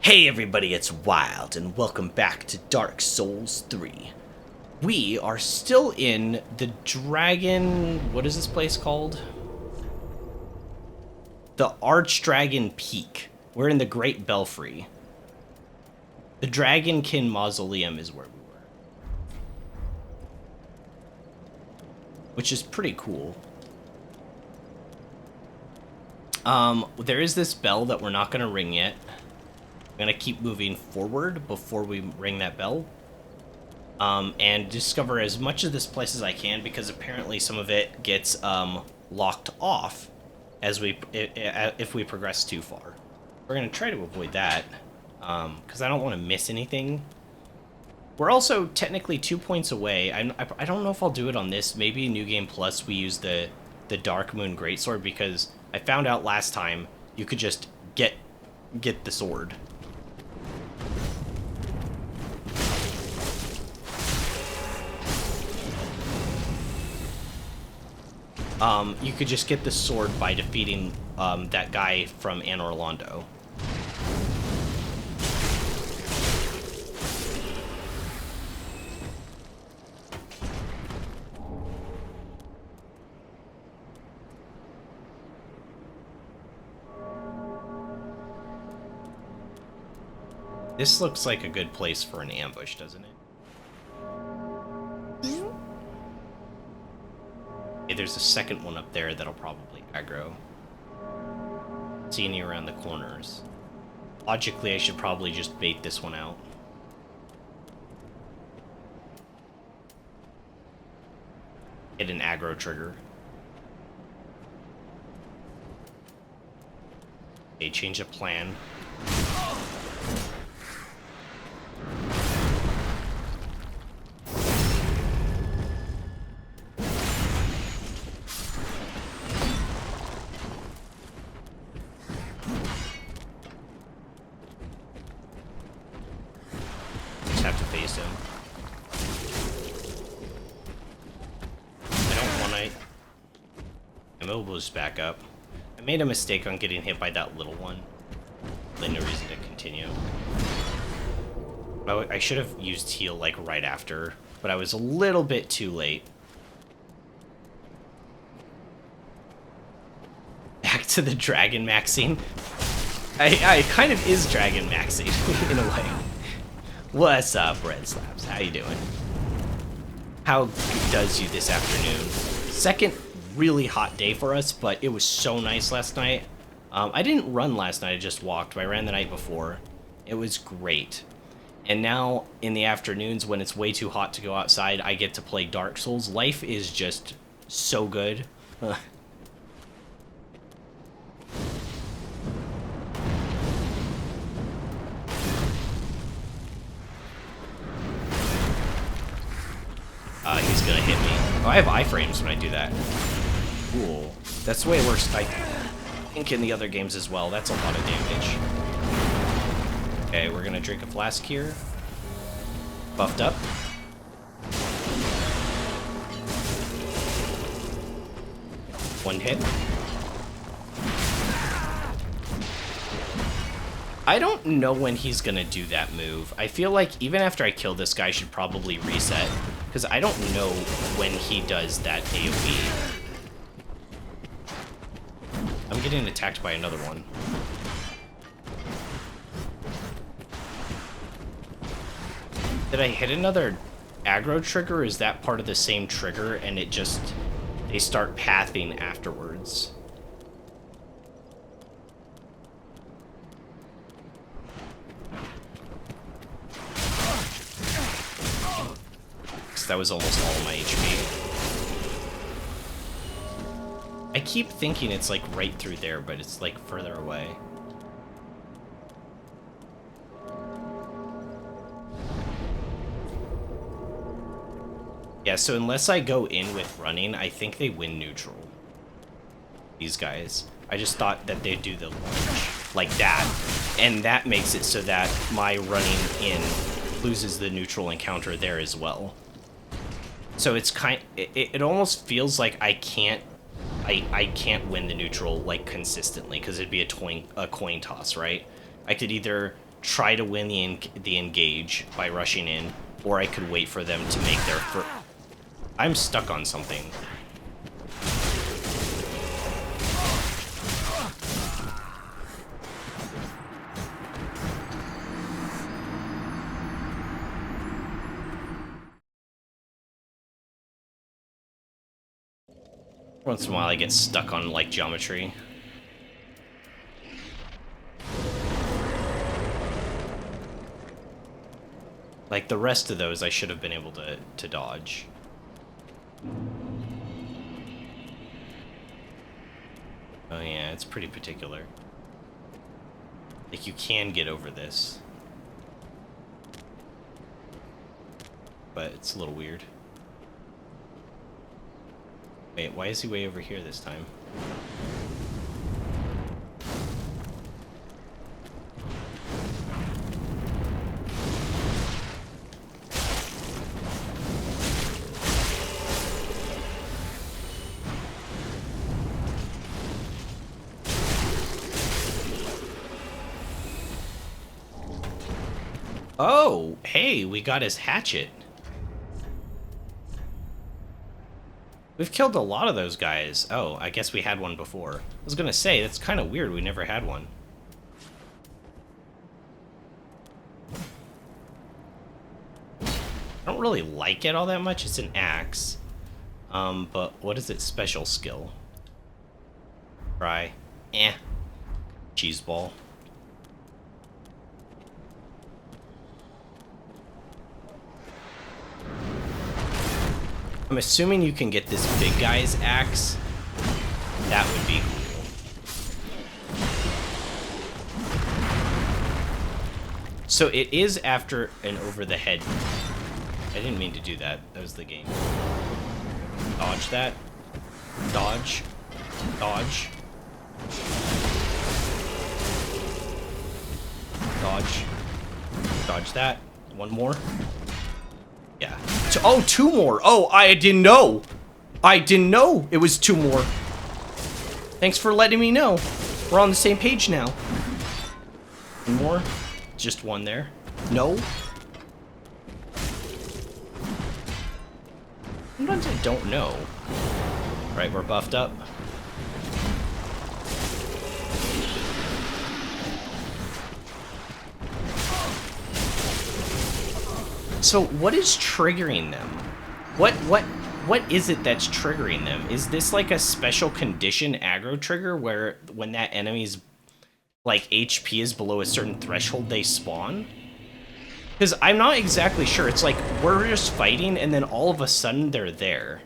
Hey everybody, it's Wild, and welcome back to Dark Souls 3. We are still in the Dragon... what is this place called? The Archdragon Peak. We're in the Great Belfry. The Dragonkin Mausoleum is where we were. Which is pretty cool. There is this bell that we're not going to ring yet. I'm going to keep moving forward before we ring that bell. And discover as much of this place as I can, because apparently some of it gets locked off as if we progress too far. We're going to try to avoid that, because I don't want to miss anything. We're also technically 2 points away. I don't know if I'll do it on this. Maybe in New Game Plus we use the Dark Moon Greatsword, because I found out last time you could just get the sword. You could just get the sword by defeating that guy from Anor Londo. This looks like a good place for an ambush, doesn't it? Okay, there's a second one up there that'll probably aggro. Seeing you around the corners. Logically, I should probably just bait this one out. Hit an aggro trigger. Okay, change of plan. Back up. I made a mistake on getting hit by that little one. There's no reason to continue. I should have used heal like right after, but I was a little bit too late. Back to the Dragon Maxing. I kind of is Dragon Maxing in a way. What's up, Red Slabs? How you doing? How does you this afternoon? Second really hot day for us, but it was so nice last night. I didn't run last night, I just walked, but I ran the night before. It was great. And now, in the afternoons, when it's way too hot to go outside, I get to play Dark Souls. Life is just so good. He's gonna hit me. Oh, I have iframes when I do that. Cool. That's the way it works, I think, in the other games as well. That's a lot of damage. Okay, we're gonna drink a flask here. Buffed up. One hit. I don't know when he's gonna do that move. I feel like even after I kill this guy, I should probably reset, because I don't know when he does that AoE. I'm getting attacked by another one. Did I hit another aggro trigger, or is that part of the same trigger and it just... they start pathing afterwards? That was almost all my HP. I keep thinking it's like right through there, but it's like further away. Yeah, so unless I go in with running, I think they win neutral. These guys. I just thought that they'd do the launch like that, and that makes it so that my running in loses the neutral encounter there as well. So it's it almost feels like I can't win the neutral like consistently, because it'd be a coin toss, right? I could either try to win the engage by rushing in, or I could wait for them to make their first... I'm stuck on something. Once in a while I get stuck on, like, geometry. Like, the rest of those I should have been able to dodge. Oh yeah, it's pretty particular. Like, you can get over this. But it's a little weird. Wait, why is he way over here this time? Oh, hey, we got his hatchet. We've killed a lot of those guys. Oh, I guess we had one before. I was gonna say, that's kind of weird, we never had one. I don't really like it all that much. It's an axe. But what is its special skill? Try. Eh. Cheese ball. I'm assuming you can get this big guy's axe. That would be cool. So it is after an over the head. I didn't mean to do that. That was the game. Dodge that. Dodge. Dodge. Dodge. Dodge that. One more. Yeah. Oh, two more. Oh, I didn't know. I didn't know it was two more. Thanks for letting me know. We're on the same page now. One more. Just one there. No. Sometimes I don't know. Right, we're buffed up. So what is triggering them? What is it that's triggering them? Is this like a special condition aggro trigger where when that enemy's like HP is below a certain threshold they spawn? Because I'm not exactly sure. It's like we're just fighting and then all of a sudden they're there.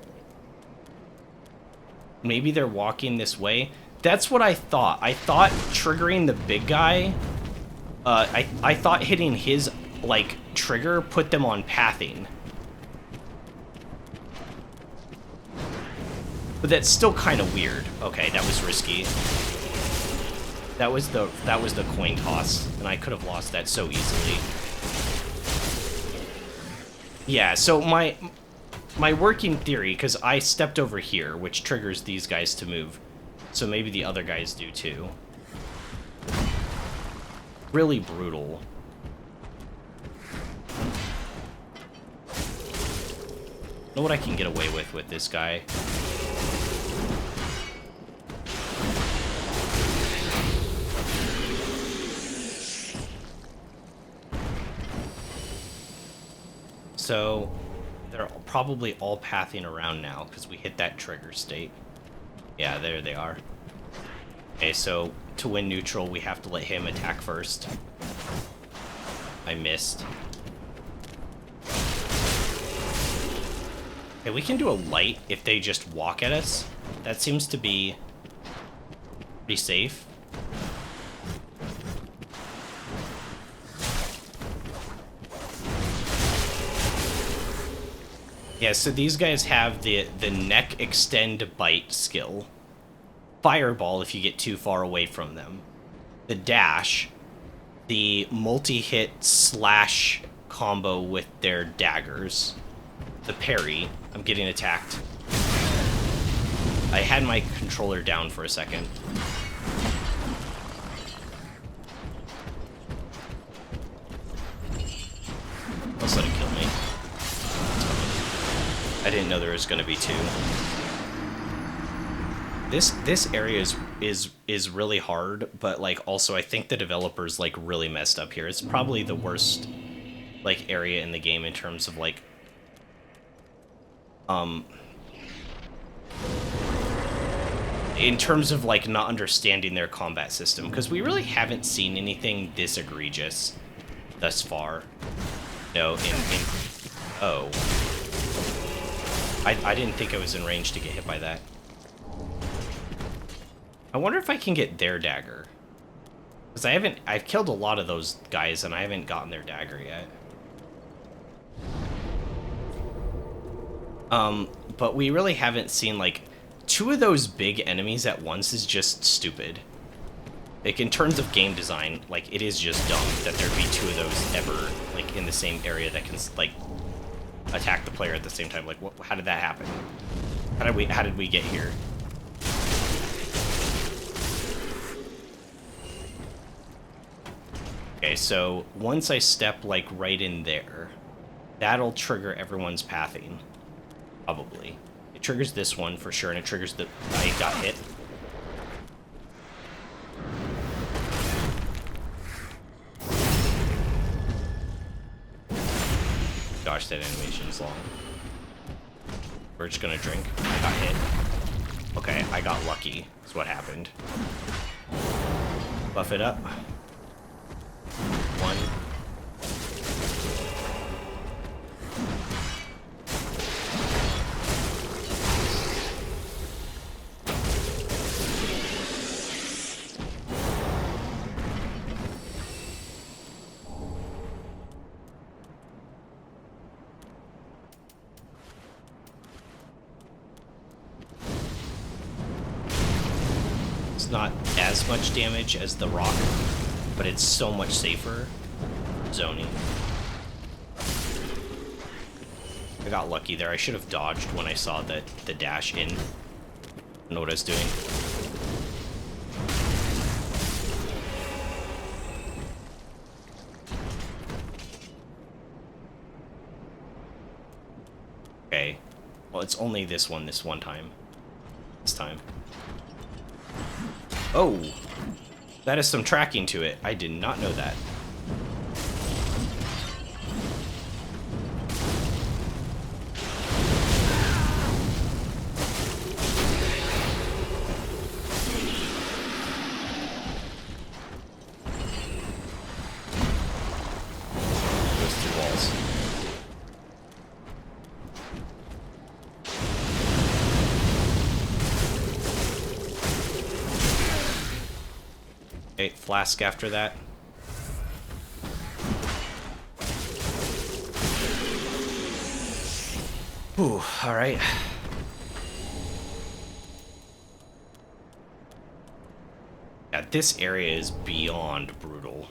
Maybe they're walking this way. That's what I thought. I thought triggering the big guy, I thought hitting his like trigger put them on pathing. But that's still kind of weird. Okay, that was risky. That was the coin toss, and I could have lost that so easily. Yeah, so my working theory, because I stepped over here, which triggers these guys to move, so maybe the other guys do too. Really brutal. Know what I can get away with this guy. So they're probably all pathing around now because we hit that trigger state. Yeah, there they are. Okay, so to win neutral, we have to let him attack first. I missed. Okay, we can do a light if they just walk at us. That seems to be pretty safe. Yeah, so these guys have the neck extend bite skill. Fireball if you get too far away from them. The dash. The multi-hit slash combo with their daggers. The parry. I'm getting attacked. I had my controller down for a second. I didn't know there was going to be two. This area is really hard, but like also I think the developers like really messed up here. It's probably the worst like area in the game in terms of like in terms of like not understanding their combat system, because we really haven't seen anything this egregious thus far. No, in oh. I didn't think I was in range to get hit by that. I wonder if I can get their dagger. Because I've killed a lot of those guys and I haven't gotten their dagger yet. But we really haven't seen, like, two of those big enemies at once is just stupid. Like, in terms of game design, like, it is just dumb that there'd be two of those ever, like, in the same area that can, like, attack the player at the same time. Like, what, how did that happen? How did we get here? Okay, so once I step, like, right in there, that'll trigger everyone's pathing. Probably. It triggers this one for sure, and it triggers the... I got hit. Gosh, that animation's long. We're just gonna drink. I got hit. Okay, I got lucky, is what happened. Buff it up. One. It's not as much damage as the rock, but it's so much safer zoning. I got lucky there. I should have dodged when I saw the dash in. I don't know what I was doing. Okay. Well, it's only this one time. This time. Oh! That is some tracking to it. I did not know that. Goes through walls. Okay, flask after that. Ooh, alright. Yeah, this area is beyond brutal.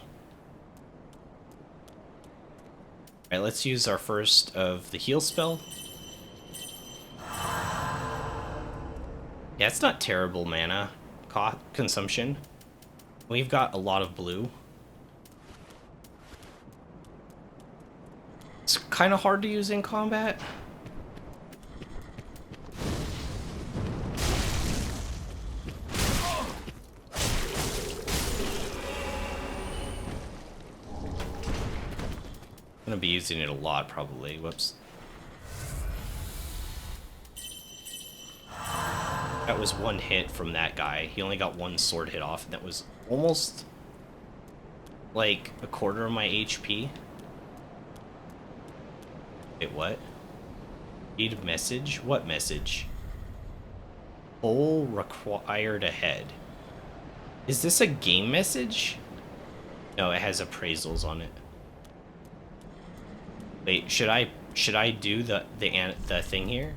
Alright, let's use our first of the heal spell. Yeah, it's not terrible mana consumption. We've got a lot of blue. It's kind of hard to use in combat. I'm gonna be using it a lot, probably. Whoops. That was one hit from that guy. He only got one sword hit off, and that was almost like a quarter of my HP. Wait, what? Read message? What message? Hole required ahead. Is this a game message? No, it has appraisals on it. Wait, should I do the thing here?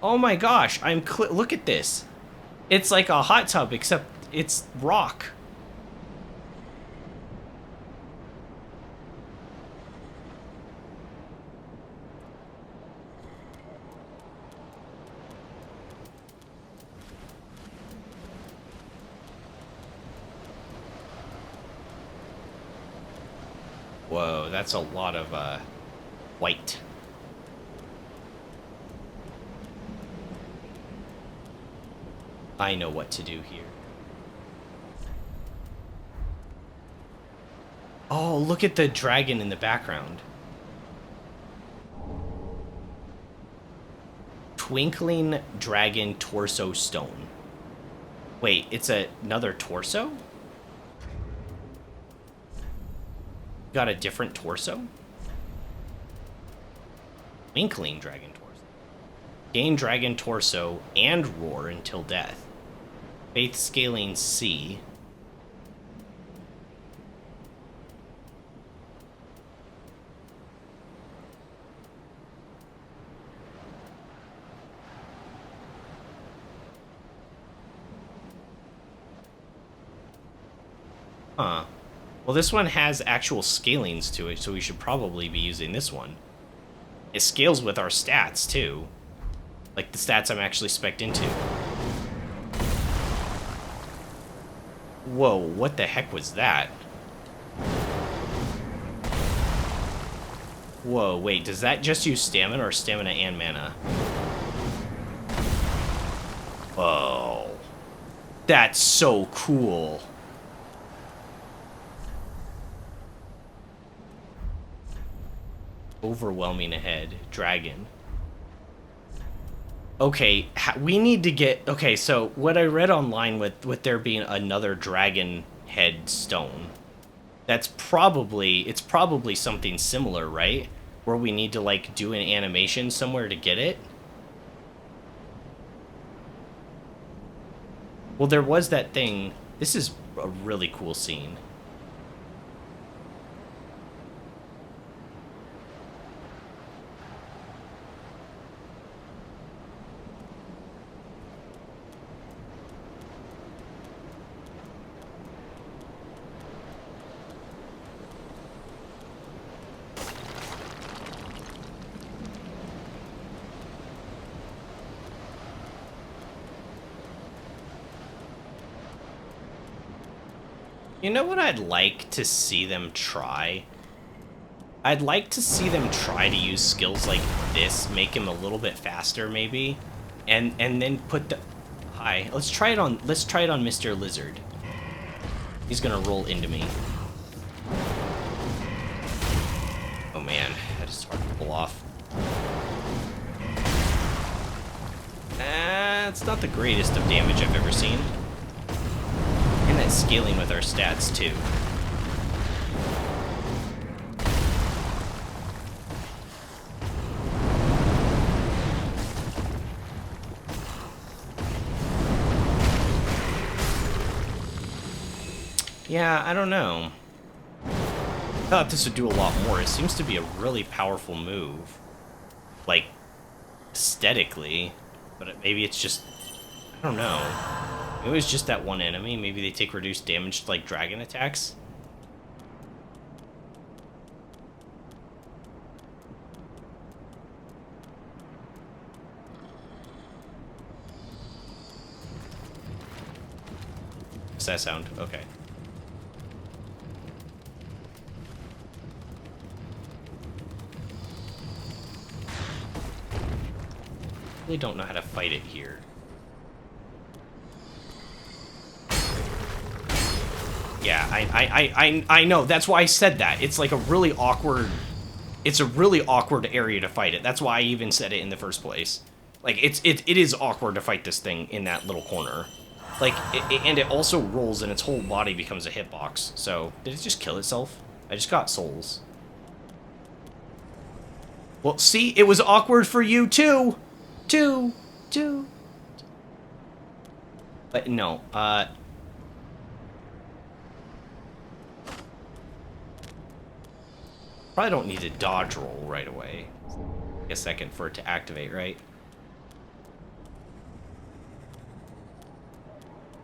Oh my gosh, look at this. It's like a hot tub, except it's rock. Whoa, that's a lot of white. I know what to do here. Oh, look at the dragon in the background. Twinkling Dragon Torso Stone. Wait, it's another torso? Got a different torso? Twinkling Dragon Torso. Gain Dragon Torso and Roar until death. Faith Scaling C. Huh. Well, this one has actual scalings to it, so we should probably be using this one. It scales with our stats, too. Like, the stats I'm actually spec'd into. Whoa, what the heck was that? Whoa, wait, does that just use stamina or stamina and mana? Whoa. That's so cool. Overwhelming ahead. Dragon. Okay, we need to get... Okay, so what I read online with there being another dragon head stone, that's probably... It's probably something similar, right? Where we need to, like, do an animation somewhere to get it? Well, there was that thing... This is a really cool scene. You know what I'd like to see them try? I'd like to see them try to use skills like this, make him a little bit faster maybe, and then put the... Hi, let's try it on Mr. Lizard. He's gonna roll into me. Oh man, that is hard to pull off. It's not the greatest of damage I've ever seen. And that's scaling with our stats, too. Yeah, I don't know. I thought this would do a lot more. It seems to be a really powerful move. Like, aesthetically. But maybe it's just... I don't know. It was just that one enemy. Maybe they take reduced damage to, like, dragon attacks. What's that sound? Okay. I really don't know how to fight it here. Yeah, I know. That's why I said that. It's like a really awkward... It's a really awkward area to fight it. That's why I even said it in the first place. Like, it is awkward to fight this thing in that little corner. Like, and it also rolls and its whole body becomes a hitbox. So, did it just kill itself? I just got souls. Well, see? It was awkward for you, too! But, no, probably don't need to dodge roll right away. Take a second for it to activate, right?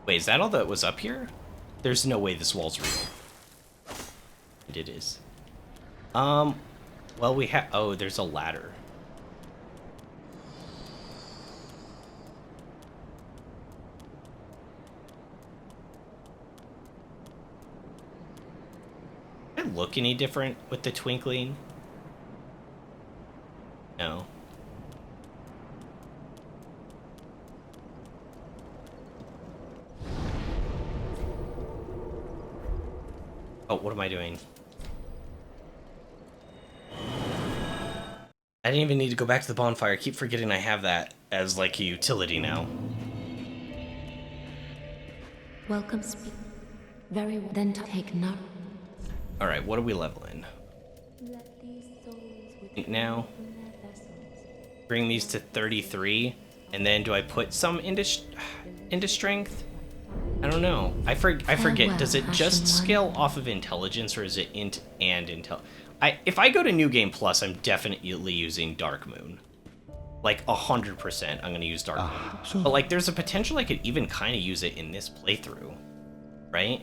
Wait, is that all that was up here? There's no way this wall's real. And it is. Well, we have... Oh, there's a ladder. Does it look any different with the twinkling? No. Oh, what am I doing? I didn't even need to go back to the bonfire. I keep forgetting I have that as like a utility now. Welcome, speak. Very well. Then take note. Alright, what are we leveling? Let these souls Now, from their vessels. bring these to 33, and then do I put some into strength? I don't know. I forget. Does it just scale off of intelligence, or is it int and intel? If I go to New Game Plus, I'm definitely using Dark Moon. Like 100%, I'm gonna use Dark Moon. But like, there's a potential I could even kind of use it in this playthrough, right?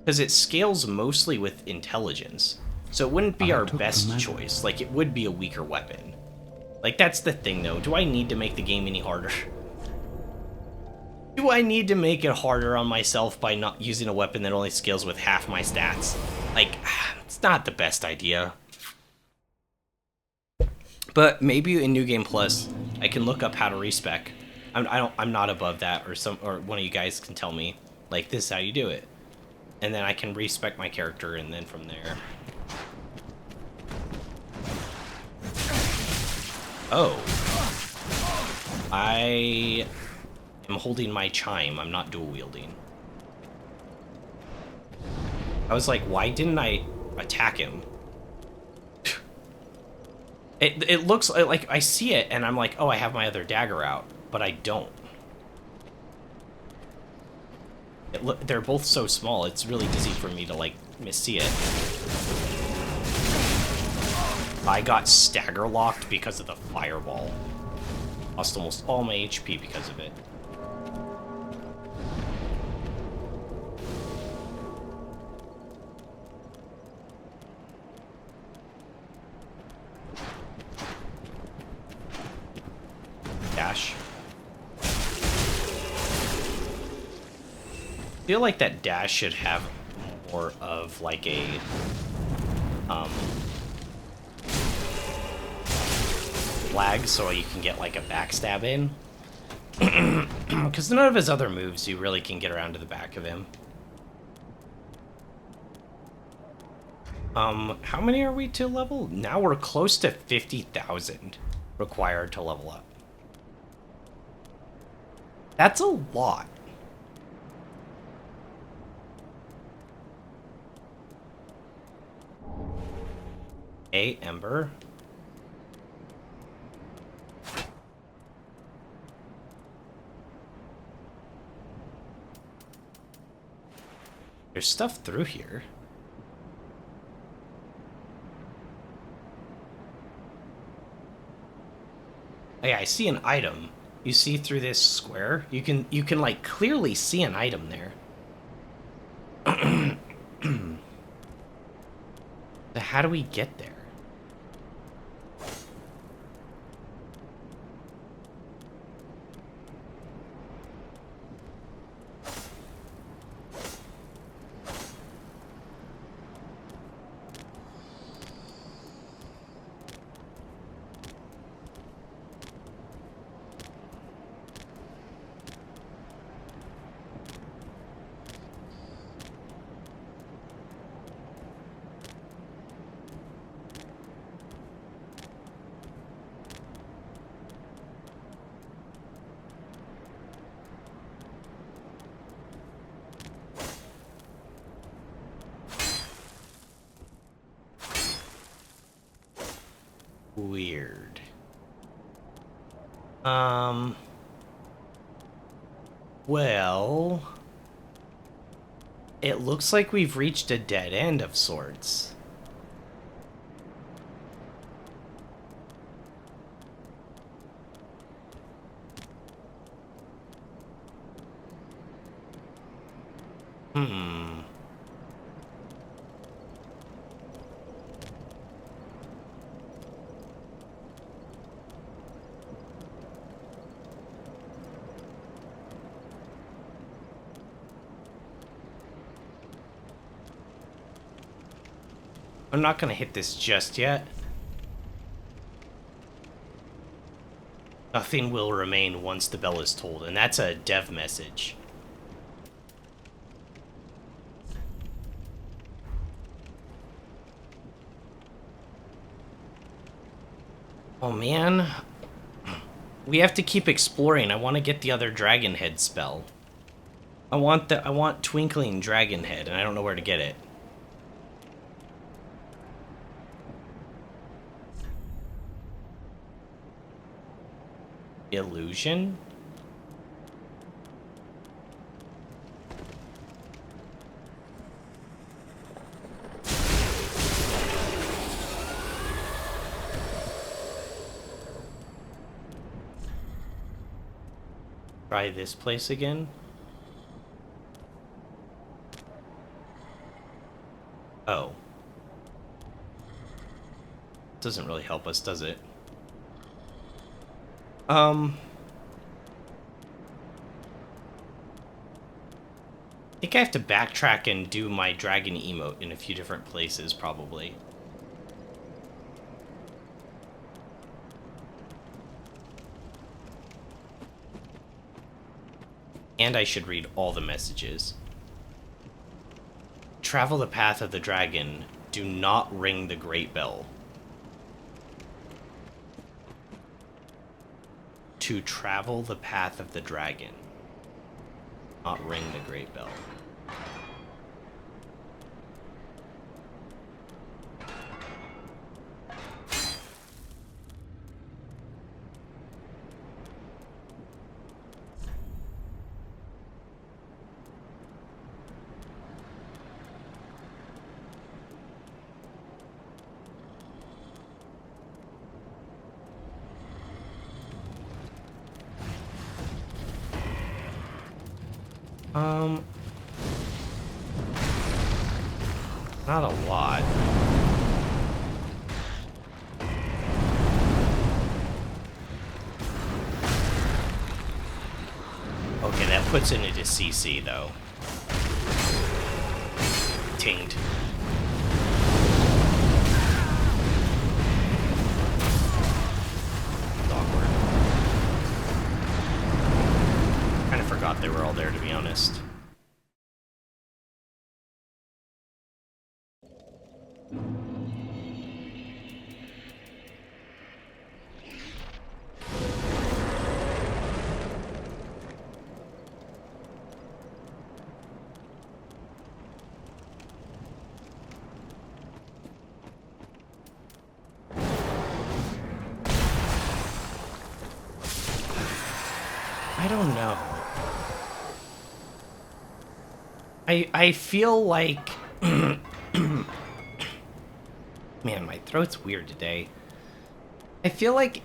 Because it scales mostly with intelligence, so it wouldn't be our best choice. Like, it would be a weaker weapon. Like, that's the thing, though. Do I need to make the game any harder? Do I need to make it harder on myself by not using a weapon that only scales with half my stats? Like, it's not the best idea. But maybe in New Game Plus, I can look up how to respec. I'm not above that, or one of you guys can tell me, like, this is how you do it. And then I can respec my character, and then from there. Oh. I am holding my chime. I'm not dual wielding. I was like, why didn't I attack him? It looks like I see it, and I'm like, oh, I have my other dagger out, but I don't. They're both so small, it's really easy for me to, like, missee it. I got stagger locked because of the fireball. Lost almost all my HP because of it. Dash. I feel like that dash should have more of like a lag, so you can get like a backstab in. Because none of his other moves you really can get around to the back of him. How many are we to level? Now we're close to 50,000 required to level up. That's a lot. Hey, Ember. There's stuff through here. Hey, I see an item. You see through this square? You can like clearly see an item there. So how do we get there? Weird. Well, it looks like we've reached a dead end of sorts. I'm not gonna hit this just yet. Nothing will remain once the bell is tolled, and that's a dev message. Oh man. We have to keep exploring. I want to get the other dragon head spell. I want Twinkling Dragon Head, and I don't know where to get it. Illusion? Try this place again. Oh. Doesn't really help us, does it? I think I have to backtrack and do my dragon emote in a few different places, probably. And I should read all the messages. Travel the path of the dragon. Do not ring the great bell. To travel the path of the dragon. Not ring the great bell. Not a lot. Okay, that puts it into CC, though. Tinged. Awkward. Kind of forgot they were all there, to be honest. I don't know. I feel like... Man, my throat's weird today. I feel like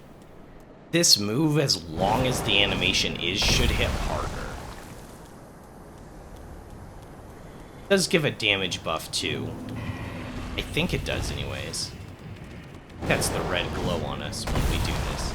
this move, as long as the animation is, should hit harder. It does give a damage buff, too. I think it does, anyways. That's the red glow on us when we do this.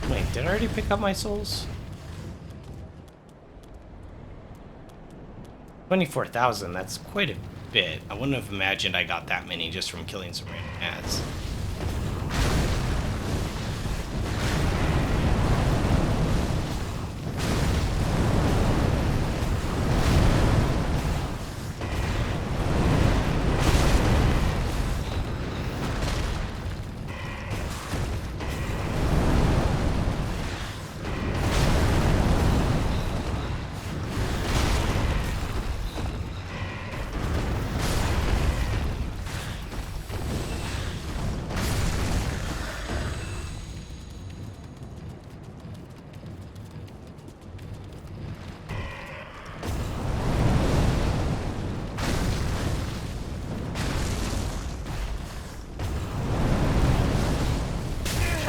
Wait, did I already pick up my souls? 24,000, that's quite a bit. I wouldn't have imagined I got that many just from killing some random ads.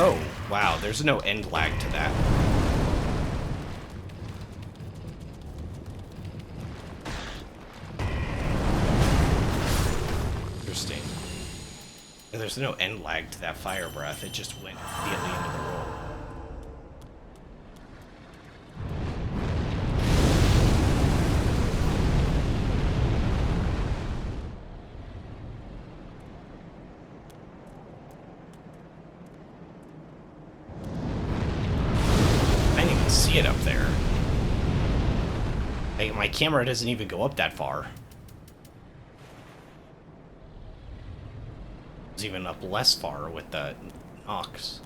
Oh, wow, there's no end lag to that. Interesting. And there's no end lag to that fire breath, it just went immediately into the roll. see it up there. Like, my camera doesn't even go up that far. It's even up less far with the Nox.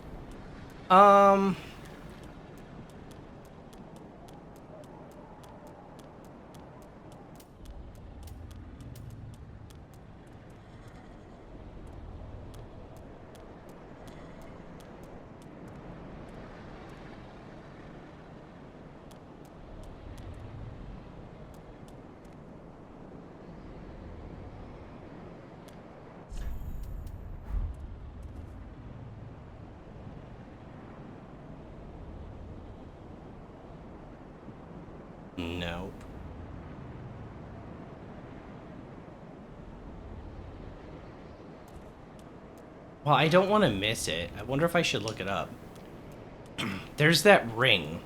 Nope. Well, I don't want to miss it. I wonder if I should look it up. There's that ring.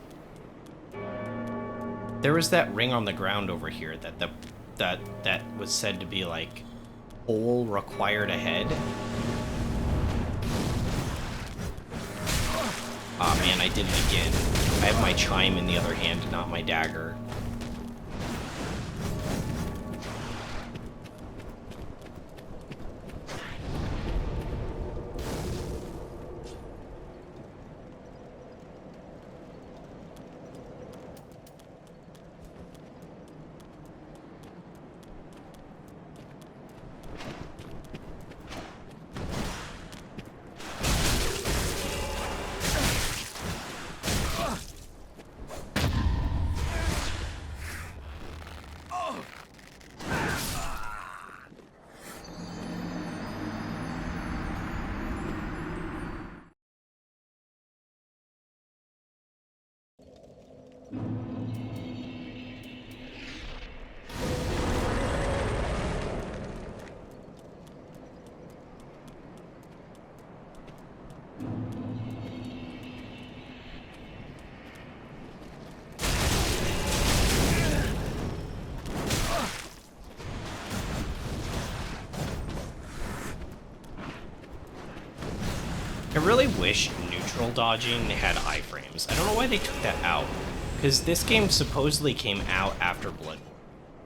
There was that ring on the ground over here that was said to be like hole required ahead. Aw, man, I did it again. I have my chime in the other hand, not my dagger. I really wish neutral dodging had iframes. I don't know why they took that out, because this game supposedly came out after Bloodborne,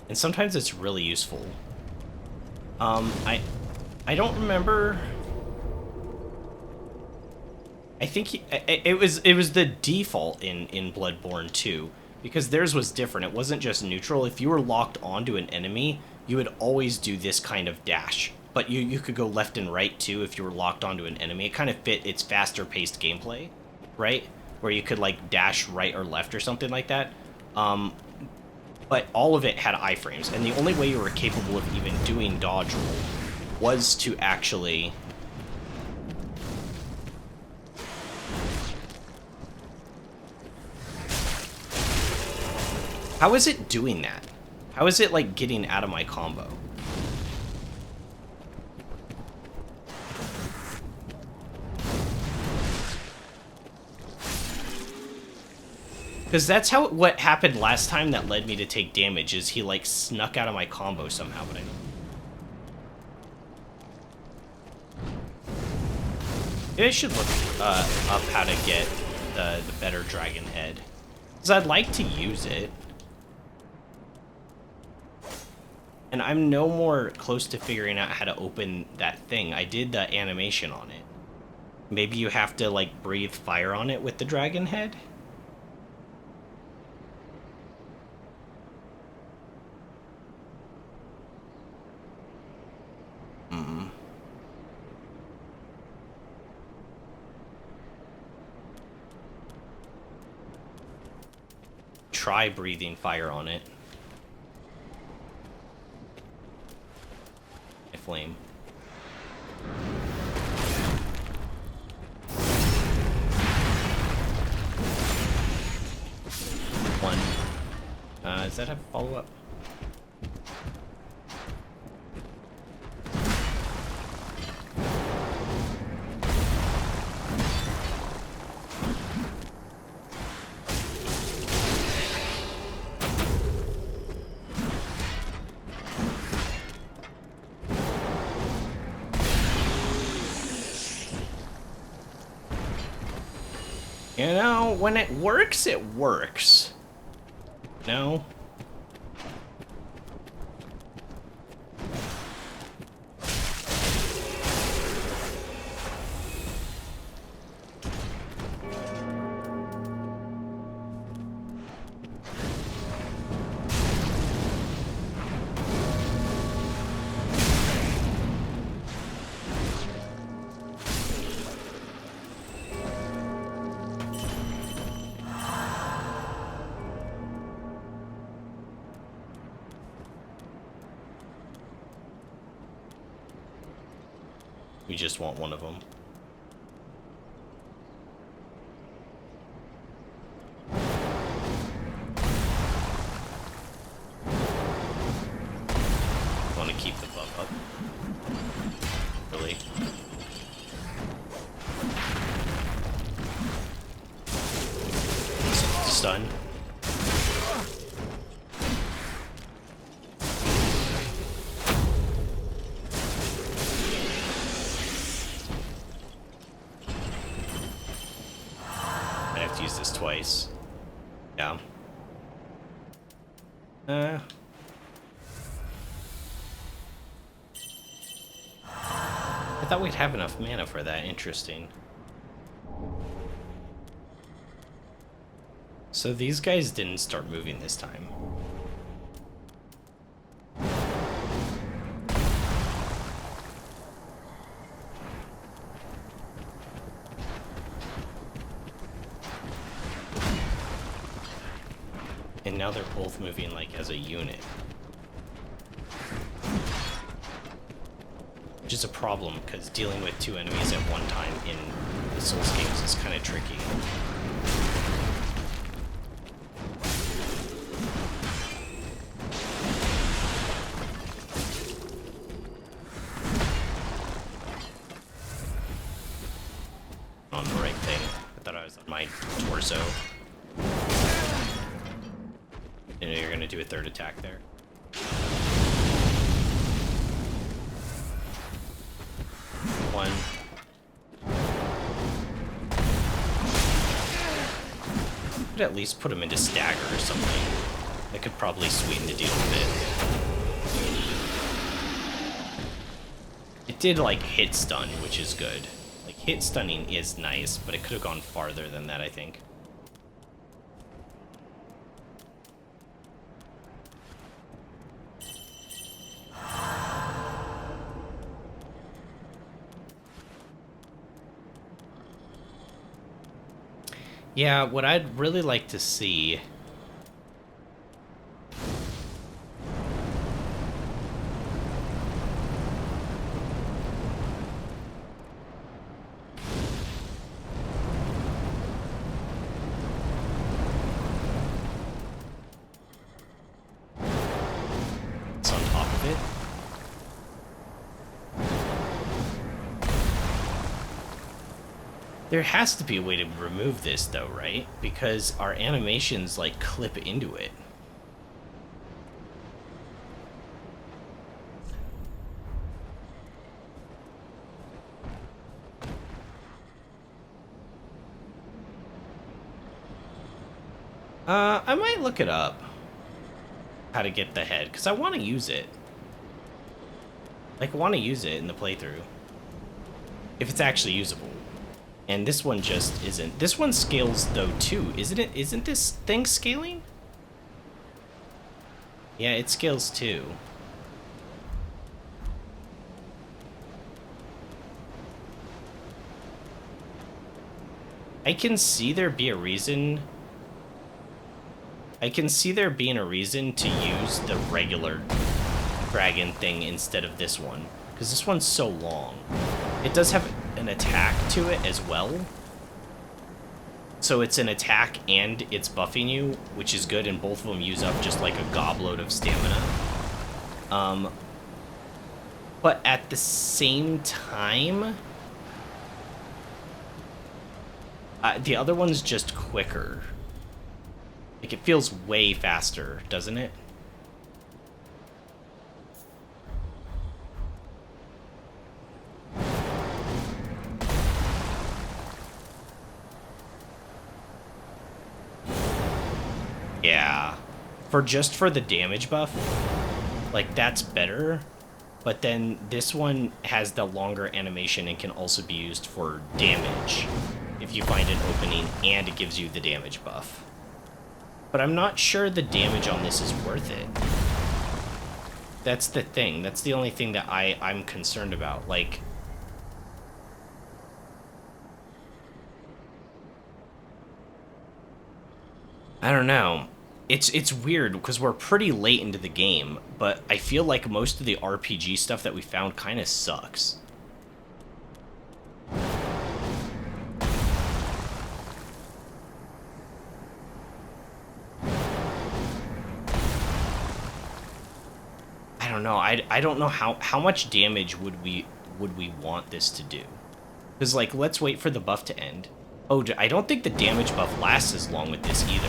and sometimes it's really useful. I don't remember. I think it was the default in Bloodborne 2, because theirs was different. It wasn't just neutral. If you were locked onto an enemy, you would always do this kind of dash. But you could go left and right, too, if you were locked onto an enemy. It kind of fit its faster-paced gameplay, right? Where you could, like, dash right or left or something like that. But all of it had iframes, and the only way you were capable of even doing dodge roll was to actually... How is it doing that? How is it, like, getting out of my combo? Because that's what happened last time that led me to take damage, is he, like, snuck out of my combo somehow, but I don't... Maybe I should look up how to get the better dragon head. Because I'd like to use it. And I'm no more close to figuring out how to open that thing. I did the animation on it. Maybe you have to, like, breathe fire on it with the dragon head? Try breathing fire on it. A flame. One. Does that have follow-up? You know, when it works, it works. No? We just want one of them. Want to keep the bump up. Really? Stun. Use this twice. Yeah. I thought we'd have enough mana for that. Interesting. So these guys didn't start moving this time. And now they're both moving like as a unit. Which is a problem, because dealing with two enemies at one time in the Souls games is kind of tricky. On the right thing. I thought I was on my torso. You know you're gonna do a third attack there. One. Could at least put him into stagger or something. That could probably sweeten the deal a bit. It did like hit stun, which is good. Like hit stunning is nice, but it could have gone farther than that, I think. Yeah, what I'd really like to see... It's on top of it. There has to be a way to remove this, though, right? Because our animations, like, clip into it. I might look it up. How to get the head, because I want to use it. Like, I want to use it in the playthrough. If it's actually usable. And this one just isn't. This one scales, though, too. Isn't it? Isn't this thing scaling? Yeah, it scales, too. I can see there be a reason... I can see there being a reason to use the regular dragon thing instead of this one. Because this one's so long. It does have an attack to it as well. So it's an attack and it's buffing you, which is good, and both of them use up just like a gobload of stamina. But at the same time, the other one's just quicker. Like, it feels way faster, doesn't it? Yeah. For the damage buff, like, that's better. But then this one has the longer animation and can also be used for damage if you find an opening, and it gives you the damage buff. But I'm not sure the damage on this is worth it. That's the thing. That's the only thing that I'm concerned about. Like, I don't know. It's weird because we're pretty late into the game, but I feel like most of the RPG stuff that we found kind of sucks. I don't know. I don't know how much damage would we want this to do? Because, like, let's wait for the buff to end. Oh, I don't think the damage buff lasts as long with this either.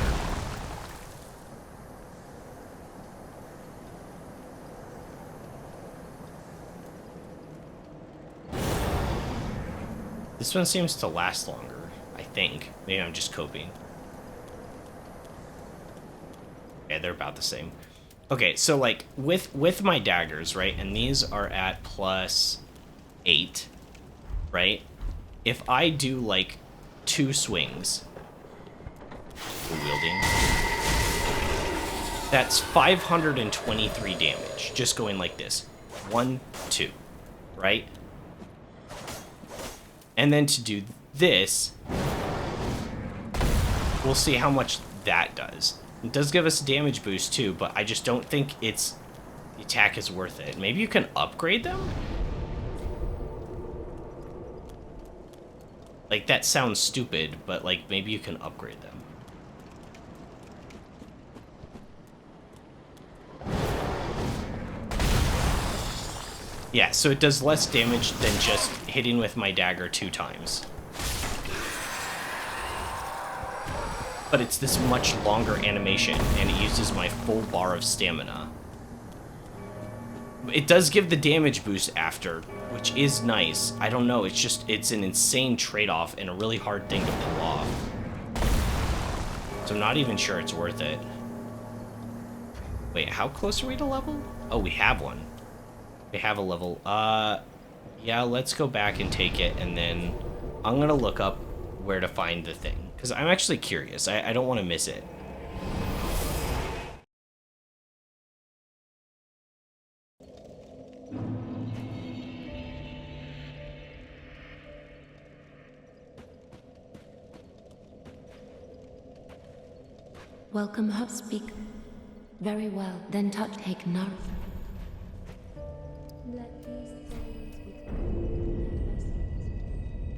This one seems to last longer, I think. Maybe I'm just coping. Yeah, they're about the same. Okay, so, like, with my daggers, right, and these are at +8, right? If I do, like, 2 swings, wielding, that's 523 damage, just going like this. 1, 2, right? And then to do this, we'll see how much that does. It does give us a damage boost too, but I just don't think the attack is worth it. Maybe you can upgrade them? Like, that sounds stupid, but, like, maybe you can upgrade them. Yeah, so it does less damage than just hitting with my dagger 2 times. But it's this much longer animation, and it uses my full bar of stamina. It does give the damage boost after, which is nice. I don't know, it's an insane trade-off and a really hard thing to pull off. So I'm not even sure it's worth it. Wait, how close are we to level? Oh, we have one. We have a level. Yeah, let's go back and take it, and then I'm gonna look up where to find the thing. Because I'm actually curious. I don't want to miss it. Welcome, hub speak. Very well. Then touch take note. Let these souls with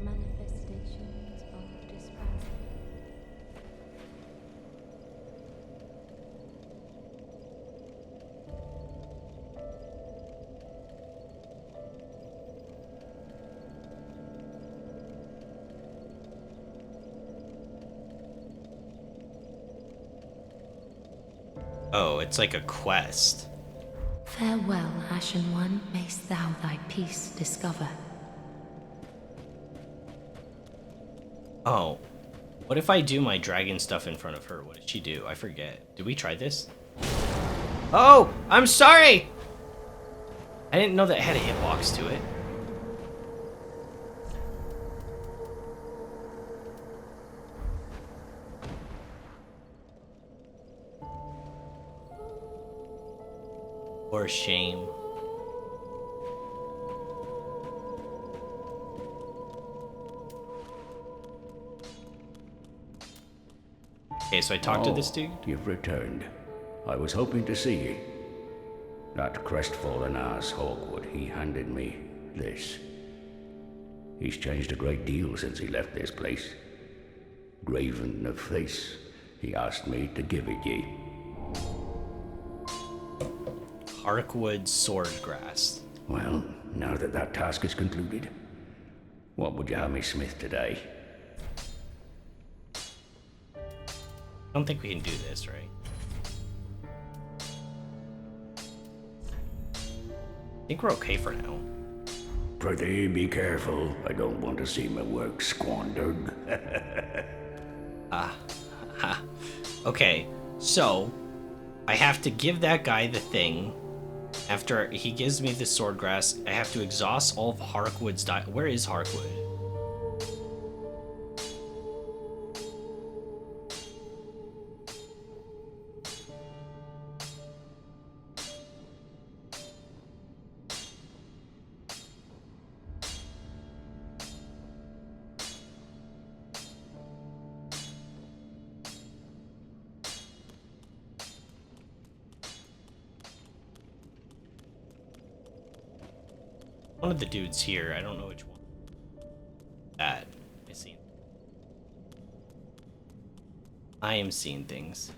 manifestations of despair. Oh, it's like a quest. Farewell, Ashen One. Mayst thou thy peace discover. Oh. What if I do my dragon stuff in front of her? What did she do? I forget. Did we try this? Oh! I'm sorry! I didn't know that it had a hitbox to it. Or shame. Okay, so I talked to this dude. You've returned. I was hoping to see you. That crestfallen ass Hawkwood, he handed me this. He's changed a great deal since he left this place. Graven of face, he asked me to give it ye. Harkwood Swordgrass. Well, now that that task is concluded, what would you have me smith today? I don't think we can do this, right? I think we're okay for now. Prithee, be careful. I don't want to see my work squandered. Okay, So, I have to give that guy the thing. After he gives me the swordgrass, I have to exhaust all of Harkwood's Where is Harkwood? One of the dudes here, I don't know which one. That. I am seeing things.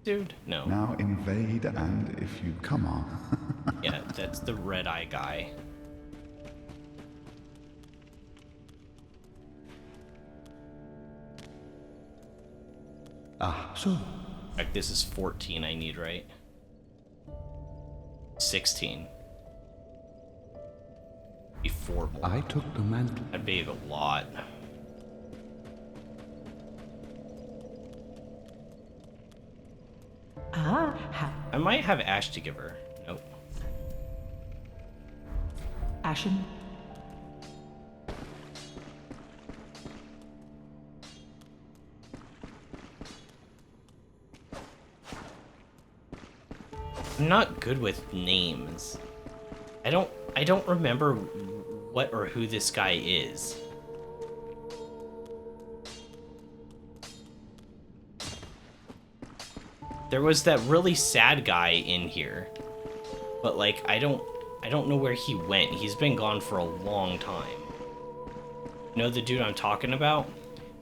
Dude, no. Now invade, and if you come on. Yeah, that's the red eye guy. So. Like, this is 14 I need, right? 16. Be 4 more. I took the mantle. That'd be a lot. I might have Ash to give her. Nope. Ashen. I'm not good with names. I don't remember what or who this guy is. There was that really sad guy in here. But like I don't know where he went. He's been gone for a long time. You know the dude I'm talking about?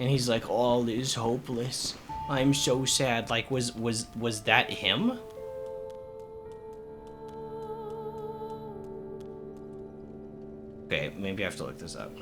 And he's like, all is hopeless. I'm so sad. Like was that him? Okay, maybe I have to look this up.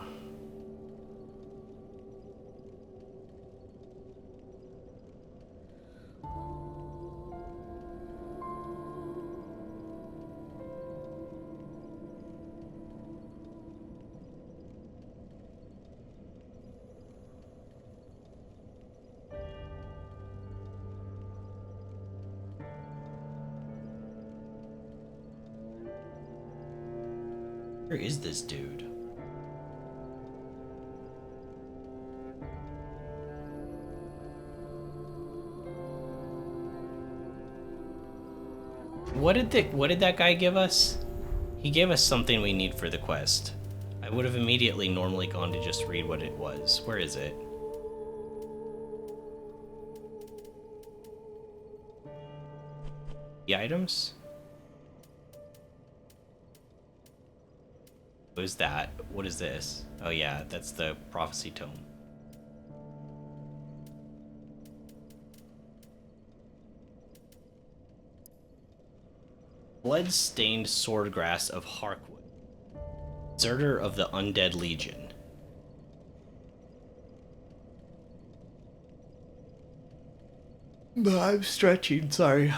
Where is this dude? What did that guy give us? He gave us something we need for the quest. I would have immediately normally gone to just read what it was. Where is it? The items? What is that? What is this? Oh yeah, that's the prophecy tome. Blood-stained swordgrass of Harkwood, deserter of the Undead Legion. I'm stretching, sorry.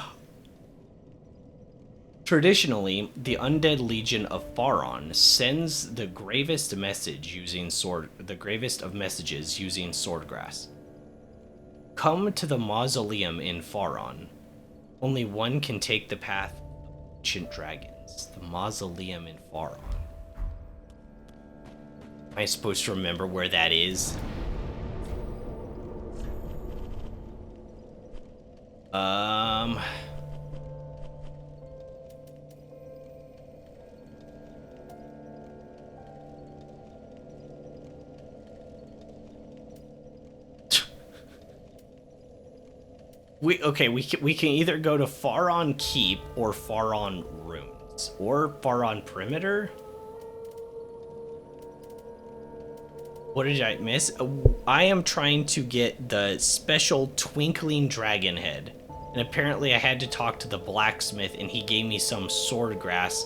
Traditionally, the Undead Legion of Faron sends the gravest message using the gravest of messages using swordgrass. Come to the mausoleum in Faron. Only one can take the path of ancient dragons. The mausoleum in Faron. Am I supposed to remember where that is? We can either go to Faron Keep or Faron Ruins or Faron Perimeter. What did I miss? I am trying to get the special twinkling dragon head, and apparently I had to talk to the blacksmith, and he gave me some swordgrass.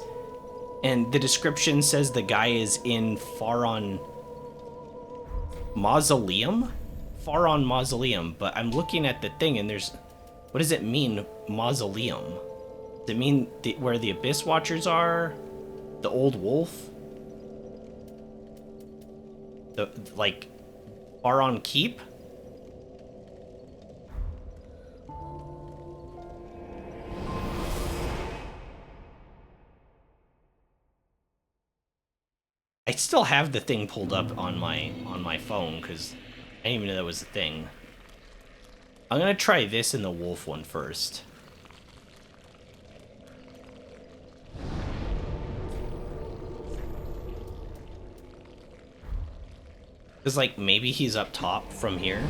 And the description says the guy is in Faron Mausoleum, Faron Mausoleum. But I'm looking at the thing, and there's. What does it mean, mausoleum? Does it mean where the Abyss Watchers are? The Old Wolf? The, like, Faron Keep? I still have the thing pulled up on my phone because I didn't even know that was a thing. I'm gonna try this in the wolf one first. Cause like maybe he's up top from here.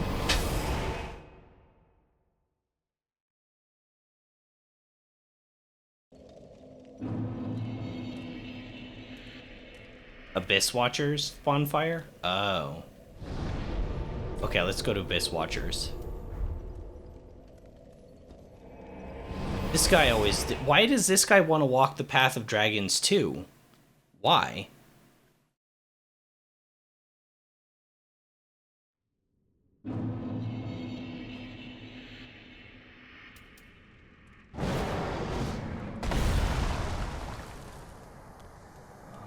Abyss Watchers bonfire? Oh. Okay, let's go to Abyss Watchers. This guy always... Why does this guy want to walk the path of dragons too? Why?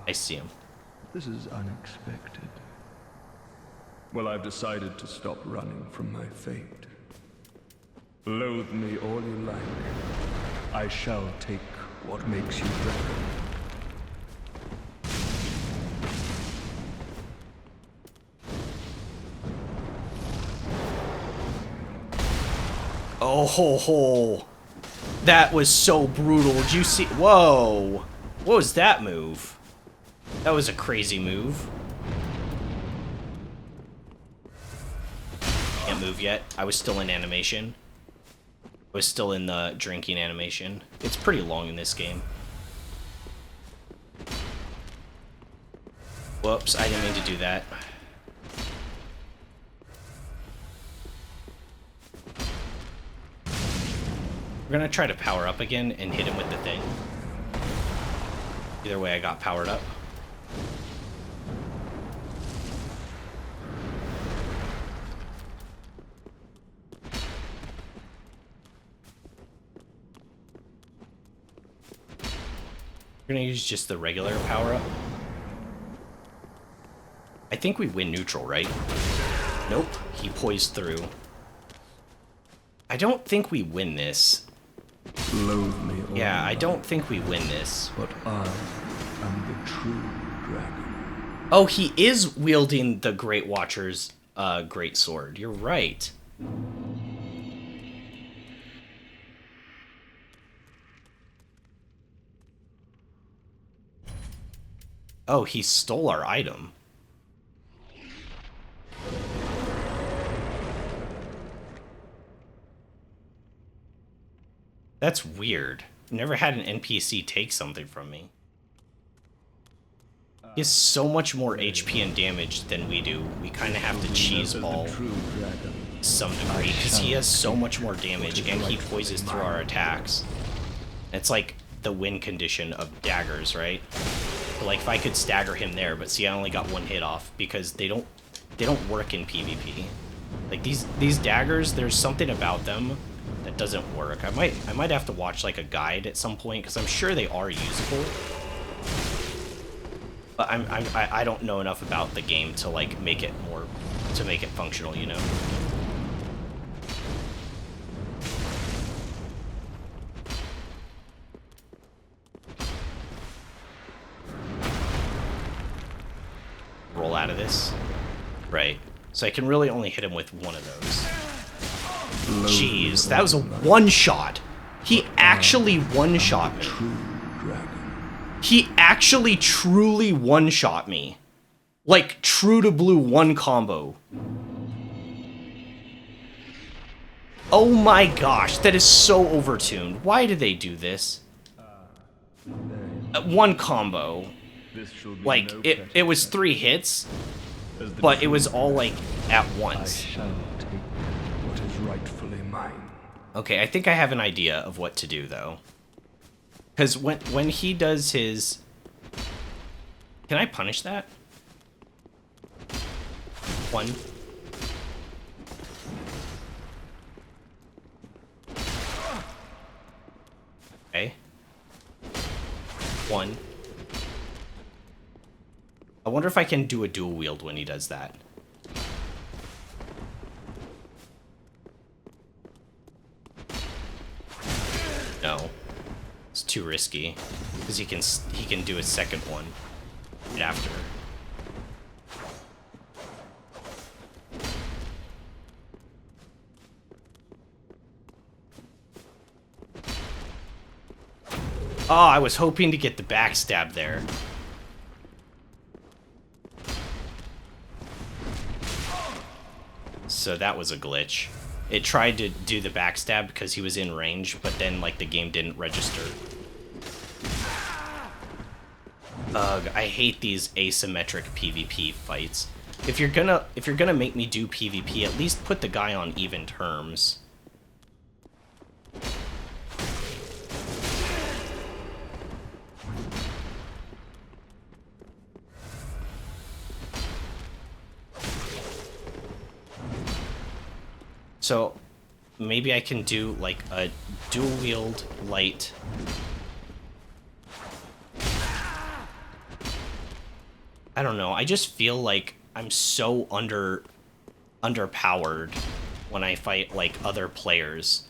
I see him. This is unexpected. Well, I've decided to stop running from my fate. Loathe me all you like. I shall take what makes you dragon. Oh ho ho. That was so brutal. Did you see? Whoa. What was that move? That was a crazy move. Can't move yet. I was still in animation. I was still in the drinking animation. It's pretty long in this game. Whoops, I didn't mean to do that. We're gonna try to power up again and hit him with the thing. Either way, I got powered up. We're gonna use just the regular power-up. I think we win neutral, right? Nope, he poised through. I don't think we win this. Loathe me all Yeah, I you don't like, think we win this. but I am the true dragon. Oh, he is wielding the Great Watcher's great sword. You're right. Oh, he stole our item. That's weird. Never had an NPC take something from me. He has so much more HP and damage than we do. We kind of have to cheese ball True dragon. to some degree because he has so much more damage and he poises through our attacks. It's like the win condition of daggers, right? But like if I could stagger him there, but see I only got one hit off because they don't work in PvP. Like these daggers, there's something about them that doesn't work. I might have to watch like a guide at some point because I'm sure they are usable. But I don't know enough about the game to like make it functional, you know. Roll out of this. Right. So I can really only hit him with one of those. Jeez, that was a one-shot. He actually one-shot me. True dragon. He actually truly one-shot me. Like, true to blue one combo. Oh my gosh, that is so overtuned. Why did they do this? One combo. This shall be Like, no it was 3 hits, but it was all, like, at I once. shall take what is rightfully mine. Okay, I think I have an idea of what to do, though. Because when he does his... Can I punish that? 1. Okay. 1. I wonder if I can do a dual wield when he does that. No. It's too risky. Because he can do a second one right after. Oh, I was hoping to get the backstab there. So that was a glitch. It tried to do the backstab because he was in range, but then like the game didn't register. Ugh, I hate these asymmetric PvP fights. If you're gonna make me do PvP, at least put the guy on even terms. So maybe I can do like a dual wield light. I don't know. I just feel like I'm so underpowered when I fight like other players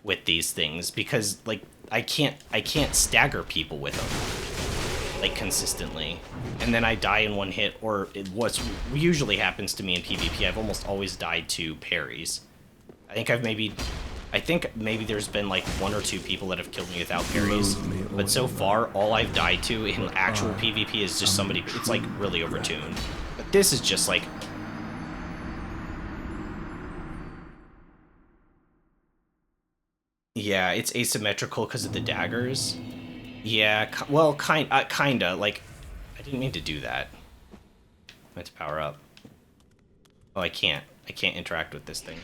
with these things because like I can't stagger people with them like consistently, and then I die in one hit. Or what usually happens to me in PvP, I've almost always died to parries. I think maybe there's been like 1 or 2 people that have killed me without parries, but so far all I've died to in actual PvP is just somebody. It's like really overtuned. But this is just like. Yeah, it's asymmetrical because of the daggers. Yeah, well, kinda. Like, I didn't mean to do that. I have to power up. Oh, I can't. I can't interact with this thing.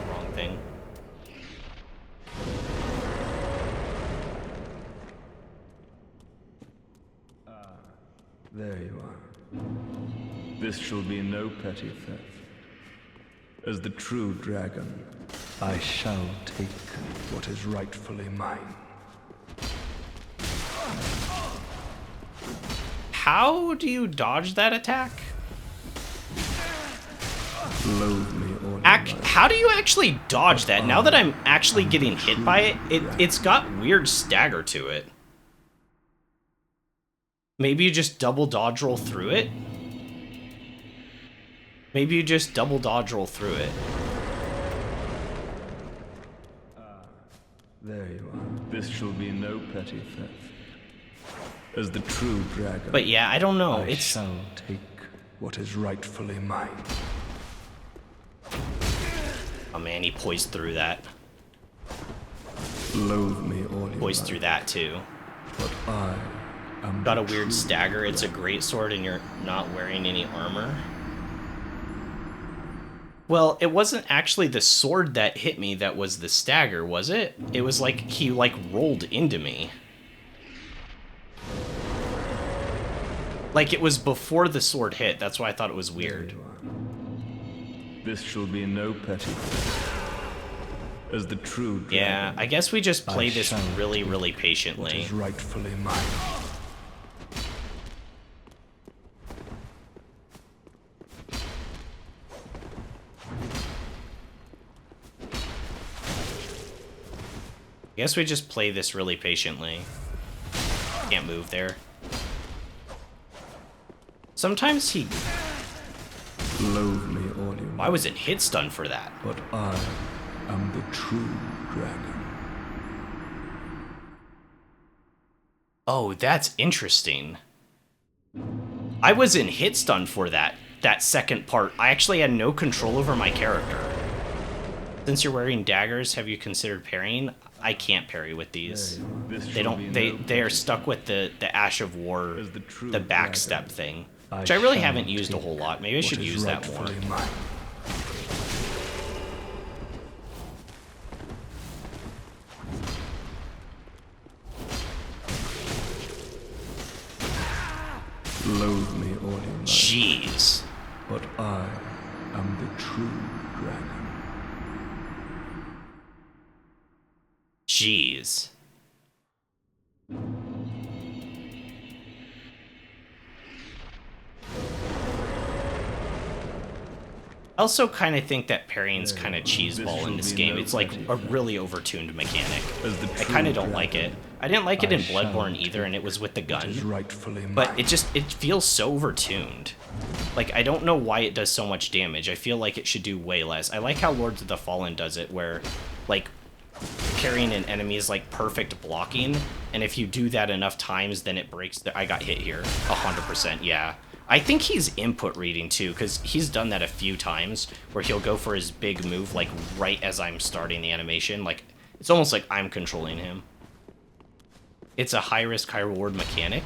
Wrong thing. There you are. This shall be no petty theft. As the true dragon, I shall take what is rightfully mine. How do you dodge that attack? Loathe me or How do you actually dodge that? Now that I'm actually getting hit by it, it's got weird stagger to it. Maybe you just double dodge roll through it? Maybe you just double dodge roll through it. There you are. This shall be no petty theft. As the true dragon. But yeah, I don't know. I shall take what is rightfully mine. Oh man, he poised through that. Loathe me all you Poised like, through that too. but I am Got a the weird true stagger. It's a great sword and you're not wearing any armor. Well, it wasn't actually the sword that hit me that was the stagger, was it? It was like he like rolled into me. Like it was before the sword hit. That's why I thought it was weird. This shall be no petty theft. As the true dragon, Yeah, I guess we just play this shall really, take really what patiently. is rightfully mine. I guess we just play this really patiently. Can't move there. Sometimes he... Loathe me all you Why was it hit stun for that? but I am the true dragon. Oh, that's interesting. I was in hit stun for that second part. I actually had no control over my character. Since you're wearing daggers, have you considered parrying? I can't parry with these. They don't. They are stuck with the Ash of War, the backstep thing, which I really haven't used a whole lot. Maybe I should use that more. Loathe me all you like, Jeez. but I am the true dragon. Jeez. I also kind of think that parrying's kind of cheeseball in this game. It's like a really overtuned mechanic. I kind of don't like it. I didn't like it in Bloodborne either, and it was with the gun. But it feels so overtuned. Like, I don't know why it does so much damage. I feel like it should do way less. I like how Lords of the Fallen does it, where, like, parrying an enemy is like perfect blocking, and if you do that enough times, then it breaks the... I got hit here, 100%, yeah. I think he's input reading too, because he's done that a few times, where he'll go for his big move, like, right as I'm starting the animation. Like, it's almost like I'm controlling him. It's a high-risk, high-reward mechanic.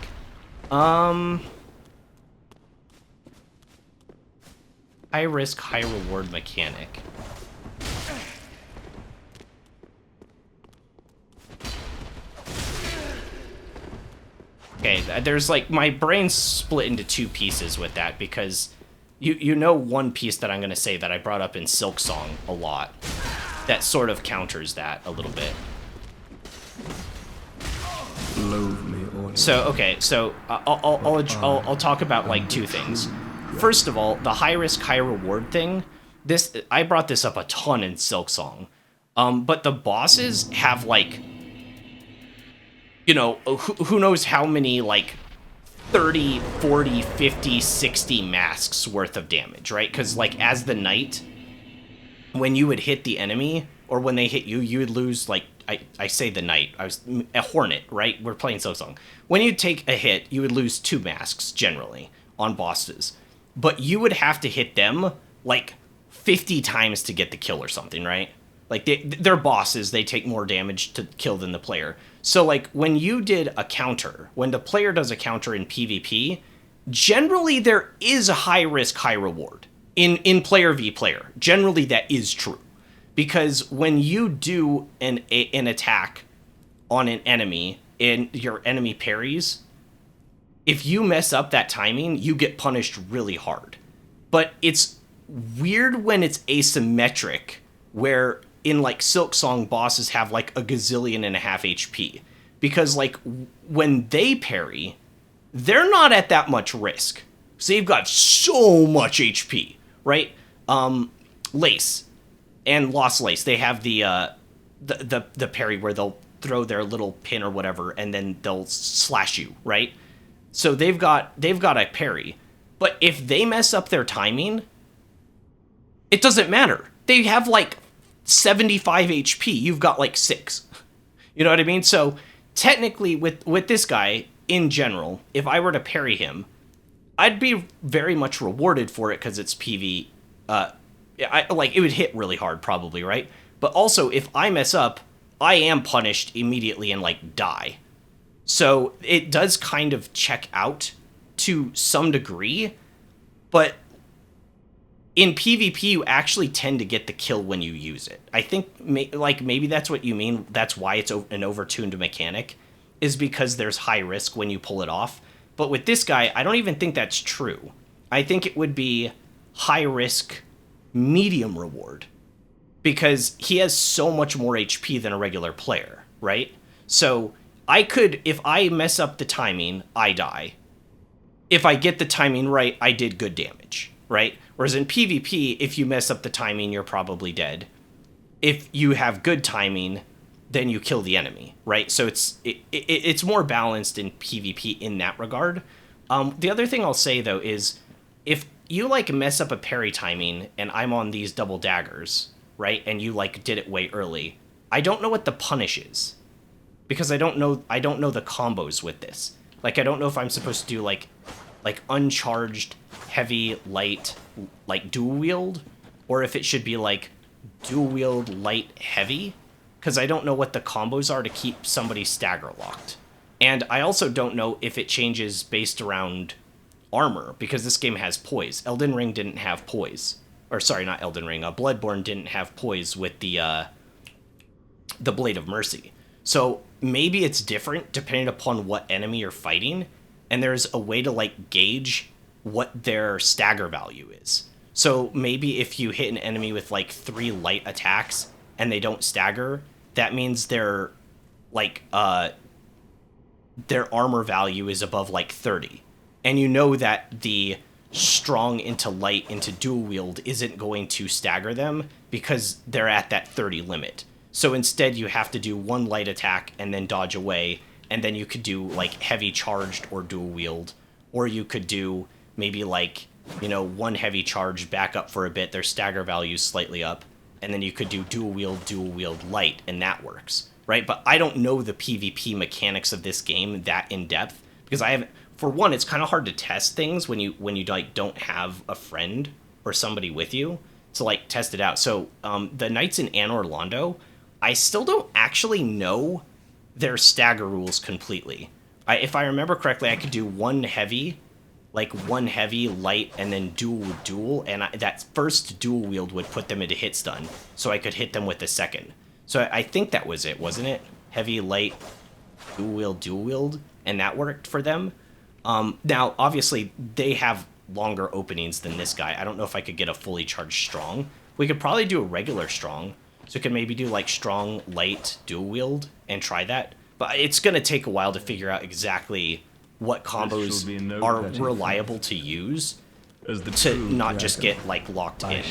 High-risk, high-reward mechanic. Okay, there's like, my brain's split into two pieces with that, because you know one piece that I'm going to say that I brought up in Silksong a lot that sort of counters that a little bit. Loathe me or So, okay, so I'll talk about like two things. First of all, the high risk, high reward thing, I brought this up a ton in Silksong, but the bosses have like, you know, who knows how many, like, 30, 40, 50, 60 masks worth of damage, right? Because, like, as the knight, when you would hit the enemy, or when they hit you, you would lose, like, I say the knight, a hornet, right? We're playing Silksong. When you take a hit, you would lose 2 masks, generally, on bosses. But you would have to hit them, like, 50 times to get the kill or something, right? Like, they're bosses, they take more damage to kill than the player. So, like, when you did a counter, when the player does a counter in PvP, generally there is a high risk, high reward. In player v player, generally that is true. Because when you do an attack on an enemy, and your enemy parries, if you mess up that timing, you get punished really hard. But it's weird when it's asymmetric, where in like Silksong, bosses have like a gazillion and a half HP, because like when they parry, they're not at that much risk, so they've got so much HP, right? Lace and Lost Lace, they have the parry where they'll throw their little pin or whatever, and then they'll slash you, right? So they've got a parry, but if they mess up their timing, it doesn't matter. They have like 75 HP, you've got like 6. You know what I mean? So technically with this guy, in general, if I were to parry him, I'd be very much rewarded for it because it's PV. Like, it would hit really hard probably, right? But also, if I mess up, I am punished immediately and like die. So it does kind of check out to some degree, but in PvP, you actually tend to get the kill when you use it. I think, maybe that's what you mean. That's why it's an overtuned mechanic, is because there's high risk when you pull it off. But with this guy, I don't even think that's true. I think it would be high risk, medium reward, because he has so much more HP than a regular player, right? So I could, if I mess up the timing, I die. If I get the timing right, I did good damage, right? Whereas in PvP, if you mess up the timing, you're probably dead. If you have good timing, then you kill the enemy, right? So it's more balanced in PvP in that regard. The other thing I'll say, though, is if you, like, mess up a parry timing and I'm on these double daggers, right, and you, like, did it way early, I don't know what the punish is, because I don't know the combos with this. Like, I don't know if I'm supposed to do, like uncharged, heavy, light, like, dual wield, or if it should be, like, dual wield, light, heavy, because I don't know what the combos are to keep somebody stagger locked. And I also don't know if it changes based around armor, because this game has poise. Elden Ring didn't have poise. Or, sorry, not Elden Ring. Bloodborne didn't have poise with the Blade of Mercy. So maybe it's different depending upon what enemy you're fighting, and there's a way to, like, gauge what their stagger value is. So maybe if you hit an enemy with, like, 3 light attacks and they don't stagger, that means their, like, their armor value is above, like, 30. And you know that the strong into light into dual wield isn't going to stagger them because they're at that 30 limit. So instead you have to do 1 light attack and then dodge away, and then you could do, like, heavy charged or dual wield, or you could do maybe, like, you know, 1 heavy charge, back up for a bit, their stagger value's slightly up, and then you could do dual wield light, and that works, right? But I don't know the PvP mechanics of this game that in depth, because I haven't. For one, it's kind of hard to test things when you like don't have a friend or somebody with you to like test it out. So the Knights in Anor Londo, I still don't actually know their stagger rules completely. If I remember correctly, I could do one heavy, light, and then dual, and that first dual wield would put them into hit stun, so I could hit them with the second. So I think that was it, wasn't it? Heavy, light, dual wield, and that worked for them. Now, obviously, they have longer openings than this guy. I don't know if I could get a fully charged strong. We could probably do a regular strong. So we could maybe do, like, strong, light, dual wield and try that. But it's going to take a while to figure out exactly what combos are reliable to use to not just get, like, locked in,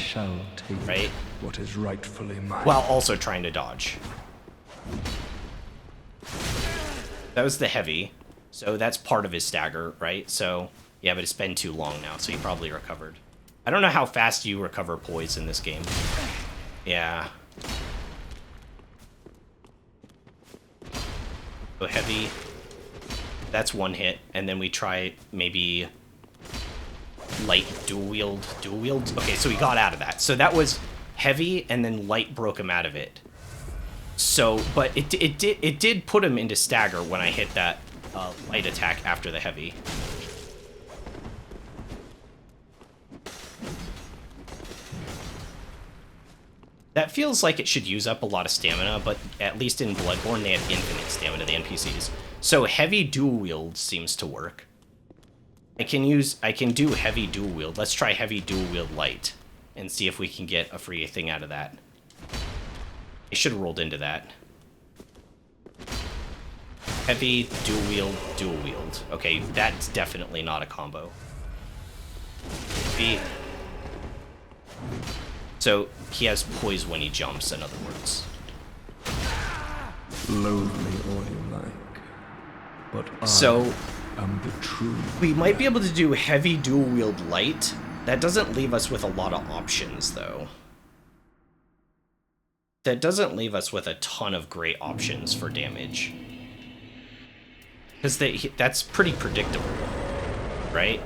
right? What is rightfully mine. While also trying to dodge. That was the heavy. So that's part of his stagger, right? So, yeah, but it's been too long now, so he probably recovered. I don't know how fast you recover poise in this game. Yeah. So heavy. That's one hit, and then we try maybe light dual wield. Okay, so he got out of that. So that was heavy, and then light broke him out of it. So, but it did put him into stagger when I hit that light attack after the heavy. That feels like it should use up a lot of stamina, but at least in Bloodborne they have infinite stamina, the NPCs. So heavy dual wield seems to work. I can do heavy dual wield. Let's try heavy dual wield light and see if we can get a free thing out of that. I should have rolled into that. Heavy, dual wield. Okay, that's definitely not a combo. So, he has poise when he jumps, in other words. Loathe me all you like, but so, I'm the true. We might be able to do heavy dual wield light. That doesn't leave us with a lot of options, though. That doesn't leave us with a ton of great options for damage. Because that's pretty predictable, right?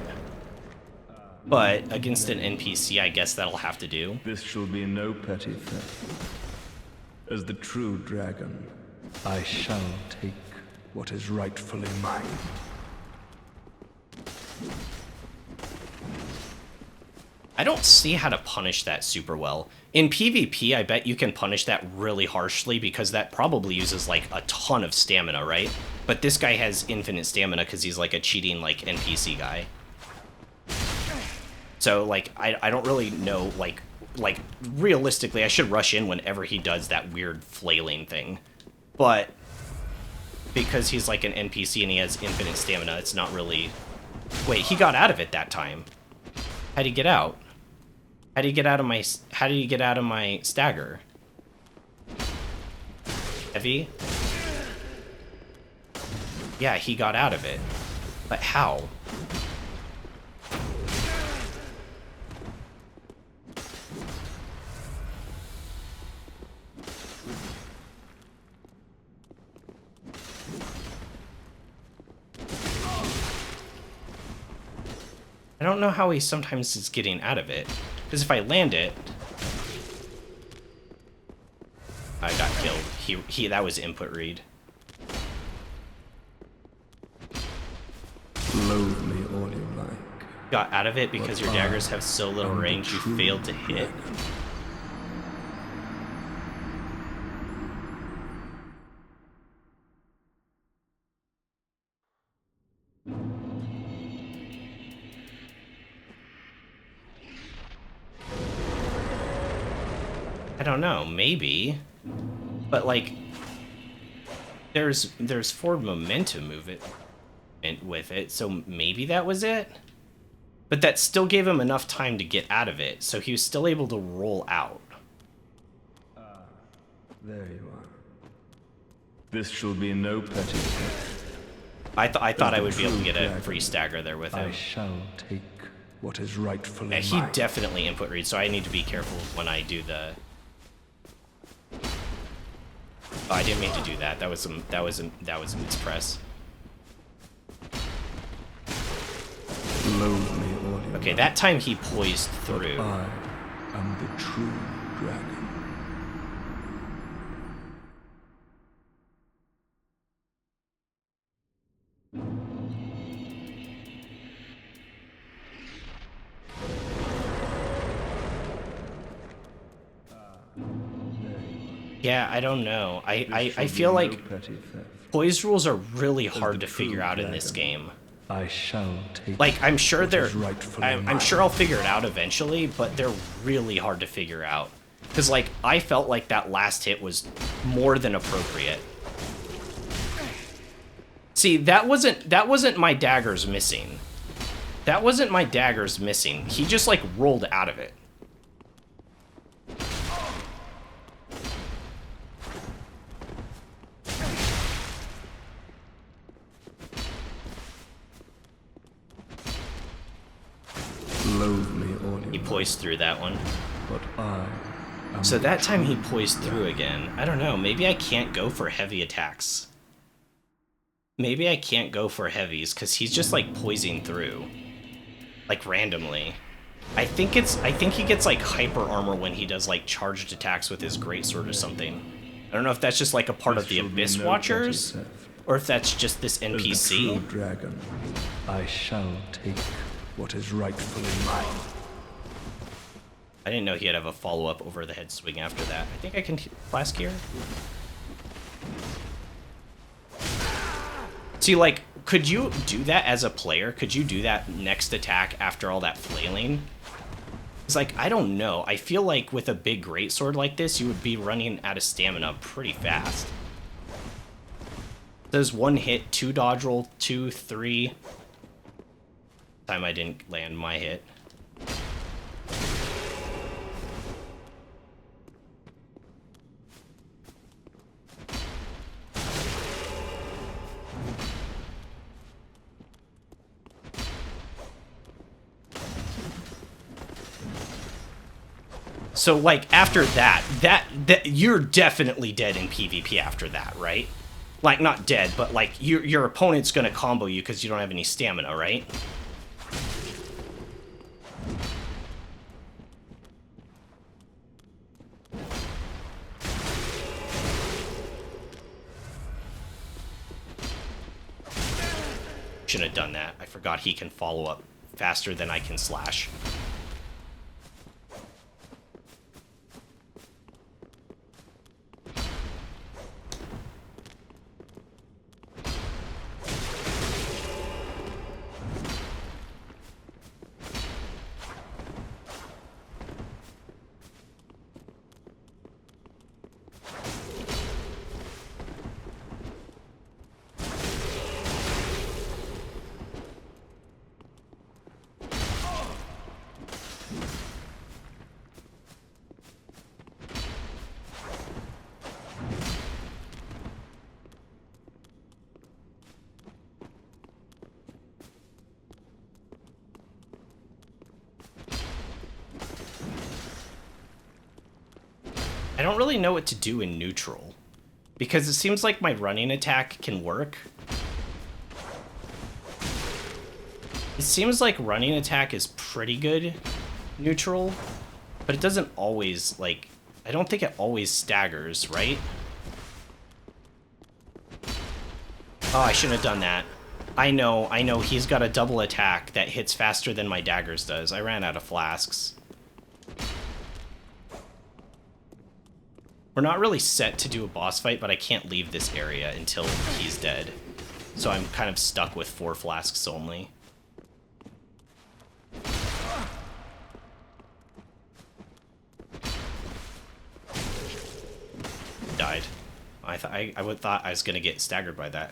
But against an NPC, I guess that'll have to do. This shall be no petty theft. As the true dragon, I shall take what is rightfully mine. I don't see how to punish that super well. In PvP, I bet you can punish that really harshly because that probably uses like a ton of stamina, right? But this guy has infinite stamina because he's like a cheating like NPC guy. So like I don't really know, like realistically I should rush in whenever he does that weird flailing thing. But because he's like an NPC and he has infinite stamina, it's not really. Wait, he got out of it that time. How'd he get out? How do you get out of my stagger? Heavy? Yeah, he got out of it. But how? I don't know how he sometimes is getting out of it. Because if I land it... I got killed. That was input read. Loathe me all you like. Got out of it because your daggers have so little range you failed to hit. I don't know, maybe. But like there's forward momentum movement with it, so maybe that was it? But that still gave him enough time to get out of it, so he was still able to roll out. There you are. This shall be no petty theft. I thought I would be able to get a free stagger there with him. I shall take what is rightfully Yeah, he mine. definitely input reads, so I need to be careful when I do the Oh, I didn't mean to do that. That was a mispress. Loathe me all you Okay, like, that time he poised but through. I am the true dragon. Yeah, I don't know. I This shall feel be like no petty theft. poise rules are really hard the to figure true out in this dragon, game. I shall take Like, I'm sure what they're... is rightfully I'm mine. sure I'll figure it out eventually, but they're really hard to figure out. Because, like, I felt like that last hit was more than appropriate. See, that wasn't my daggers missing. That wasn't my daggers missing. He just, like, rolled out of it. Loathe me all you He like, poised through that one. but I am So the that time he true poised through again. I don't know, maybe I can't go for heavy attacks. Maybe I can't go for heavies, because he's just, like, poising through. Like, randomly. I think he gets, like, hyper armor when he does, like, charged attacks with his greatsword or something. I don't know if that's just, like, a part of the shall be Abyss no Watchers, petty theft. or if that's just this As the NPC. true dragon, I shall take what is rightfully mine. I didn't know he'd have a follow-up over the head swing after that. I think I can flask here. See, like, could you do that as a player? Could you do that next attack after all that flailing? It's like, I don't know. I feel like with a big greatsword like this, you would be running out of stamina pretty fast. There's 1 hit, 2 dodge roll, 2, 3. Time I didn't land my hit. So, like, after that you're definitely dead in PvP after that, right? Like, not dead, but, like, your opponent's gonna combo you because you don't have any stamina, right? Shouldn't have done that. I forgot he can follow up faster than I can slash. I don't really know what to do in neutral, because it seems like my running attack can work. It seems like running attack is pretty good neutral, but it doesn't always, like, I don't think it always staggers, right? Oh, I shouldn't have done that. I know, he's got a double attack that hits faster than my daggers does. I ran out of flasks. We're not really set to do a boss fight, but I can't leave this area until he's dead. So I'm kind of stuck with 4 flasks only. Died. I thought I was gonna get staggered by that.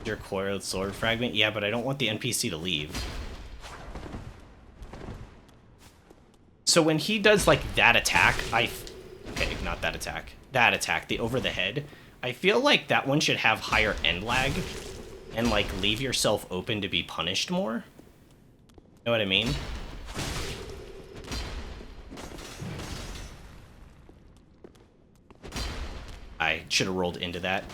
Your coiled sword fragment? Yeah, but I don't want the NPC to leave. So when he does, like, that attack, okay, not not that attack. That attack, the over the head. I feel like that one should have higher end lag and like leave yourself open to be punished more. Know what I mean? I should have rolled into that.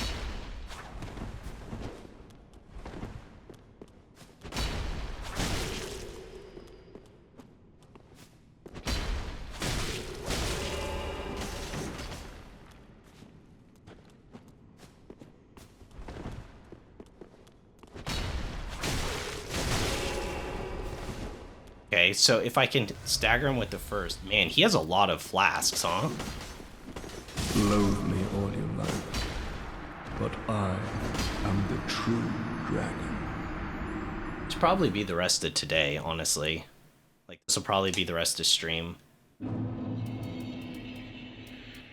Okay, so if I can stagger him with the first... Man, he has a lot of flasks, huh? Loathe me all you like, but I am the true dragon. This will probably be the rest of today, honestly. Like, this will probably be the rest of stream.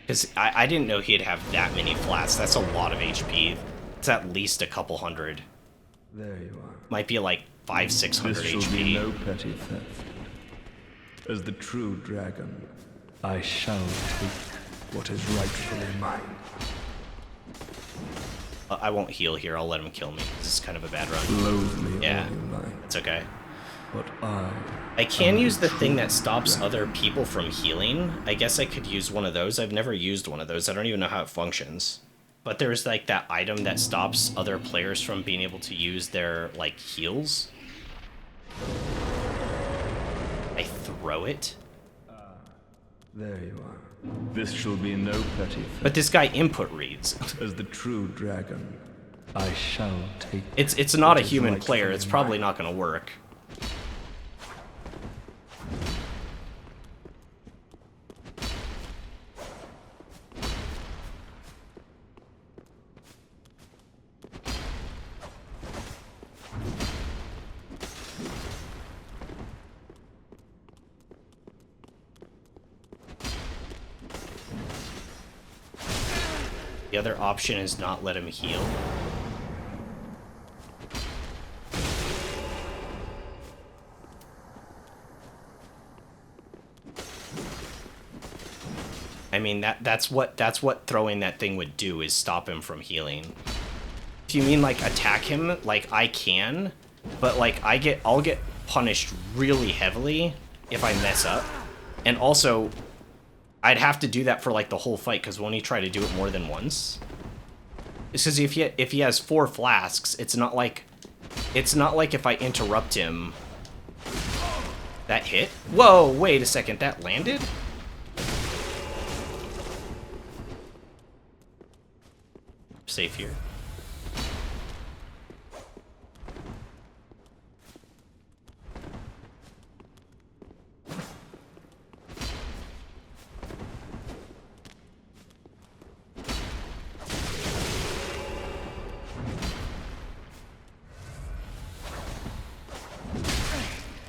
Because I didn't know he'd have that many flats. That's a lot of HP. It's at least a couple hundred. There you are. Might be like 500-600 This shall HP. be no petty theft. As the true dragon, I shall take what is rightfully mine. I won't heal here. I'll let him kill me. This is kind of a bad run. Loathe me Yeah, all you like, it's okay. but I can use the thing that stops other people from healing. I guess I could use one of those. I've never used one of those. I don't even know how it functions. But there's like that item that stops other players from being able to use their like heals. I throw it. there you are. This shall be no petty theft. But this guy input reads. As the true dragon, I shall take. It's not a what is human rightfully player. It's probably mine. not going to work. The other option is not let him heal. I mean that's what throwing that thing would do, is stop him from healing. If you mean like attack him, like I can, but like I'll get punished really heavily if I mess up. And also I'd have to do that for like the whole fight, because won't he try to do it more than once? It's because if he has 4 flasks, it's not like if I interrupt him. That hit? Whoa, wait a second, that landed? Safe here.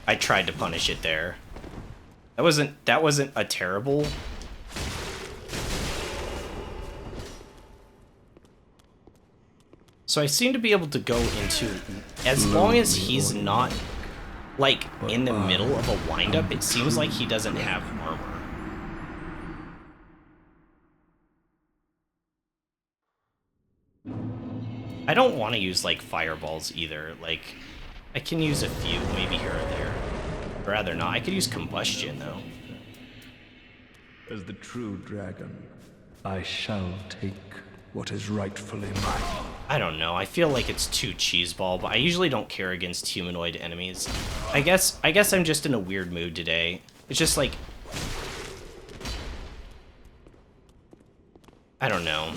I tried to punish it there. That wasn't a terrible. So I seem to be able to go into, as long as he's not like in the middle of a windup, it seems like he doesn't have armor. I don't want to use like fireballs either. Like, I can use a few, maybe here or there. I'd rather not. I could use combustion though. As the true dragon, I shall take what is rightfully mine. I don't know. I feel like it's too cheeseball, but I usually don't care against humanoid enemies. I guess I'm just in a weird mood today. It's just like, I don't know.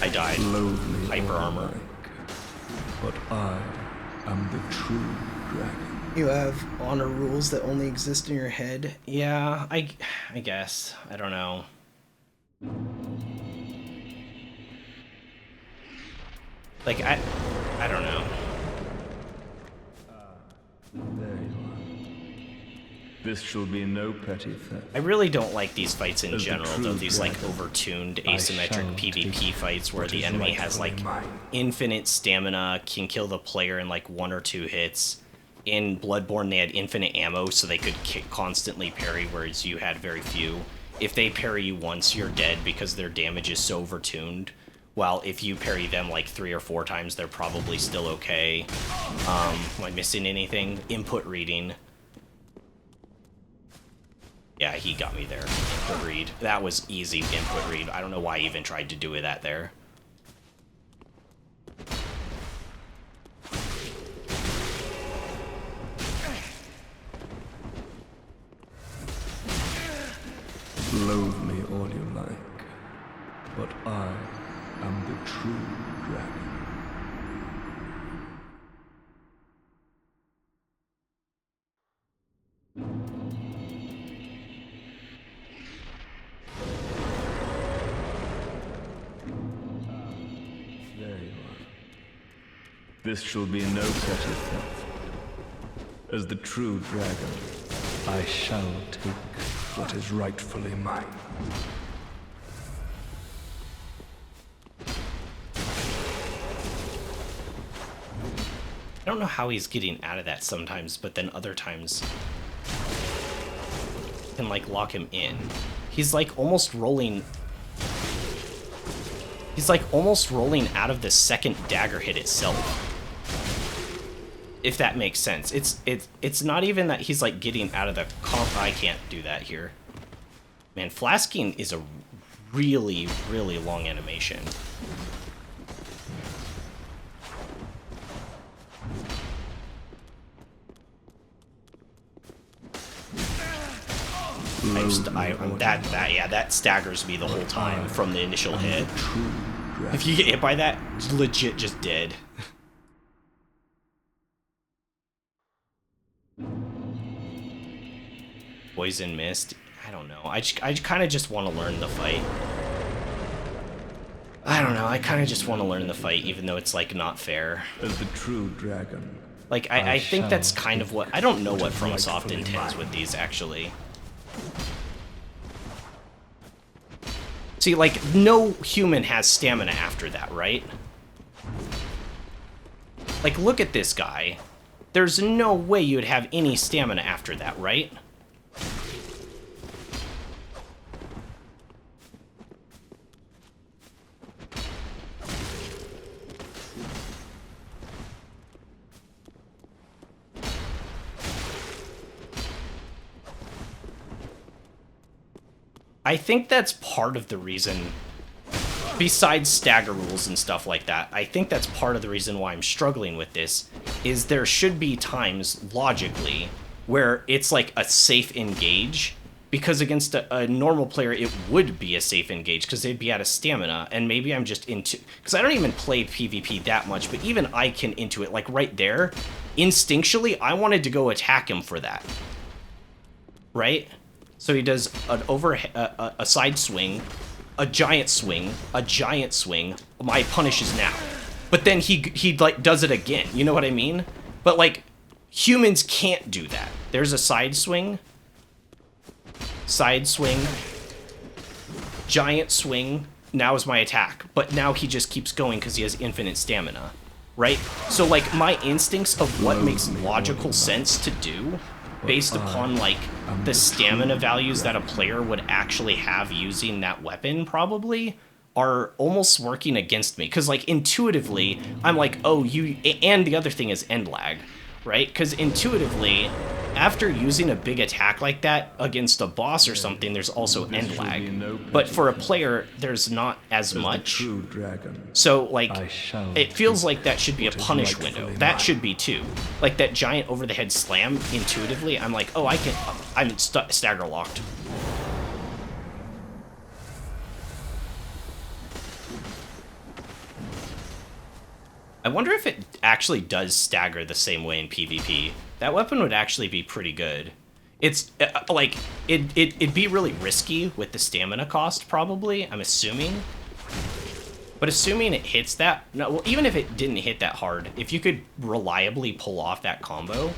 I died. Loathe me Hyper all armor. alike, but I am the true dragon. You have honor rules that only exist in your head. Yeah, I guess. I don't know. Like, I don't know. There you are. This shall be no petty theft. I really don't like these fights in As the general, true though. These, like, dragon, overtuned, I asymmetric shall PvP take fights where what the is enemy has, rightfully like, mine. infinite stamina, can kill the player in, like, 1 or 2 hits. In Bloodborne, they had infinite ammo, so they could constantly parry, whereas you had very few. If they parry you once, you're dead because their damage is so overtuned. While if you parry them like 3 or 4 times, they're probably still okay. Am I missing anything? Input reading. Yeah, he got me there. Input read. That was easy input read. I don't know why I even tried to do that there. Loathe me all you like, but I am the true dragon. There you are. This shall be no petty theft. As the true dragon, I shall take what is rightfully mine. I don't know how he's getting out of that sometimes, but then other times can like lock him in. He's like almost rolling. He's like almost rolling out of the second dagger hit itself. If that makes sense. It's not even that he's like getting out of the I can't do that here. Man, flasking is a really, really long animation. That staggers me the whole time from the initial hit. If you get hit by that, legit just dead. Poison mist. I don't know. I kind of just want to learn the fight. I don't know. I kind of just want to learn the fight, even though it's like not fair. As the true dragon. Like I think that's kind of what I don't know what FromSoft intends with these actually. See, like no human has stamina after that, right? Like look at this guy. There's no way you'd have any stamina after that, right? I think that's part of the reason, besides stagger rules and stuff like that, I think that's part of the reason why I'm struggling with this, is there should be times, logically, where it's like a safe engage, because against a normal player it would be a safe engage, because they'd be out of stamina, and maybe I'm just into, because I don't even play PvP that much, but even I can into it, like right there, instinctually, I wanted to go attack him for that, right? So he does an a side swing, a giant swing, my punish is now. But then he like does it again, you know what I mean? But like, humans can't do that. There's a side swing, giant swing, now is my attack. But now he just keeps going because he has infinite stamina, right? So like, my instincts of what makes logical sense to do based upon like the stamina values that a player would actually have using that weapon probably are almost working against me, because like intuitively I'm like, oh, and the other thing is end lag, right? Because intuitively after using a big attack like that against a boss or something, there's also end lag, but for a player there's not as much. So like, it feels like that should be a punish window. That should be too. Like that giant over the head slam, intuitively I'm like, oh, I'm stagger locked. I wonder if it actually does stagger the same way in PvP. That weapon would actually be pretty good. It's like it'd be really risky with the stamina cost, probably. I'm assuming, but assuming it hits that. No, well, even if it didn't hit that hard, if you could reliably pull off that combo,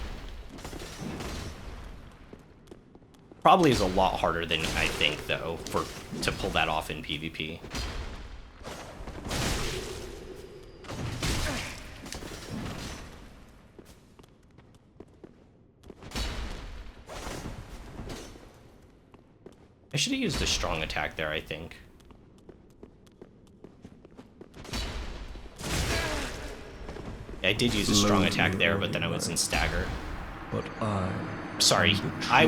probably is a lot harder than I think, though, to pull that off in PvP. I should have used a strong attack there, I think. Yeah, I did use a strong attack there, but then I was in stagger. But Sorry, I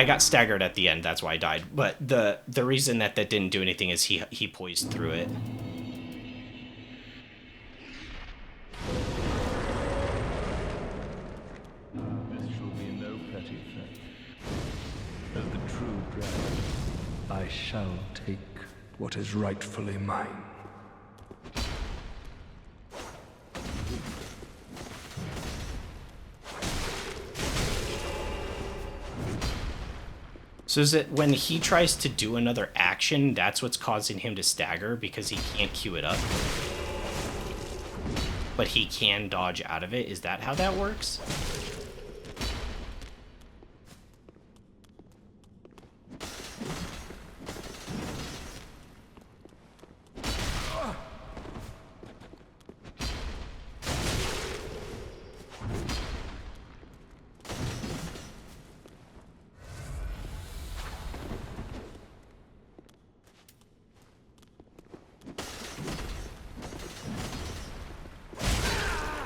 got staggered at the end, that's why I died. But the reason that didn't do anything is he poised through it. This shall be no petty theft. As the true dragon, I shall take what is rightfully mine. So is it when he tries to do another action, that's what's causing him to stagger because he can't queue it up? But he can dodge out of it? Is that how that works?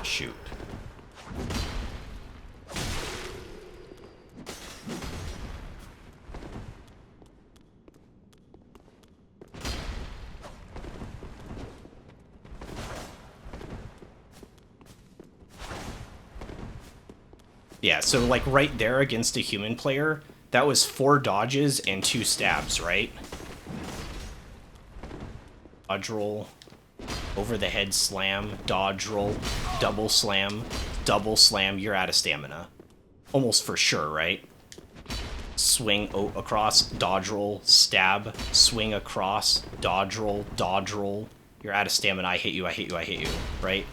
Shoot. Yeah, so like right there against a human player, that was 4 dodges and 2 stabs, right? Dodge roll, over the head slam, dodge roll, double slam, you're out of stamina. Almost for sure, right? Swing across, dodge roll, stab, swing across, dodge roll, you're out of stamina, I hit you, right?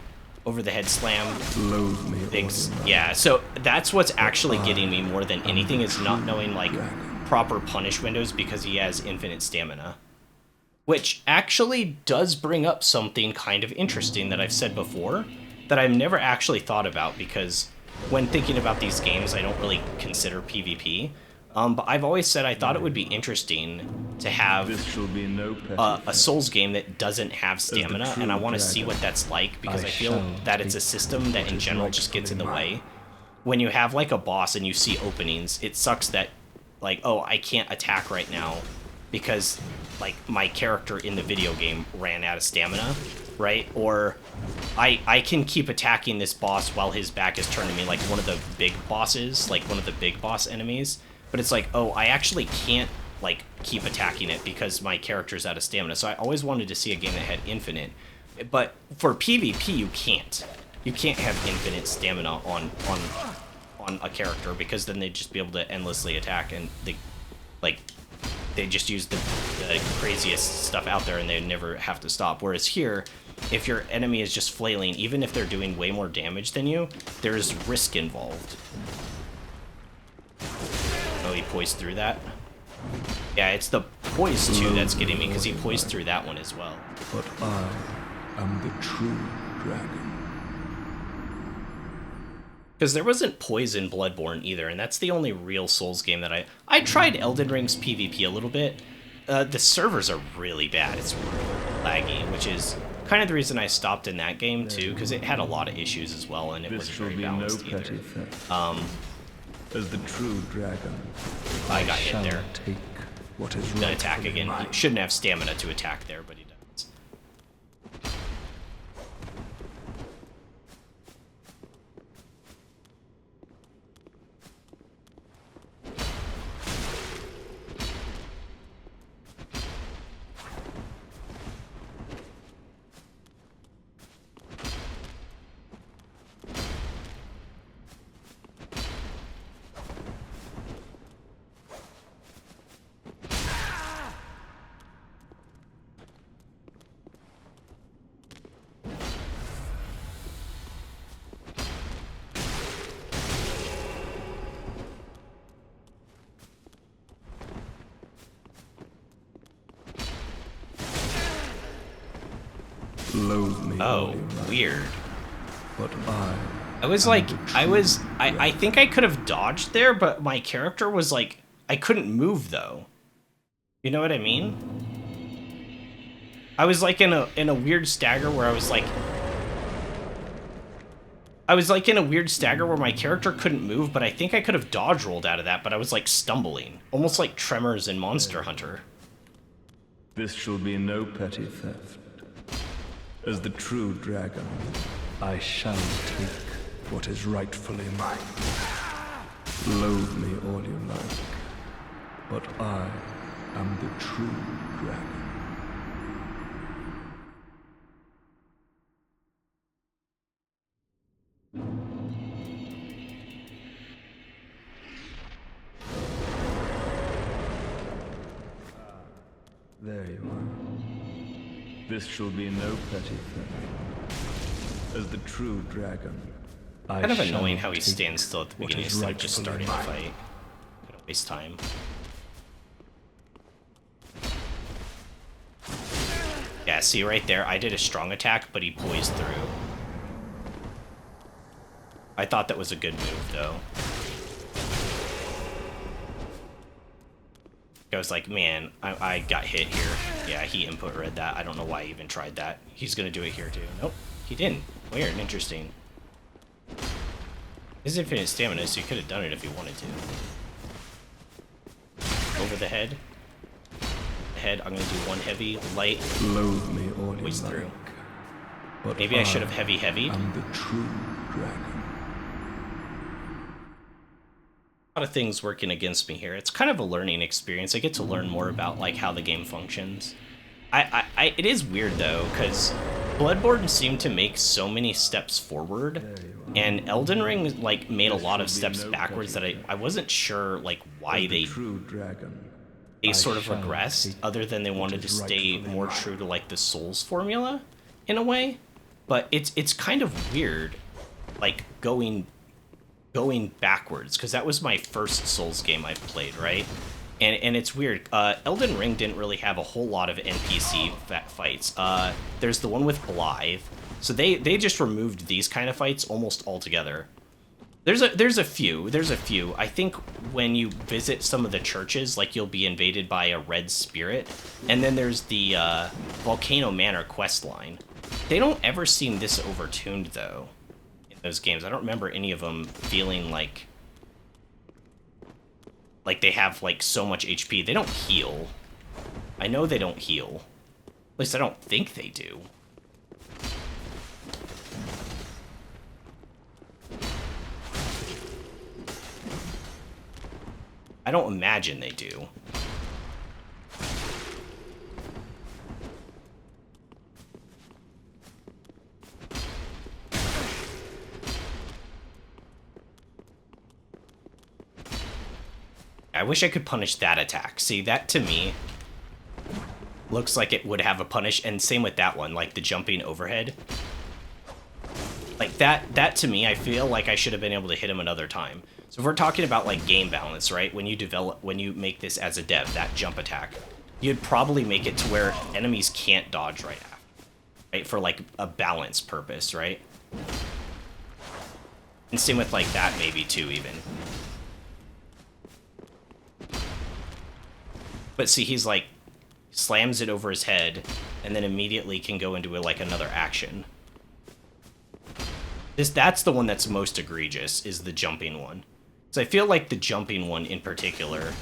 Over the head slam, yeah, so that's what's actually getting me more than anything is not knowing like proper punish windows because he has infinite stamina. Which actually does bring up something kind of interesting that I've said before that I've never actually thought about because when thinking about these games, I don't really consider PvP. But I've always said I thought it would be interesting to have a Souls game that doesn't have stamina, and I want to see what that's like because I feel that it's a system that in general just gets in the way. When you have like a boss and you see openings, it sucks that like, oh, I can't attack right now because like my character in the video game ran out of stamina, right? Or I can keep attacking this boss while his back is turned to me, like one of the big bosses, like one of the big boss enemies. But it's like, oh, I actually can't like keep attacking it because my character's out of stamina. So I always wanted to see a game that had infinite. But for PvP, you can't. You can't have infinite stamina on a character because then they'd just be able to endlessly attack and they just use the craziest stuff out there and they never have to stop. Whereas here, if your enemy is just flailing, even if they're doing way more damage than you, there's risk involved. Oh, he poised through that? Yeah, it's the poise too that's getting me because he poised through that one as well. But I am the true dragon. Because there wasn't poise in Bloodborne either, and that's the only real Souls game that I tried Elden Ring's PvP a little bit. The servers are really bad. It's really laggy, which is kind of the reason I stopped in that game too, because it had a lot of issues as well, and it wasn't very balanced either. As the true dragon, I got hit there. Take what is Gonna attack again. He shouldn't have stamina to attack there, but he does. Loathe me all Oh, you like, weird. but I was like, I think I could have dodged there, but my character was like, I couldn't move though. You know what I mean? I was like in a weird stagger where in a weird stagger where my character couldn't move, but I think I could have dodge rolled out of that, but I was like stumbling. Almost like Tremors in Monster Hunter. This shall be no petty theft. As the true dragon, I shall take what is rightfully mine. Loathe me all you like, but I am the true dragon. There you are. This shall be no petty theft. As the true dragon, I Kind of shall annoying how he take stands still at the what beginning is instead of just rightfully starting the mine. fight. Gonna waste time. Yeah, see right there, I did a strong attack, but he poised through. I thought that was a good move, though. I was like, man, I got hit here. Yeah, he input read that. I don't know why he even tried that. He's gonna do it here, too. Nope, he didn't. Weird, interesting. His infinite stamina, so he could have done it if he wanted to. Over the head. The head, I'm gonna do one heavy, light, Loathe me all you waste like, through. but Maybe I should have heavied. I'm the true dragon. A lot of things working against me here. It's kind of a learning experience. I get to learn more about like how the game functions. It is weird though, because Bloodborne seemed to make so many steps forward, and Elden Ring like made a lot of steps backwards that I wasn't sure like why As the they true dragon, sort of shall regressed, take other than they wanted to is stay rightfully more mine. true to like the Souls formula, in a way. But it's kind of weird, like going backwards, because that was my first Souls game I've played, right? And it's weird. Elden Ring didn't really have a whole lot of NPC fights. There's the one with Blythe, so they just removed these kind of fights almost altogether. There's a few. I think when you visit some of the churches, like you'll be invaded by a red spirit, and then there's the Volcano Manor quest line. They don't ever seem this overtuned though in those games. I don't remember any of them feeling like they have like so much HP. They don't heal. I know they don't heal. At least I don't think they do. I don't imagine they do. I wish I could punish that attack. See, that to me looks like it would have a punish, and same with that one, like the jumping overhead. Like that to me, I feel like I should have been able to hit him another time. So if we're talking about like game balance, right? When you make this as a dev, that jump attack, you'd probably make it to where enemies can't dodge right after, right? For like a balance purpose, right? And same with like that maybe too, even. But see, he's like, slams it over his head, and then immediately can go into like another action. That's the one that's most egregious, is the jumping one. So I feel like the jumping one in particular...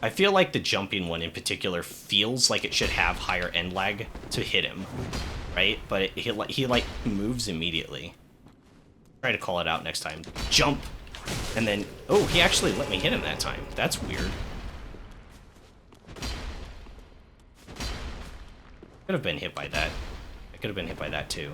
I feel like the jumping one in particular feels like it should have higher end lag to hit him, right? But he like moves immediately. Try to call it out next time. Jump! And then, oh, he actually let me hit him that time. That's weird. Could have been hit by that. I could have been hit by that too.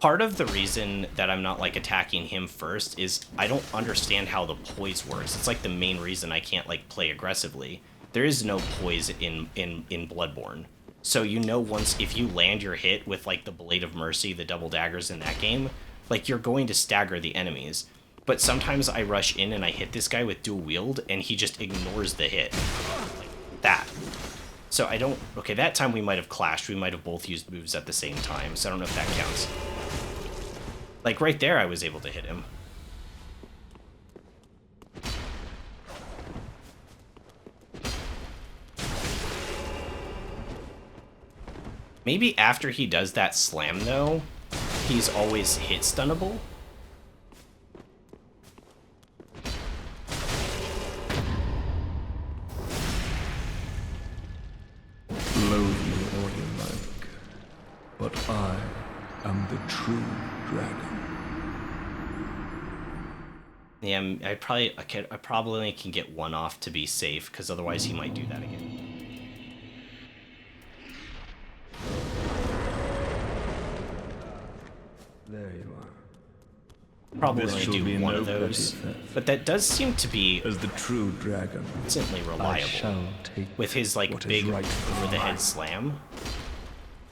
Part of the reason that I'm not like attacking him first is I don't understand how the poise works. It's like the main reason I can't like play aggressively. There is no poise in Bloodborne. So you know, once if you land your hit with like the Blade of Mercy, the double daggers in that game, like you're going to stagger the enemies. but sometimes I rush in and I hit this guy with dual wield, and he just ignores the hit. Like that. So I don't... Okay, that time we might have clashed. We might have both used moves at the same time, so I don't know if that counts. Like, right there I was able to hit him. Maybe after he does that slam, though, he's always hit stunnable. Loathe me all you like, but I am the true dragon. Yeah, I probably can get one off to be safe, because otherwise he might do that again. There you are. Probably This only shall be do one no of those, petty theft. but that does seem to be As the true dragon, instantly I reliable shall take with his like what is big rightfully over-the-head mine. slam.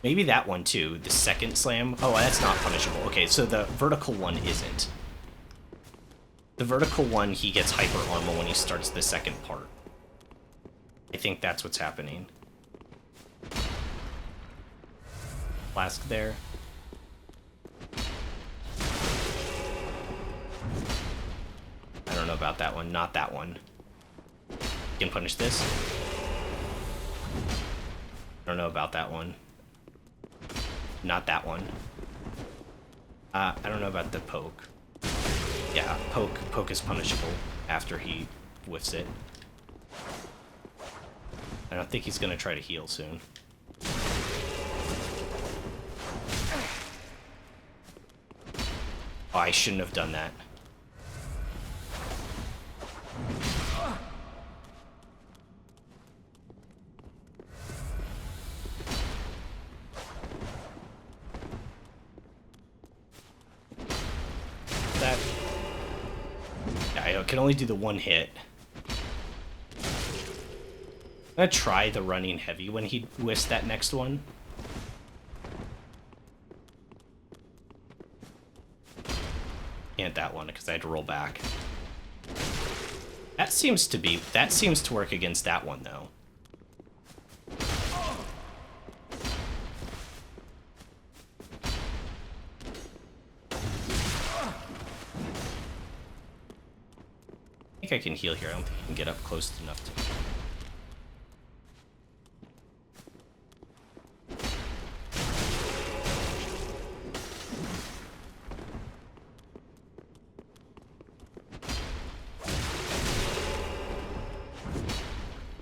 Maybe that one too, the second slam. Oh, that's not punishable. Okay, so the vertical one isn't. The vertical one, he gets hyper armor when he starts the second part. I think that's what's happening. Flask there. I don't know about that one. Not that one. You can punish this. I don't know about that one. Not that one. I don't know about the poke. Yeah, poke is punishable after he whiffs it. I don't think he's gonna try to heal soon. Oh, I shouldn't have done that. That... Yeah, I can only do the one hit. I'm gonna try the running heavy when he whiffs that next one. Can't that one because I had to roll back. That seems to work against that one though. I think I can heal here. I don't think I can get up close enough to.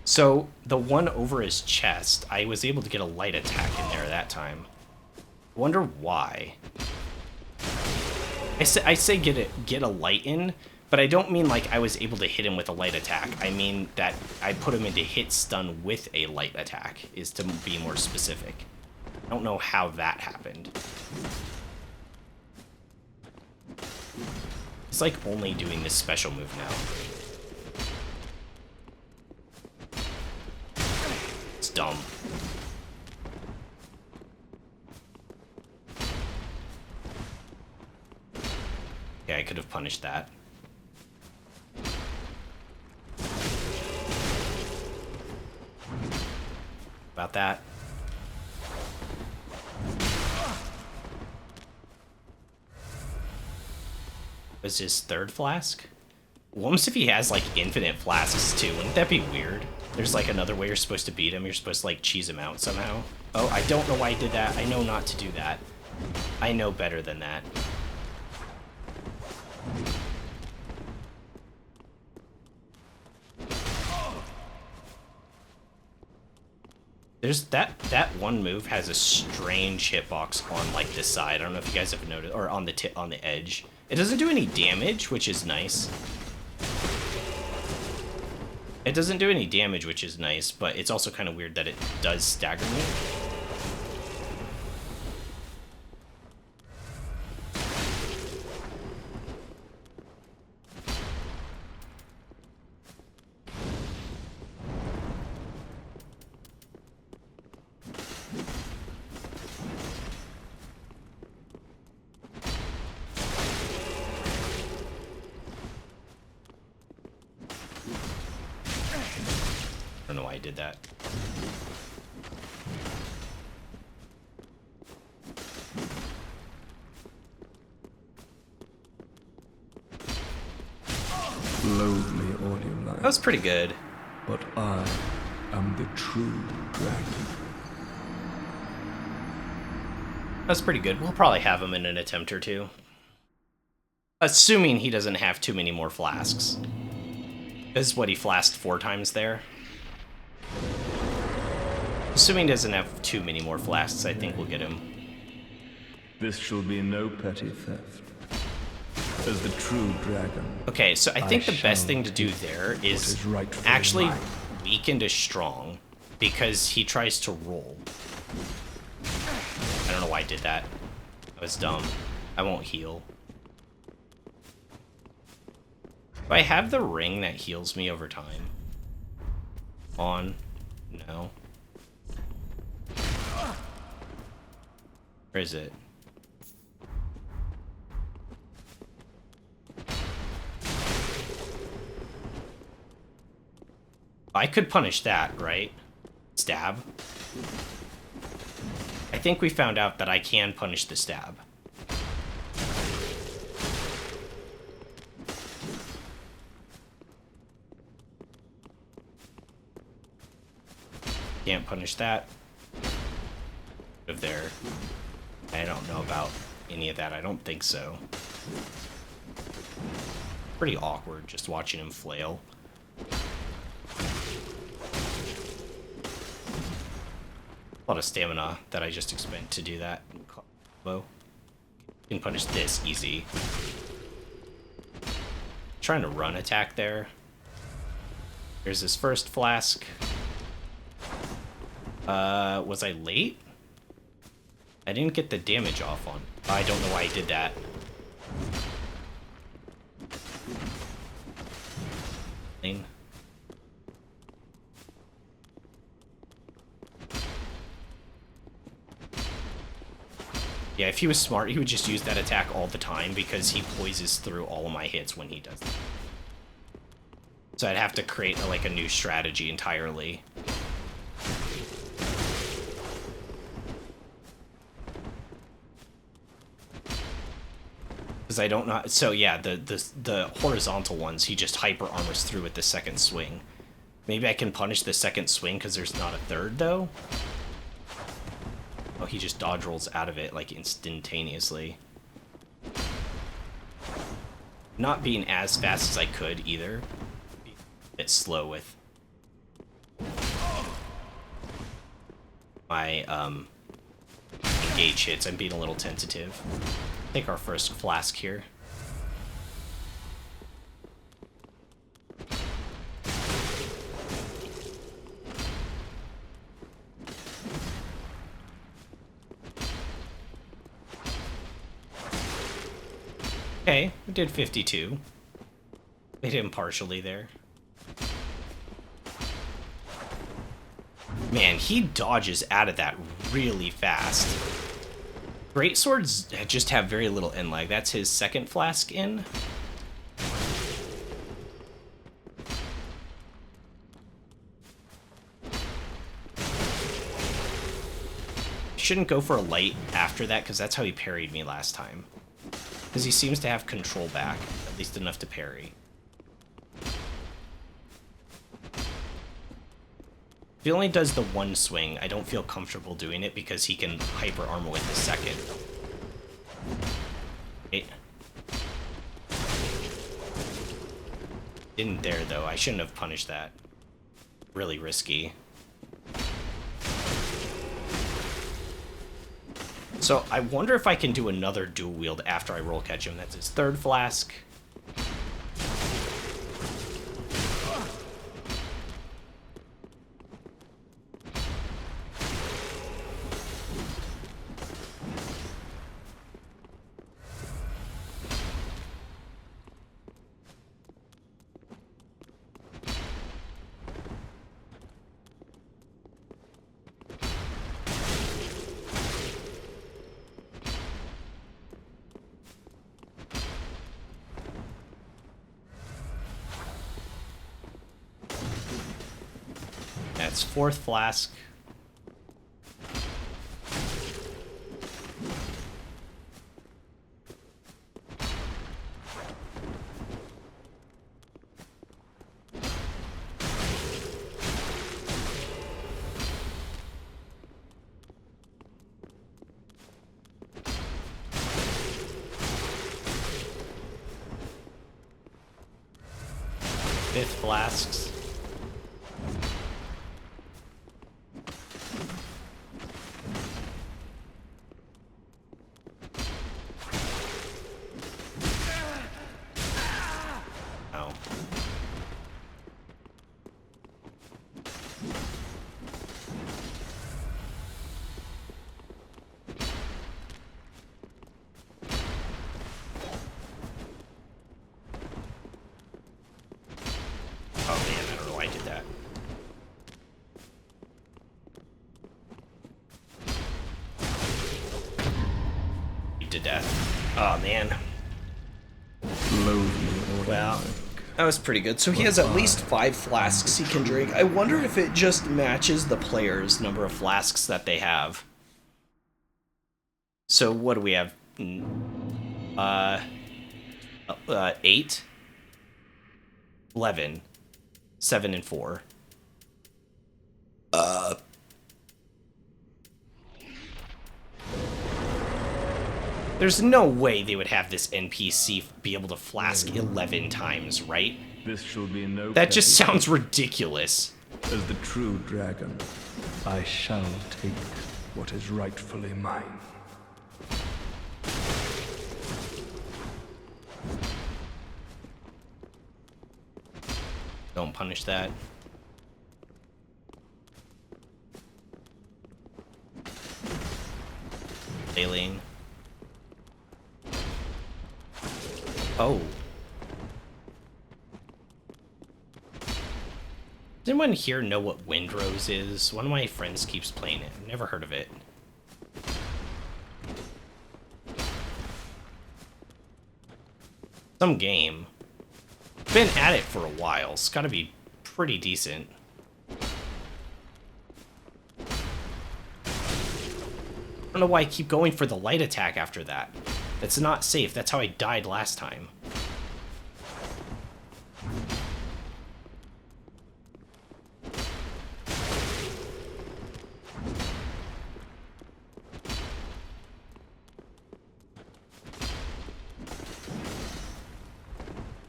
So, the one over his chest, I was able to get a light attack in there that time. I wonder why. I say get a light in, but I don't mean like I was able to hit him with a light attack. I mean that I put him into hit stun with a light attack, is to be more specific. I don't know how that happened. It's like only doing this special move now. It's dumb. Yeah, I could have punished that. About that. Was his third flask? Almost if he has like infinite flasks too, wouldn't that be weird? There's like another way you're supposed to beat him. You're supposed to like cheese him out somehow. Oh, I don't know why I did that. I know not to do that. I know better than that. There's that one move has a strange hitbox on like this side. I don't know if you guys have noticed, or on the edge. It doesn't do any damage, which is nice. It doesn't do any damage, which is nice, but it's also kind of weird that it does stagger me. why I did that. Loathe me all you like. That was pretty good. But I am the true dragon. That's pretty good. We'll probably have him in an attempt or two. Assuming he doesn't have too many more flasks. This is what he flasked 4 times there. Assuming he doesn't have too many more flasks, I think we'll get him. This shall be no petty theft. As the true dragon. Okay, so I think the best shall thing to do there is actually weaken to strong, because he tries to roll. I don't know why I did that. That was dumb. I won't heal. Do I have the ring that heals me over time? On? No. Where is it? I could punish that, right? Stab. I think we found out that I can punish the stab. Can't punish that. Of there. I don't know about any of that. I don't think so. Pretty awkward just watching him flail. A lot of stamina that I just expend to do that. Low. Can punish this easy. Trying to run attack there. Here's his first flask. Was I late? I didn't get the damage off on. I don't know why I did that. Yeah, if he was smart, he would just use that attack all the time because he poises through all of my hits when he does that. So I'd have to create like a new strategy entirely. Because I don't know. So yeah, the horizontal ones, he just hyper armors through with the second swing. Maybe I can punish the second swing because there's not a third though. Oh, he just dodge rolls out of it like instantaneously. Not being as fast as I could either. A bit slow with my engage hits. I'm being a little tentative. Take our first flask here. Okay, we did 52. Hit him partially there. Man, he dodges out of that really fast. Great swords just have very little end lag. That's his second flask in. Shouldn't go for a light after that because that's how he parried me last time. Because he seems to have control back, at least enough to parry. If he only does the one swing, I don't feel comfortable doing it because he can hyper armor with the second. Wait. Didn't there though, I shouldn't have punished that. Really risky. So I wonder if I can do another dual wield after I roll catch him. That's his third flask. That's fourth flask. Fifth flasks. Oh. Oh man, I don't know why I did that. Beat to death. Oh man. Loathe me all Wow. you like. That was pretty good. So he has at least 5 flasks he can drink. I wonder if it just matches the player's number. Number of flasks that they have. So what do we have? 8, 11, 7, and 4. There's no way they would have this NPC be able to flask 11 times, right? This shall be no That just petty- sounds ridiculous. As the true dragon, I shall take what is rightfully mine. Don't punish that. Alien. Oh. Does anyone here know what Windrose is? One of my friends keeps playing it. I've never heard of it. Some game. Been at it for a while. It's gotta be pretty decent. I don't know why I keep going for the light attack after that. That's not safe. That's how I died last time.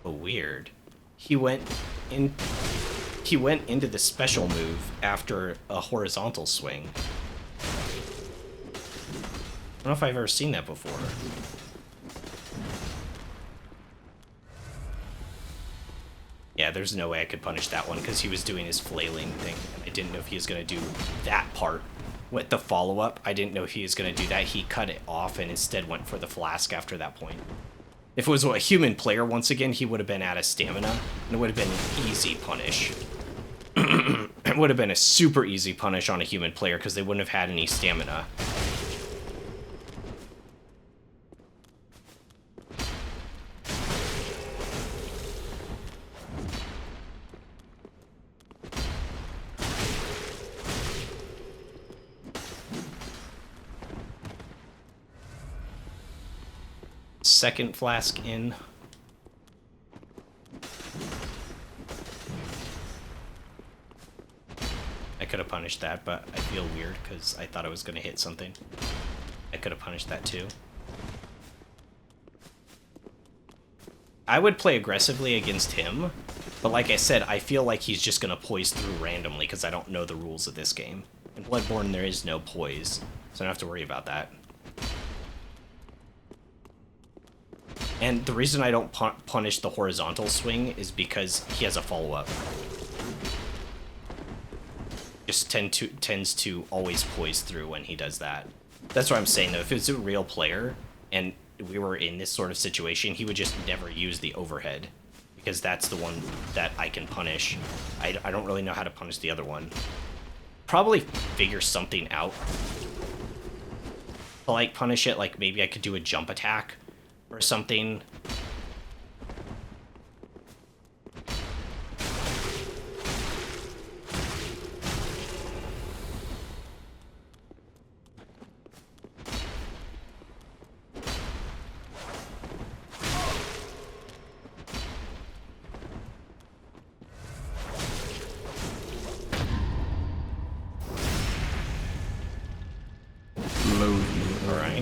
Oh, weird. He went into the special move after a horizontal swing. I don't know if I've ever seen that before. Yeah, there's no way I could punish that one because he was doing his flailing thing. I didn't know if he was going to do that part. With the follow-up, I didn't know if he was going to do that. He cut it off and instead went for the flask after that point. If it was a human player, once again, he would have been out of stamina, and it would have been an easy punish. It would have been a super easy punish on a human player because they wouldn't have had any stamina. Second flask in. I could have punished that, but I feel weird because I thought I was going to hit something. I could have punished that too. I would play aggressively against him, but like I said, I feel like he's just going to poise through randomly because I don't know the rules of this game. In Bloodborne, there is no poise, so I don't have to worry about that. And the reason I don't punish the horizontal swing is because he has a follow-up. Just tends to always poise through when he does that. That's what I'm saying, though. If it's a real player, and we were in this sort of situation, he would just never use the overhead. Because that's the one that I can punish. I don't really know how to punish the other one. Probably figure something out. To, like, punish it, like, maybe I could do a jump attack or something.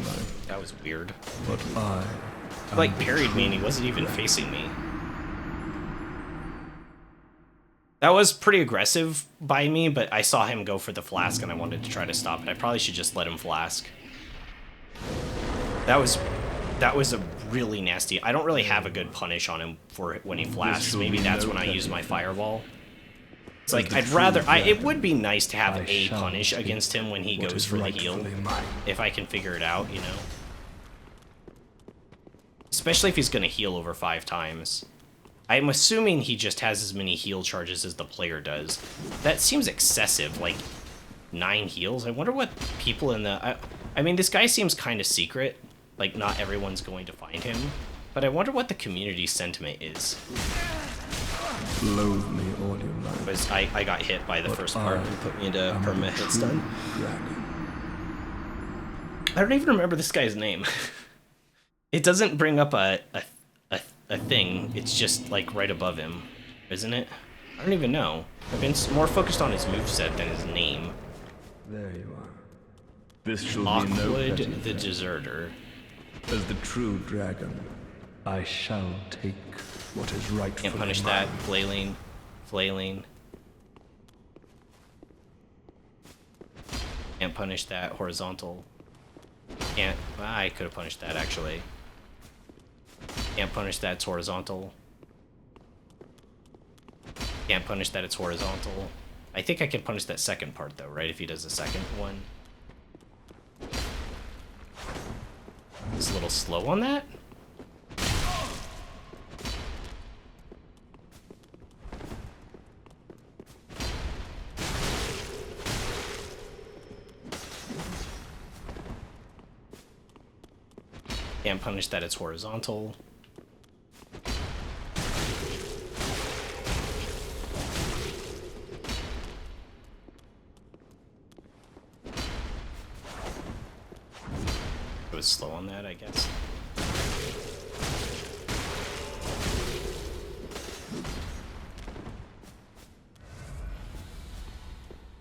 strength. That was weird. But I He, like, parried me and he wasn't even facing me. That was pretty aggressive by me, but I saw him go for the flask and I wanted to try to stop it. I probably should just let him flask. That was a really nasty. I don't really have a good punish on him for when he flasks. Maybe that's when I use my fireball. It's like I'd rather it would be nice to have a punish against him when he goes for the heal. If I can figure it out, you know. Especially if he's gonna heal over 5 times. I'm assuming he just has as many heal charges as the player does. That seems excessive, like 9 heals. I wonder what people in the... I mean, this guy seems kind of secret. Like, not everyone's going to find him. But I wonder what the community sentiment is. Loathe me all you like. Because I got hit by the first part and put me into permanent hit stun. I don't even remember this guy's name. It doesn't bring up a thing. It's just, like, right above him. Isn't it? I don't even know. I've been more focused on his moveset than his name. There you are. This shall be no Lockwood petty the theft. Deserter. As the true dragon, I shall take what is rightfully Can't punish mine. that. Flailing. Flailing. Can't punish that. Horizontal. Can't. I could have punished that, actually. Can't punish that. It's horizontal. Can't punish that. It's horizontal. I think I can punish that second part, though, right? If he does the second one. It's a little slow on that. Can't punish that, it's horizontal. It was slow on that, I guess.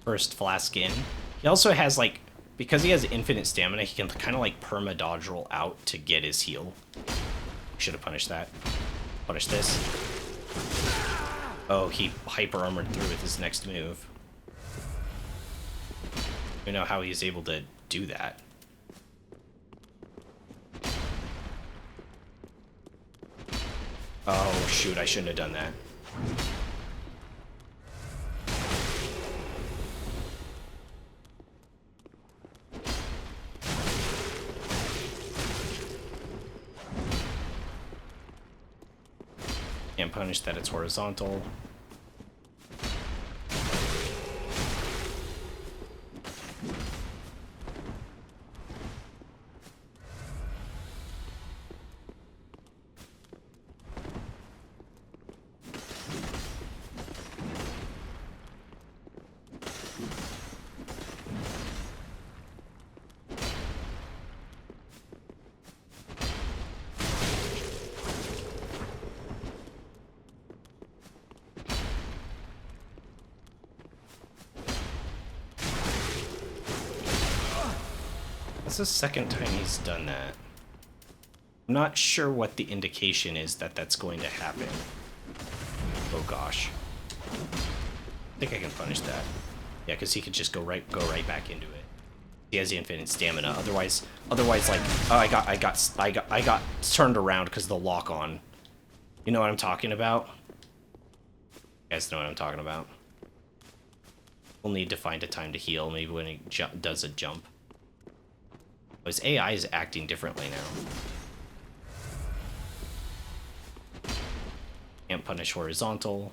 First flask in. He also has, like, because he has infinite stamina, he can kind of like perma-dodge roll out to get his heal. Should have punished that. Punish this. Oh, he hyper-armored through with his next move. I don't know how he's able to do that. Oh, shoot, I shouldn't have done that. Can't punish that, it's horizontal. That's the second time he's done that. I'm not sure what the indication is that that's going to happen. Oh gosh. I think I can punish that. Yeah, because he could just go right back into it. He has the infinite stamina. Otherwise, like, oh, I got turned around because of the lock on. You know what I'm talking about? You guys know what I'm talking about. We'll need to find a time to heal, maybe when he does a jump. His AI is acting differently now. Can't punish horizontal.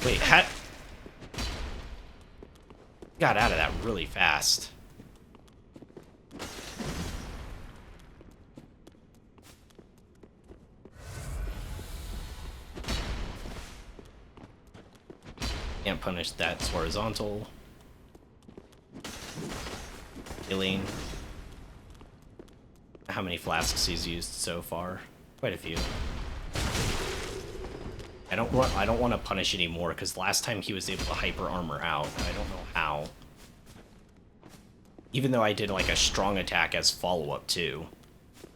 Wait, how... Got out of that really fast. Can't punish that, it's horizontal. Healing. How many flasks he's used so far? Quite a few. I don't want to punish anymore because last time he was able to hyper armor out, and I don't know how. Even though I did like a strong attack as follow-up too.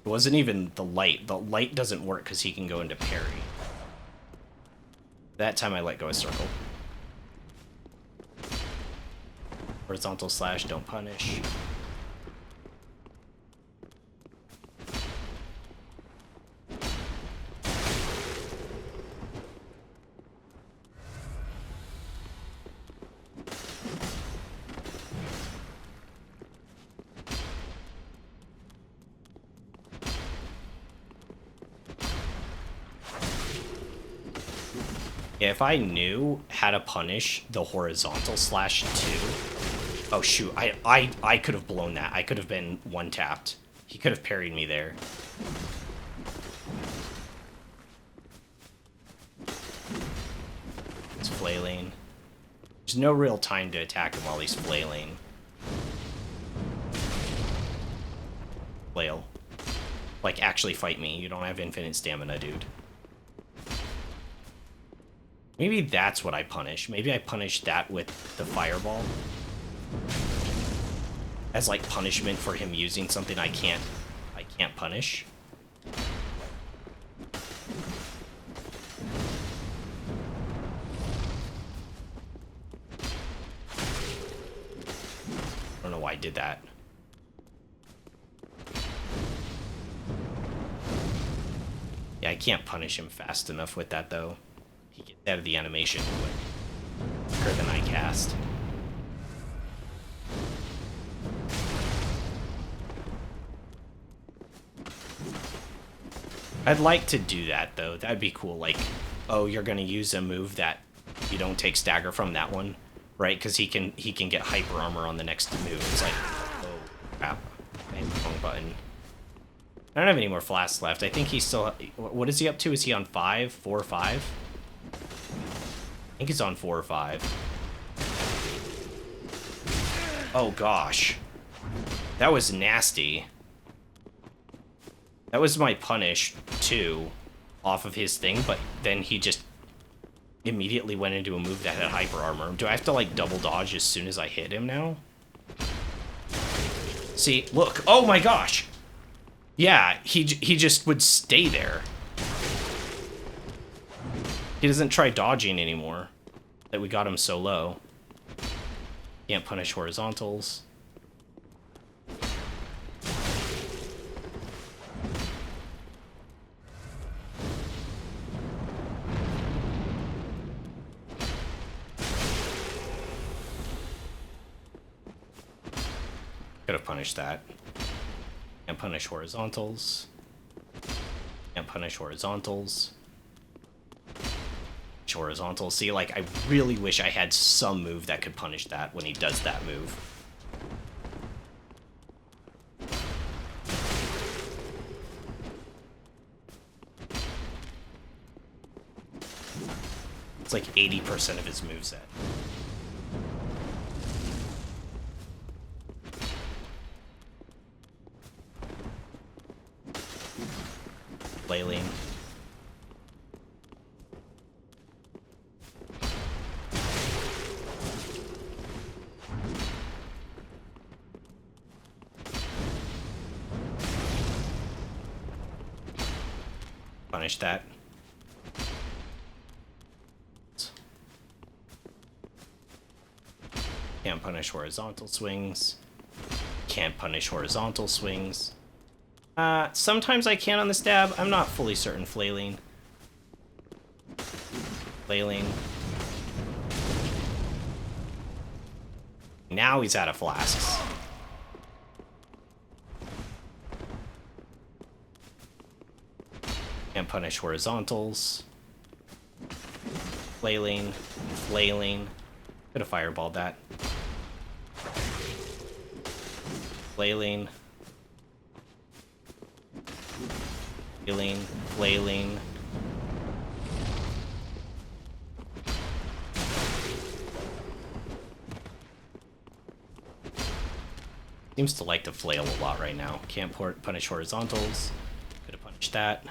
It wasn't even the light. The light doesn't work because he can go into parry. That time I let go of circle. Horizontal slash, don't punish. Yeah, if I knew how to punish the horizontal slash too. Oh shoot, I could have blown that. I could have been one tapped. He could have parried me there. It's flailing. There's no real time to attack him while he's flailing. Flail. Like, actually fight me. You don't have infinite stamina, dude. Maybe that's what I punish. Maybe I punish that with the fireball. As like punishment for him using something I can't punish. I don't know why I did that. Yeah, I can't punish him fast enough with that though. He gets out of the animation quicker than I cast. I'd like to do that though. That'd be cool. Like, oh, you're gonna use a move that you don't take stagger from that one, right? Because he can get hyper armor on the next move. It's like, oh crap, I hit the wrong button. I don't have any more flasks left. I think he's still. What is he up to? Is he on 5, 4, or 5? I think he's on 4 or 5. Oh gosh, that was nasty. That was my punish too, off of his thing, but then he just immediately went into a move that had hyper armor. Do I have to like double dodge as soon as I hit him now? See, look. Oh my gosh. Yeah, he just would stay there. He doesn't try dodging anymore. That we got him so low. Can't punish horizontals. Could have punished that. Can't punish horizontals. Can't punish horizontals. Horizontals. See, like, I really wish I had some move that could punish that when he does that move. It's like 80% of his moveset. Flailing. Punish that. Can't punish horizontal swings. Can't punish horizontal swings. Sometimes I can on the stab. I'm not fully certain. Flailing. Flailing. Now he's out of flasks. Can't punish horizontals. Flailing. Flailing. Could have fireballed that. Flailing. Flailing. Flailing. Seems to like to flail a lot right now. Can't punish horizontals. Could have punished that.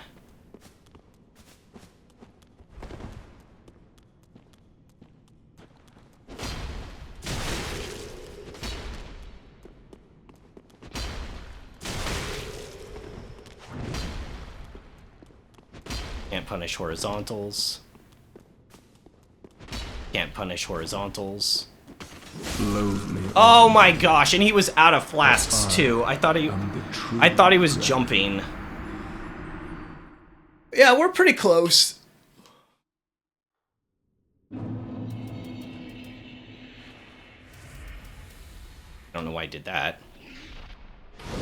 Can't punish horizontals. Can't punish horizontals. Loathe me. Oh my gosh, and he was out of flasks too. I thought he was jumping. Yeah, we're pretty close. I don't know why I did that.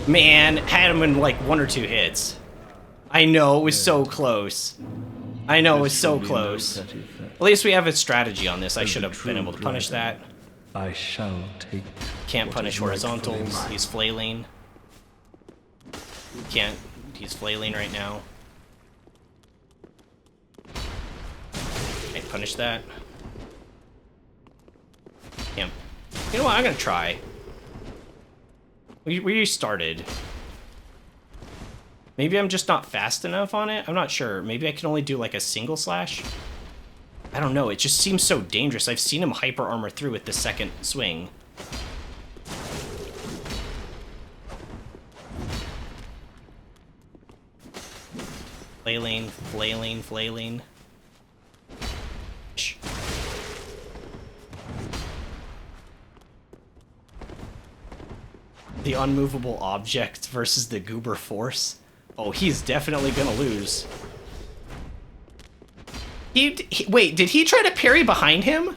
Man, had him in like 1 or 2 hits. I know, it was so close. I know, it was so close. At least we have a strategy on this. I should have been able to punish that. I shall take. Can't punish horizontals. He's flailing. Can't. He's flailing right now. Can't punish that. Can't. You know what? I'm gonna try. We started. Maybe I'm just not fast enough on it. I'm not sure. Maybe I can only do like a single slash. I don't know. It just seems so dangerous. I've seen him hyper armor through with the second swing. Flailing, flailing, flailing. Shh. The unmovable object versus the goober force. Oh, he's definitely gonna lose. Wait, did he try to parry behind him?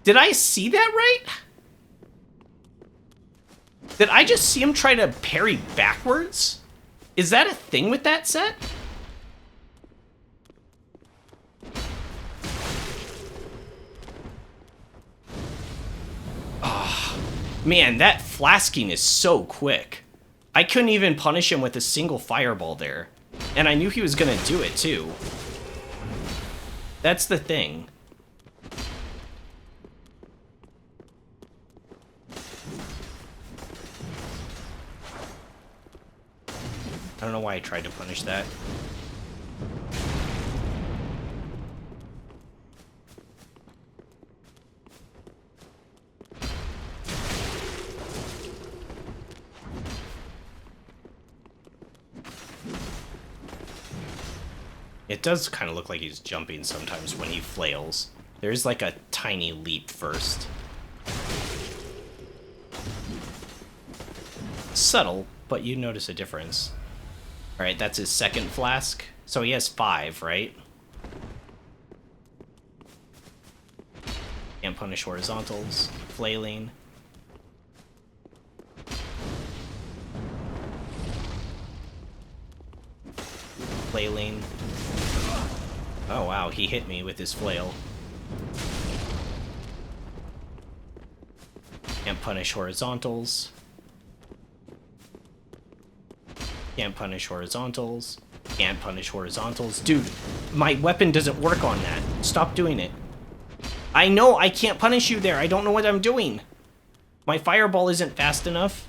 Did I see that right? Did I just see him try to parry backwards? Is that a thing with that set? Ah, man, that flasking is so quick. I couldn't even punish him with a single fireball there. And I knew he was gonna do it too. That's the thing. I don't know why I tried to punish that. It does kind of look like he's jumping sometimes when he flails. There's like a tiny leap first. Subtle, but you notice a difference. Alright, that's his second flask. So he has 5, right? Can't punish horizontals. Flailing. Flailing. Oh wow, he hit me with his flail. Can't punish horizontals. Can't punish horizontals. Can't punish horizontals. Dude, my weapon doesn't work on that. Stop doing it. I know I can't punish you there. I don't know what I'm doing. My fireball isn't fast enough.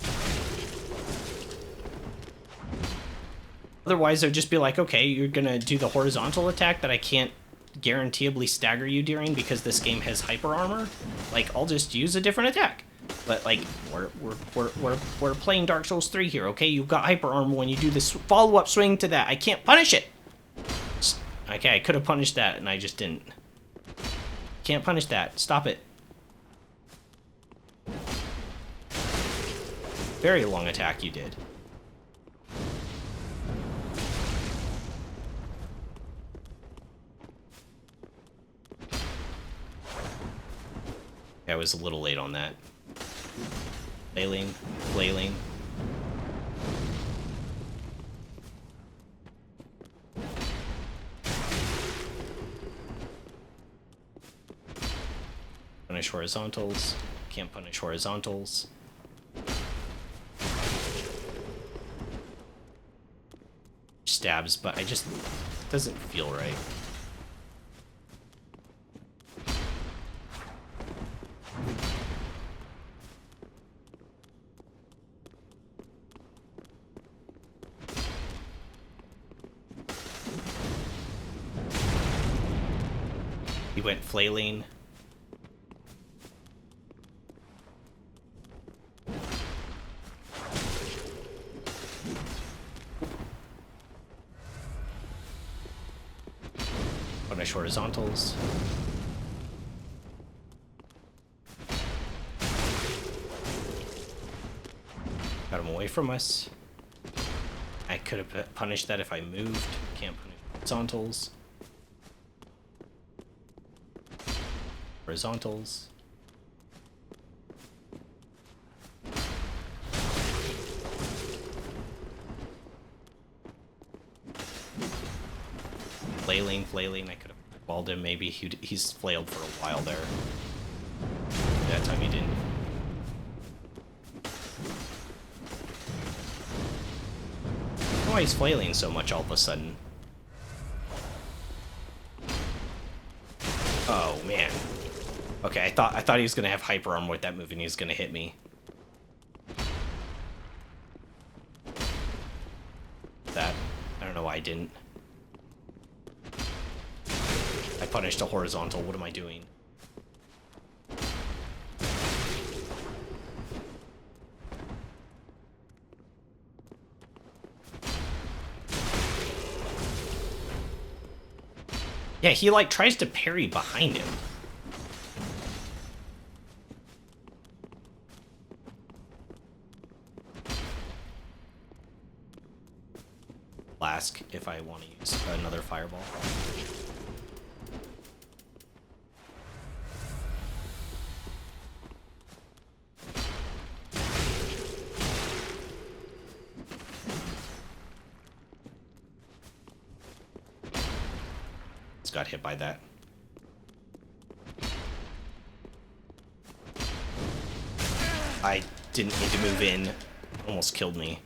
Otherwise, I'd just be like, okay, you're gonna do the horizontal attack that I can't guaranteeably stagger you during because this game has hyper armor. Like, I'll just use a different attack. But like, we're playing Dark Souls 3 here, okay? You've got hyper armor when you do this follow-up swing to that. I can't punish it. Okay, I could have punished that and I just didn't. Can't punish that. Stop it. Very long attack you did. I was a little late on that. Flailing, flailing. Punish horizontals. Can't punish horizontals. Stabs, but I just... it doesn't feel right. He went flailing. Punish horizontals. Got him away from us. I could have punished that if I moved. Can't punish horizontals. Horizontals. Flailing. I could have walled him. Maybe he's flailed for a while there. That time he didn't. I don't know why he's flailing so much all of a sudden. Oh man. Okay, I thought he was gonna have hyper armor with that move and he was gonna hit me. That I don't know why I didn't. I punished a horizontal. What am I doing? Yeah, he like tries to parry behind him. Flask if I want to use another fireball. Got hit by that. I didn't need to move in. Almost killed me.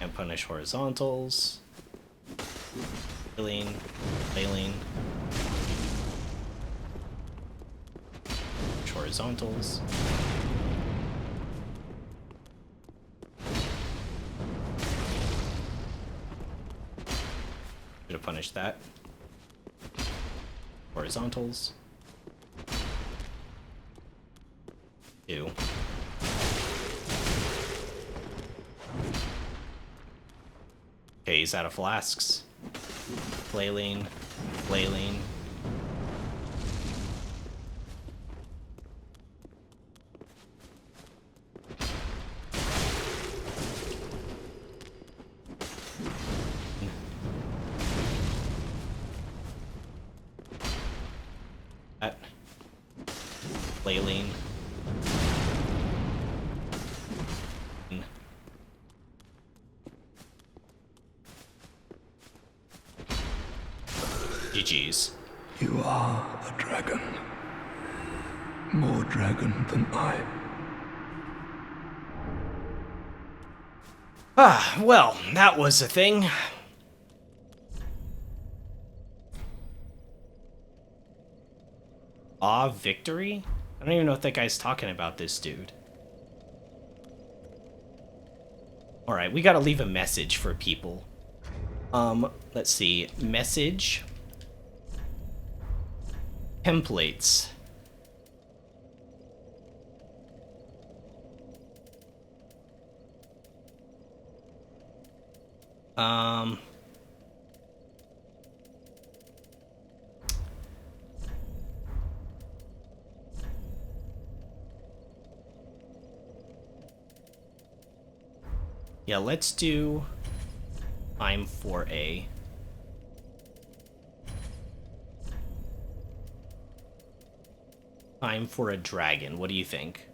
And punish horizontals. Flailing. Horizontals. Should have punished that. Horizontals. 2. Okay, he's out of flasks. Flailing. Flailing. GG's. You are a dragon. More dragon than I. Ah, well, that was a thing. Victory? I don't even know what that guy's talking about, this dude. Alright, we gotta leave a message for people. Let's see. Message. Templates. Yeah, let's do I'm 4A. Time for a dragon. What do you think?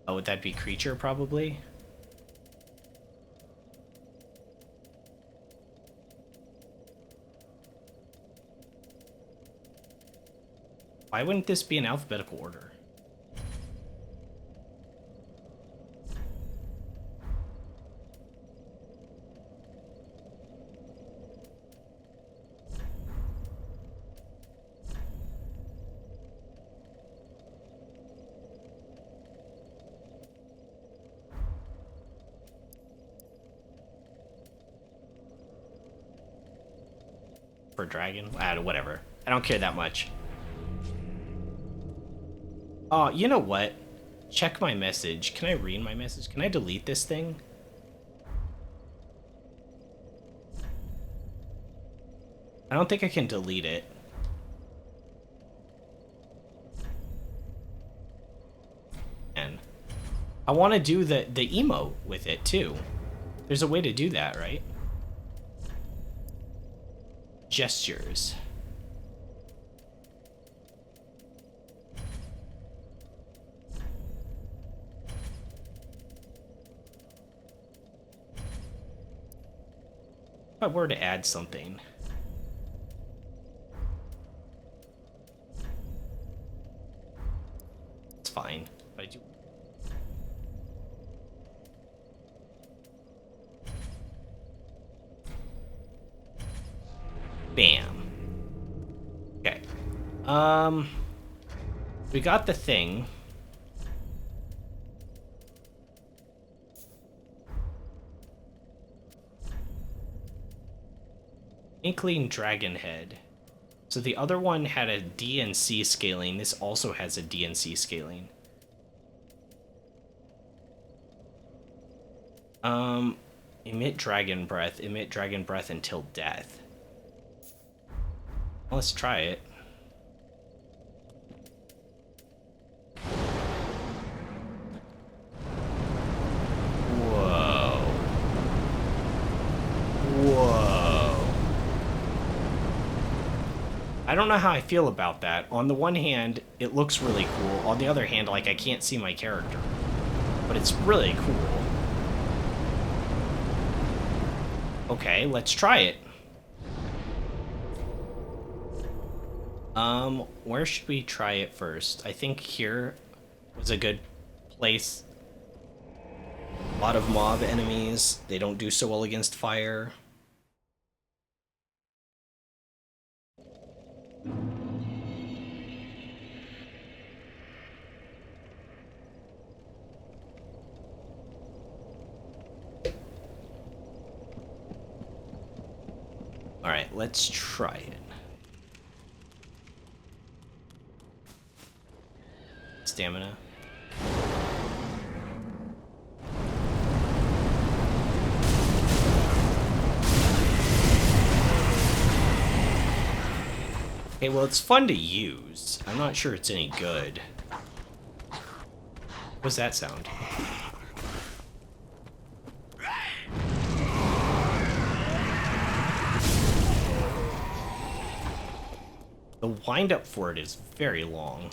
Oh, would that be creature, probably? Why wouldn't this be in alphabetical order? For dragon? Whatever. I don't care that much. Oh, you know what? Check my message. Can I read my message? Can I delete this thing? I don't think I can delete it. And I want to do the emote with it too. There's a way to do that, right? Gestures. If I were to add something. It's fine. But I do. Bam. Okay. We got the thing. Inkling Dragon Head. So the other one had a DNC scaling. This also has a DNC scaling. Emit Dragon Breath. Emit Dragon Breath until death. Let's try it. Whoa. Whoa. I don't know how I feel about that. On the one hand, it looks really cool. On the other hand, like, I can't see my character. But it's really cool. Okay, let's try it. Where should we try it first? I think here was a good place. A lot of mob enemies. They don't do so well against fire. Alright, let's try it. Stamina. Okay, well, it's fun to use. I'm not sure it's any good. What's that sound? The wind-up for it is very long.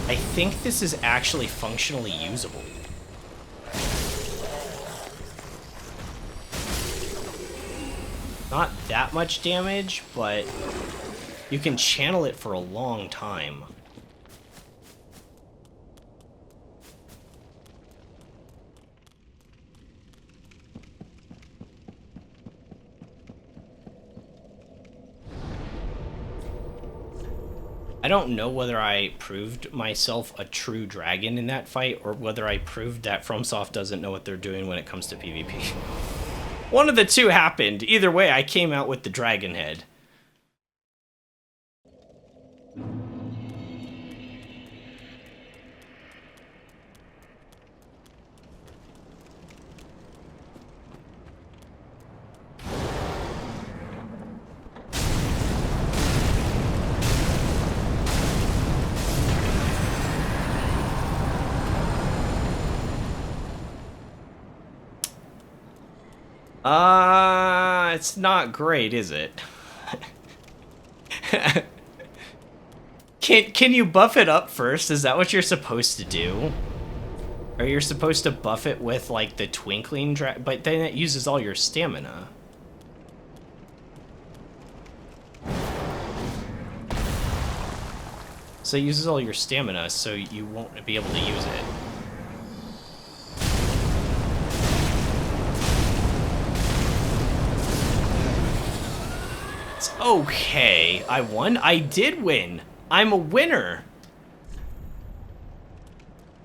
I think this is actually functionally usable. Not that much damage, but you can channel it for a long time. I don't know whether I proved myself a true dragon in that fight, or whether I proved that FromSoft doesn't know what they're doing when it comes to PvP. One of the two happened. Either way, I came out with the dragon head. It's not great, is it? Can you buff it up first? Is that what you're supposed to do? Or you're supposed to buff it with, like, the twinkling but then it uses all your stamina. So it uses all your stamina, so you won't be able to use it. Okay, I won. I did win. I'm a winner.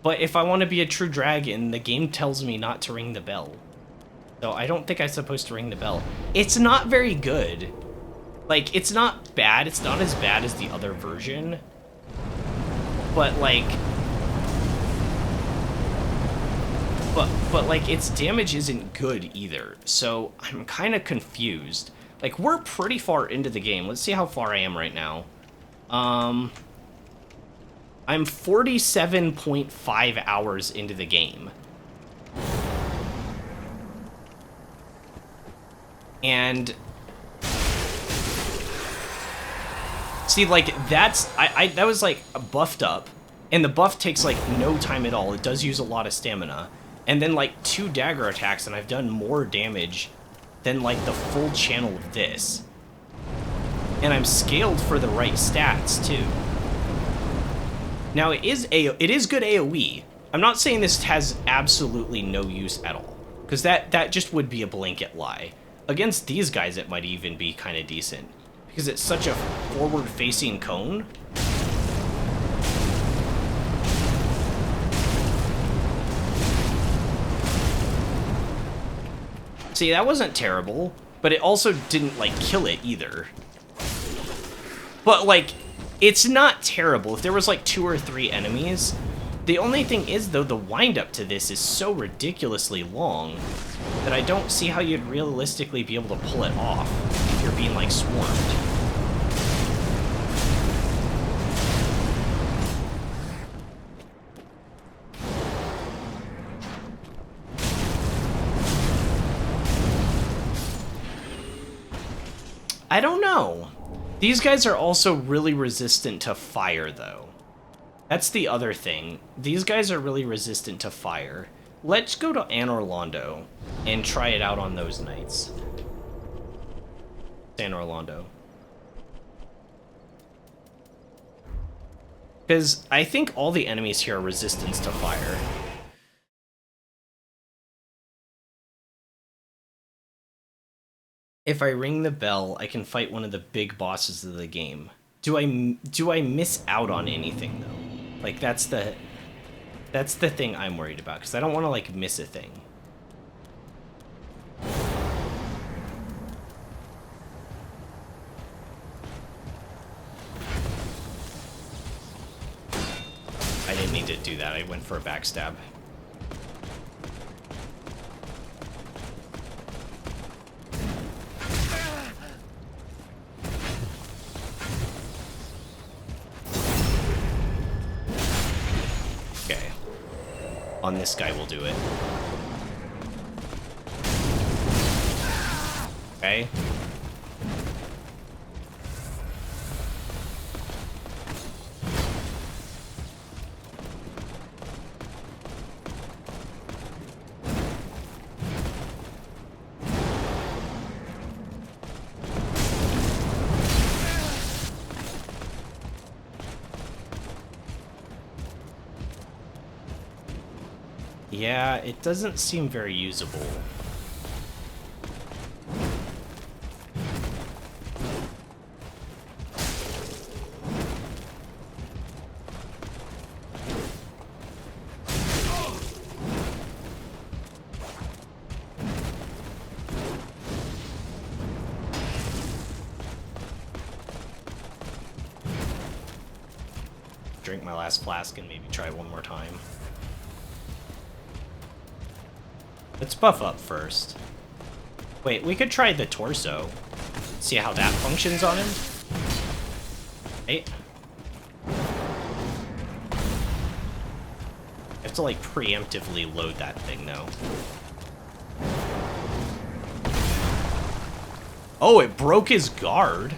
But if I want to be a true dragon, the game tells me not to ring the bell. So I don't think I'm supposed to ring the bell. It's not very good. Like, it's not bad. It's not as bad as the other version. But, like... But like, its damage isn't good either. So I'm kind of confused. Like, we're pretty far into the game. Let's see how far I am right now. I'm 47.5 hours into the game. And see, like, that was like buffed up, and the buff takes like no time at all. It does use a lot of stamina, and then like 2 dagger attacks, and I've done more damage than like the full channel of this. And I'm scaled for the right stats too. Now it is good AoE. I'm not saying this has absolutely no use at all, because that just would be a blanket lie. Against these guys, it might even be kind of decent, because it's such a forward-facing cone. See, that wasn't terrible, but it also didn't, like, kill it either. But, like, it's not terrible. If there was, like, 2 or 3 enemies... The only thing is, though, the wind-up to this is so ridiculously long that I don't see how you'd realistically be able to pull it off if you're being, like, swarmed. I don't know. These guys are also really resistant to fire, though. That's the other thing. These guys are really resistant to fire. Let's go to Anor Londo and try it out on those knights. Anor Londo. Because I think all the enemies here are resistance to fire. If I ring the bell, I can fight one of the big bosses of the game. Do I miss out on anything, though? Like, that's the thing I'm worried about, because I don't want to, like, miss a thing. I didn't need to do that. I went for a backstab. On this guy, we'll do it. Okay. Yeah, it doesn't seem very usable. Drink my last flask and maybe try one more time. Let's buff up first. Wait, we could try the torso. See how that functions on him. Hey. I have to, like, preemptively load that thing, though. Oh, it broke his guard.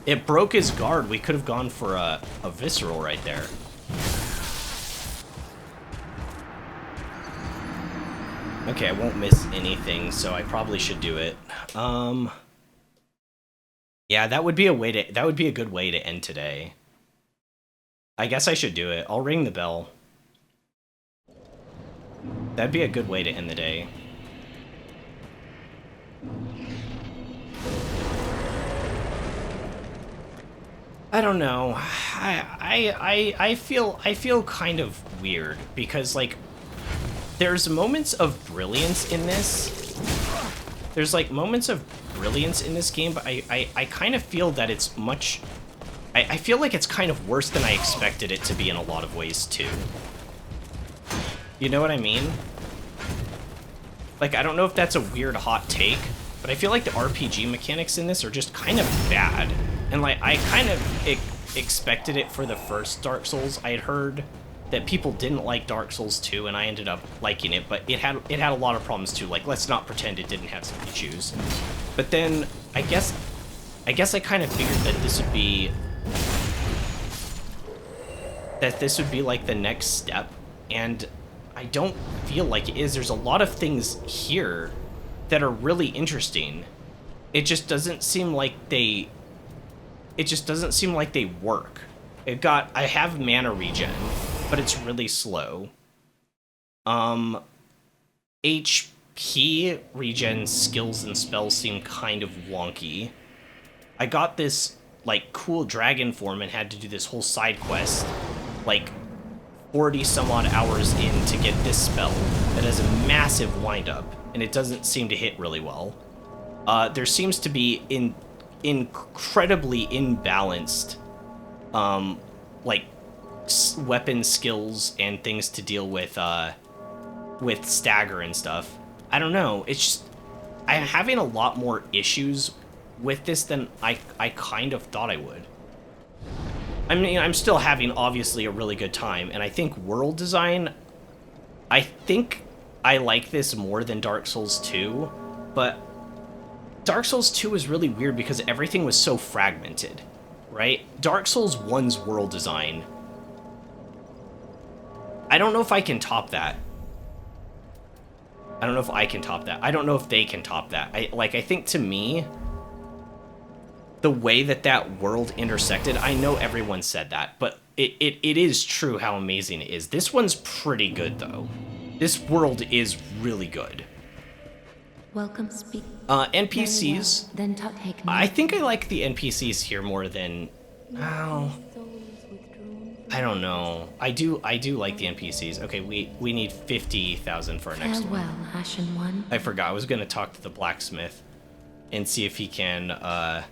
It broke his guard. We could have gone for a visceral right there. Okay, I won't miss anything, so I probably should do it. Yeah, that would be a good way to end today. I guess I should do it. I'll ring the bell. That'd be a good way to end the day. I don't know. I feel kind of weird because like there's moments of brilliance in this. There's like moments of brilliance in this game, but I kind of feel that it's much. I feel like it's kind of worse than I expected it to be in a lot of ways too. You know what I mean? Like I don't know if that's a weird hot take, but I feel like the RPG mechanics in this are just kind of bad. And like I kind of expected it for the first Dark Souls. I had heard that people didn't like Dark Souls 2, and I ended up liking it, but it had a lot of problems too. Like let's not pretend it didn't have some issues. But then I guess I kind of figured that this would be like the next step, and I don't feel like it is. There's a lot of things here that are really interesting. It just doesn't seem like they work. I have mana regen, but it's really slow. HP regen skills and spells seem kind of wonky. I got this like cool dragon form and had to do this whole side quest like 40 some odd hours in to get this spell that has a massive windup, and it doesn't seem to hit really well. There seems to be incredibly imbalanced like weapon skills and things to deal with stagger and stuff. I don't know, it's just I'm having a lot more issues with this than I kind of thought I would. I mean, I'm still having obviously a really good time, and I think world design, I think I like this more than Dark Souls 2, but Dark Souls 2 was really weird because everything was so fragmented, right? Dark Souls 1's world design, I don't know if I can top that. I don't know if I can top that. I don't know if they can top that. I think to me, the way that world intersected, I know everyone said that, but it is true how amazing it is. This one's pretty good, though. This world is really good. Welcome, speak. NPCs. Well, then take me. I think I like the NPCs here more than... Oh, I don't know. I do like the NPCs. Okay, we need 50,000 for our next one. Farewell, Ashen One. I forgot. I was going to talk to the blacksmith and see if he can...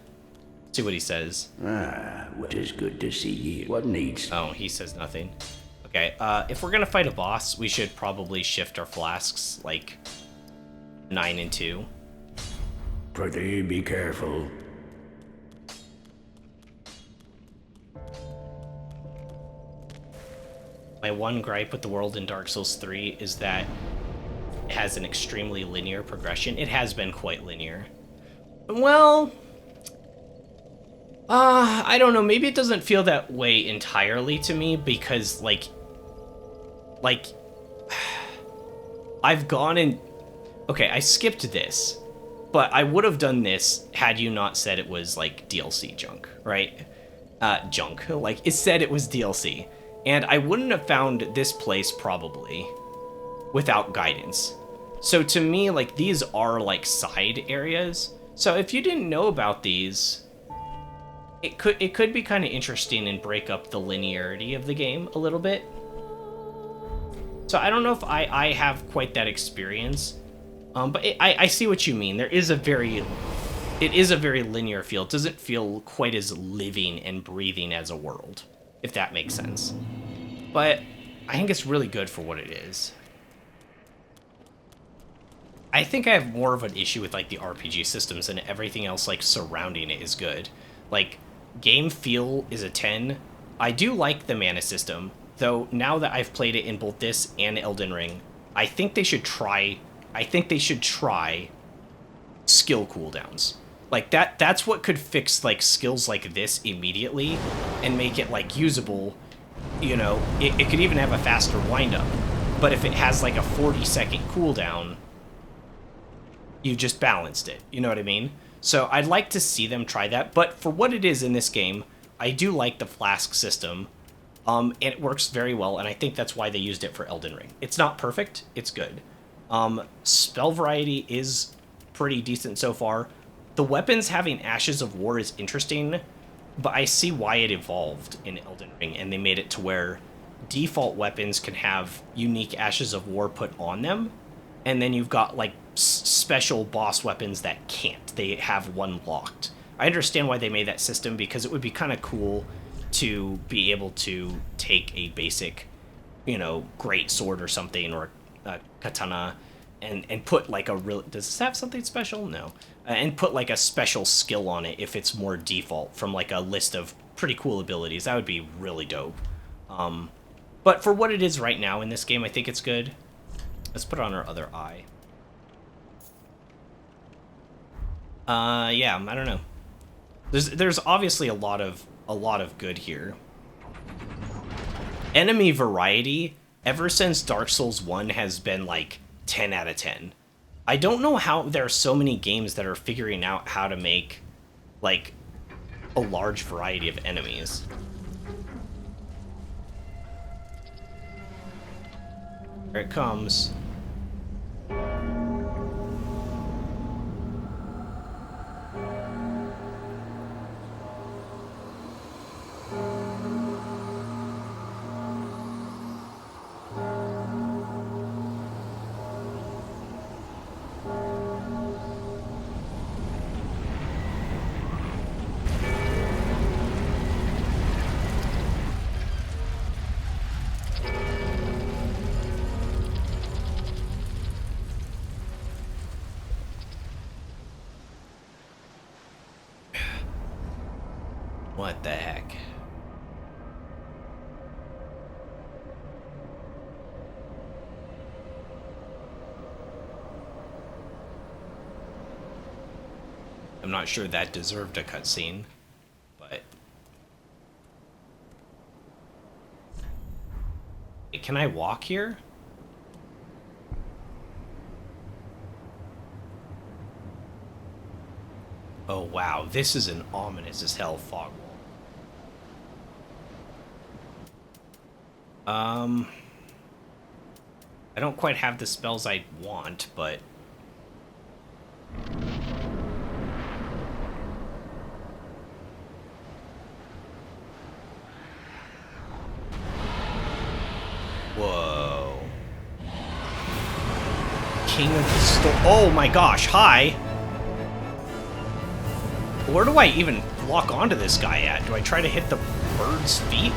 see what he says. Ah, it is good to see you. What needs? Oh, he says nothing. Okay, if we're gonna fight a boss, we should probably shift our flasks, like, 9 and 2. Prithee, be careful. My one gripe with the world in Dark Souls 3 is that it has an extremely linear progression. It has been quite linear. Well... I don't know, maybe it doesn't feel that way entirely to me because, like, I've gone and... Okay, I skipped this, but I would have done this had you not said it was, like, DLC junk, right? Junk. Like, it said it was DLC. And I wouldn't have found this place, probably, without guidance. So to me, like, these are, like, side areas. So if you didn't know about these... It could be kind of interesting and break up the linearity of the game a little bit. So I don't know if I have quite that experience, but I see what you mean. It is a very linear feel. It doesn't feel quite as living and breathing as a world, if that makes sense. But I think it's really good for what it is. I think I have more of an issue with like the RPG systems, and everything else like surrounding it is good. Like, game feel is a 10. I do like the mana system, though now that I've played it in both this and Elden Ring, I think they should try skill cooldowns. Like that's what could fix like skills like this immediately and make it like usable. You know, it could even have a faster windup. But if it has like a 40-second cooldown, you just balanced it. You know what I mean? So I'd like to see them try that, but for what it is in this game, I do like the flask system, and it works very well, and I think that's why they used it for Elden Ring. It's not perfect, it's good. Spell variety is pretty decent so far. The weapons having Ashes of War is interesting. but I see why it evolved in Elden Ring, and they made it to where default weapons can have unique Ashes of War put on them, and then you've got like special boss weapons that can't. They have one locked. I understand why they made that system, because it would be kind of cool to be able to take a basic, you know, great sword or something, or a katana, and put like a real... Does this have something special? No. And put like a special skill on it if it's more default from like a list of pretty cool abilities. That would be really dope. But for what it is right now in this game, I think it's good. Let's put it on our other eye. Yeah, I don't know. There's obviously a lot of good here. Enemy variety, ever since Dark Souls 1, has been like 10 out of 10. I don't know how there are so many games that are figuring out how to make like a large variety of enemies. Here it comes. What the heck? I'm not sure that deserved a cutscene, but... Can I walk here? Oh wow, this is an ominous as hell fog wall. I don't quite have the spells I want, but... Whoa. King of the Storm. Oh my gosh, hi! Where do I even lock onto this guy at? Do I try to hit the bird's feet?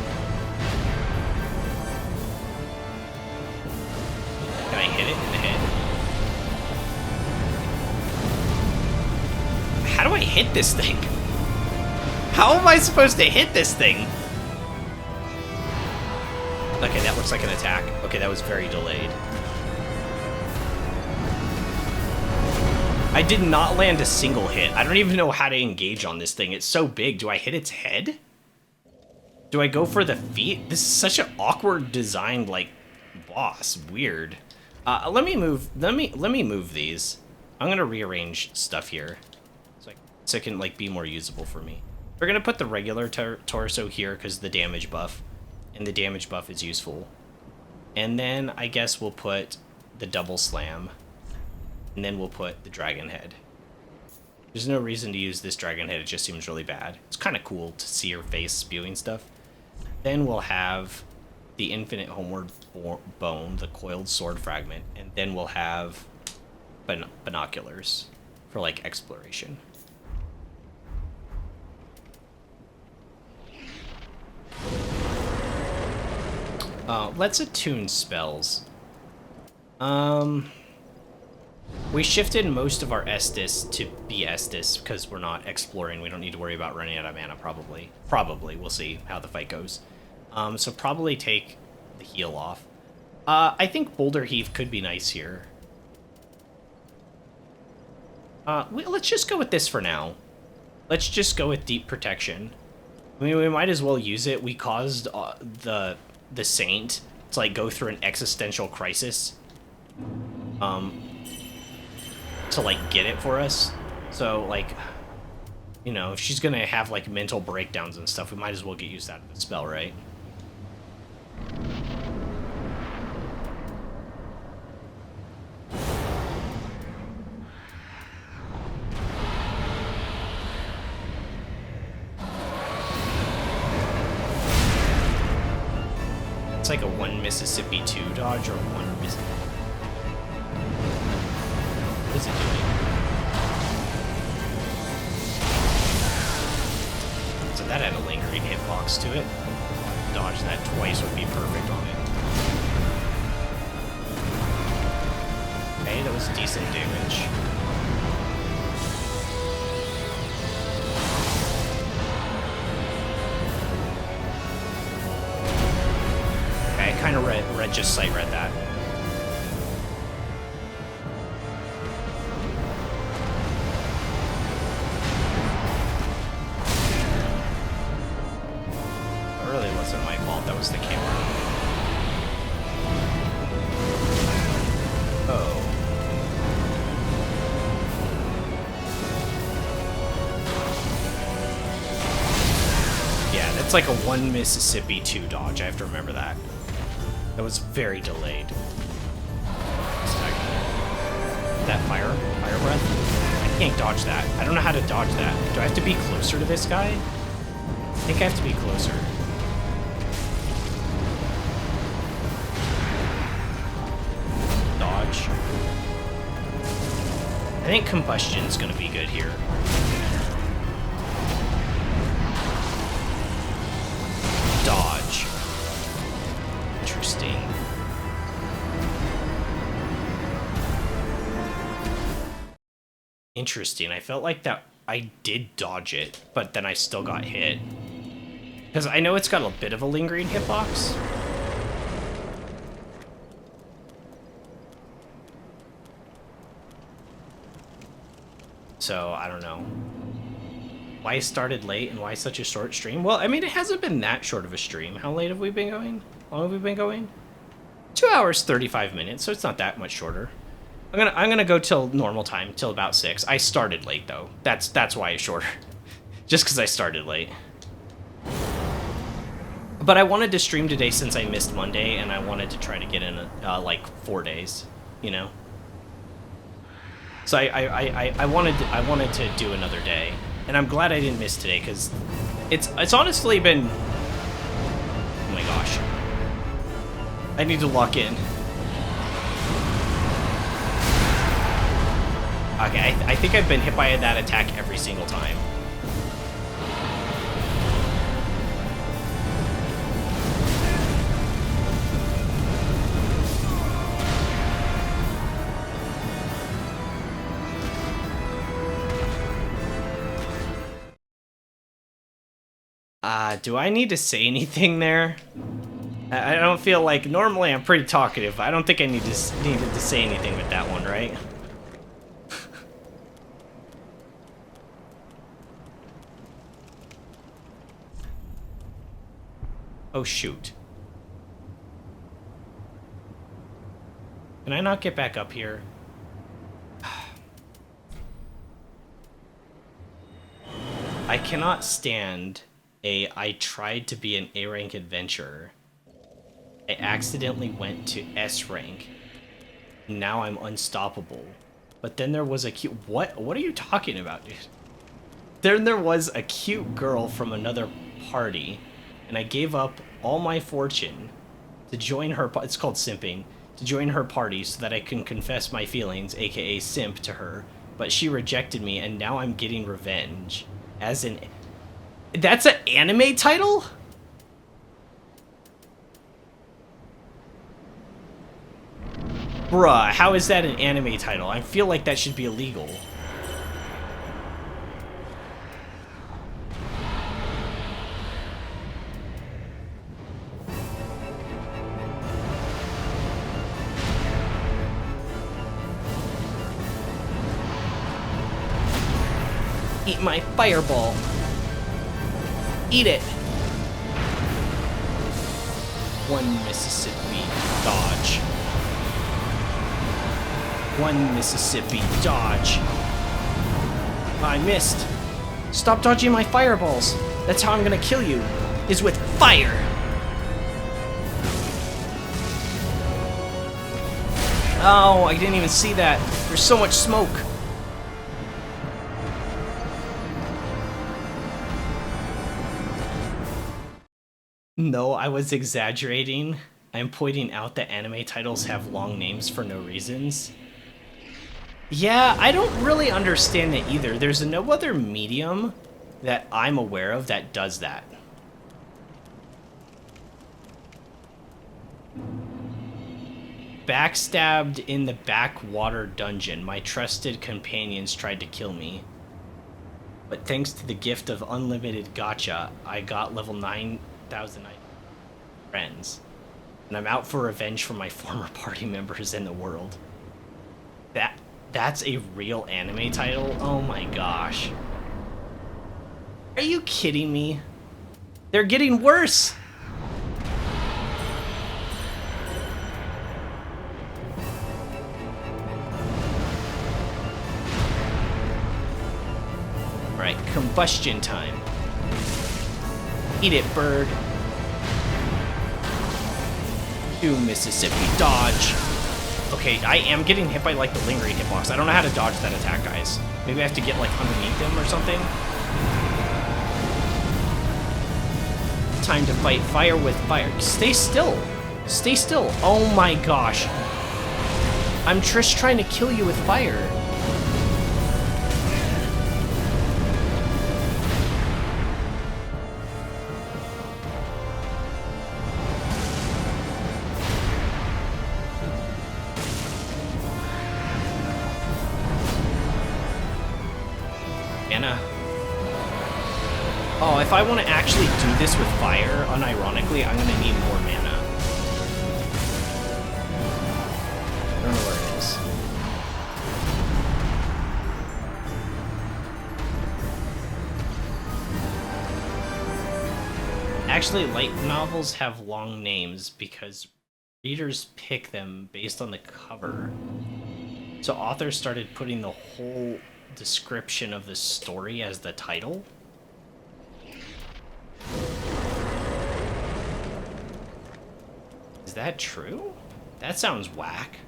Can I hit it in the head? How do I hit this thing? How am I supposed to hit this thing? Okay, that looks like an attack. Okay, that was very delayed. I did not land a single hit. I don't even know how to engage on this thing. It's so big. Do I hit its head? Do I go for the feet? This is such an awkward designed, like, boss. Weird. Let me move these. I'm gonna rearrange stuff here so it can like be more usable for me. We're gonna put the regular torso here because the damage buff, and the damage buff is useful. And then I guess we'll put the double slam, and then we'll put the dragon head. There's no reason to use this dragon head. It just seems really bad. It's kind of cool to see her face spewing stuff. Then we'll have the infinite homeward bone, the coiled sword fragment, and then we'll have binoculars for like exploration. Let's attune spells. We shifted most of our Estus to be Estus because we're not exploring. We don't need to worry about running out of mana, probably. Probably. We'll see how the fight goes. So probably take the heal off. I think Boulder Heath could be nice here. Let's just go with this for now. Let's just go with Deep Protection. I mean, we might as well use it. We caused the Saint to like go through an existential crisis. To like get it for us. So like, you know, if she's gonna have like mental breakdowns and stuff, we might as well get used out of the spell, right? Mississippi 2 dodge or one Miss... What is it doing? So that had a lingering hitbox to it. Dodge that twice would be perfect on it. Okay, that was decent damage. Okay, I kind of just sight read that. It really wasn't my fault, that was the camera. Oh. Yeah, that's like a 1 Mississippi 2 dodge, I have to remember that. That was very delayed. That fire breath? I can't dodge that. I don't know how to dodge that. Do I have to be closer to this guy? I think I have to be closer. Dodge. I think combustion's gonna be good here. Dodge. Interesting. Interesting. I felt like that I did dodge it, but then I still got hit. Because I know it's got a bit of a lingering hitbox. So, I don't know. Why I started late and why such a short stream? Well, I mean, it hasn't been that short of a stream. How late have we been going? How long have we been going? 2 hours, 35 minutes, so it's not that much shorter. I'm gonna go till normal time, till about 6. I started late, though. That's why it's shorter. Just because I started late. But I wanted to stream today since I missed Monday, and I wanted to try to get in, like, 4 days, you know? So I wanted to do another day, and I'm glad I didn't miss today because it's honestly been, oh my gosh, I need to lock in. Okay, I think I've been hit by that attack every single time. Do I need to say anything there? I don't feel like, normally I'm pretty talkative. I don't think I needed to say anything with that one, right? Oh shoot. Can I not get back up here? I cannot stand I tried to be an A rank adventurer. I accidentally went to S rank. Now I'm unstoppable. But then there was a cute... What are you talking about, dude? Then there was a cute girl from another party, and I gave up all my fortune to join her... It's called simping. To join her party so that I can confess my feelings, aka simp, to her. But she rejected me, and now I'm getting revenge. As an... That's an anime title? Bruh, how is that an anime title? I feel like that should be illegal. Eat my fireball. Eat it. One Mississippi dodge. One Mississippi dodge. I missed. Stop dodging my fireballs. That's how I'm gonna kill you, is with fire. Oh, I didn't even see that. There's so much smoke. No, I was exaggerating. I'm pointing out that anime titles have long names for no reasons. Yeah, I don't really understand it either. There's no other medium that I'm aware of that does that. Backstabbed in the backwater dungeon. My trusted companions tried to kill me. But thanks to the gift of unlimited gacha, I got level 9,000 friends. And I'm out for revenge for my former party members in the world. That's a real anime title? Oh my gosh. Are you kidding me? They're getting worse! Alright, combustion time. Eat it, bird. Do Mississippi dodge. Okay, I am getting hit by, like, the lingering hitbox. I don't know how to dodge that attack, guys. Maybe I have to get, like, underneath them or something? Time to fight fire with fire. Stay still. Stay still. Oh my gosh. I'm Trish trying to kill you with fire. Anna. Oh, if I want to actually do this with fire, unironically, I'm going to need more mana. I don't know where it is. Actually, light novels have long names because readers pick them based on the cover. So authors started putting the whole description of the story as the title. Is that true? That sounds whack.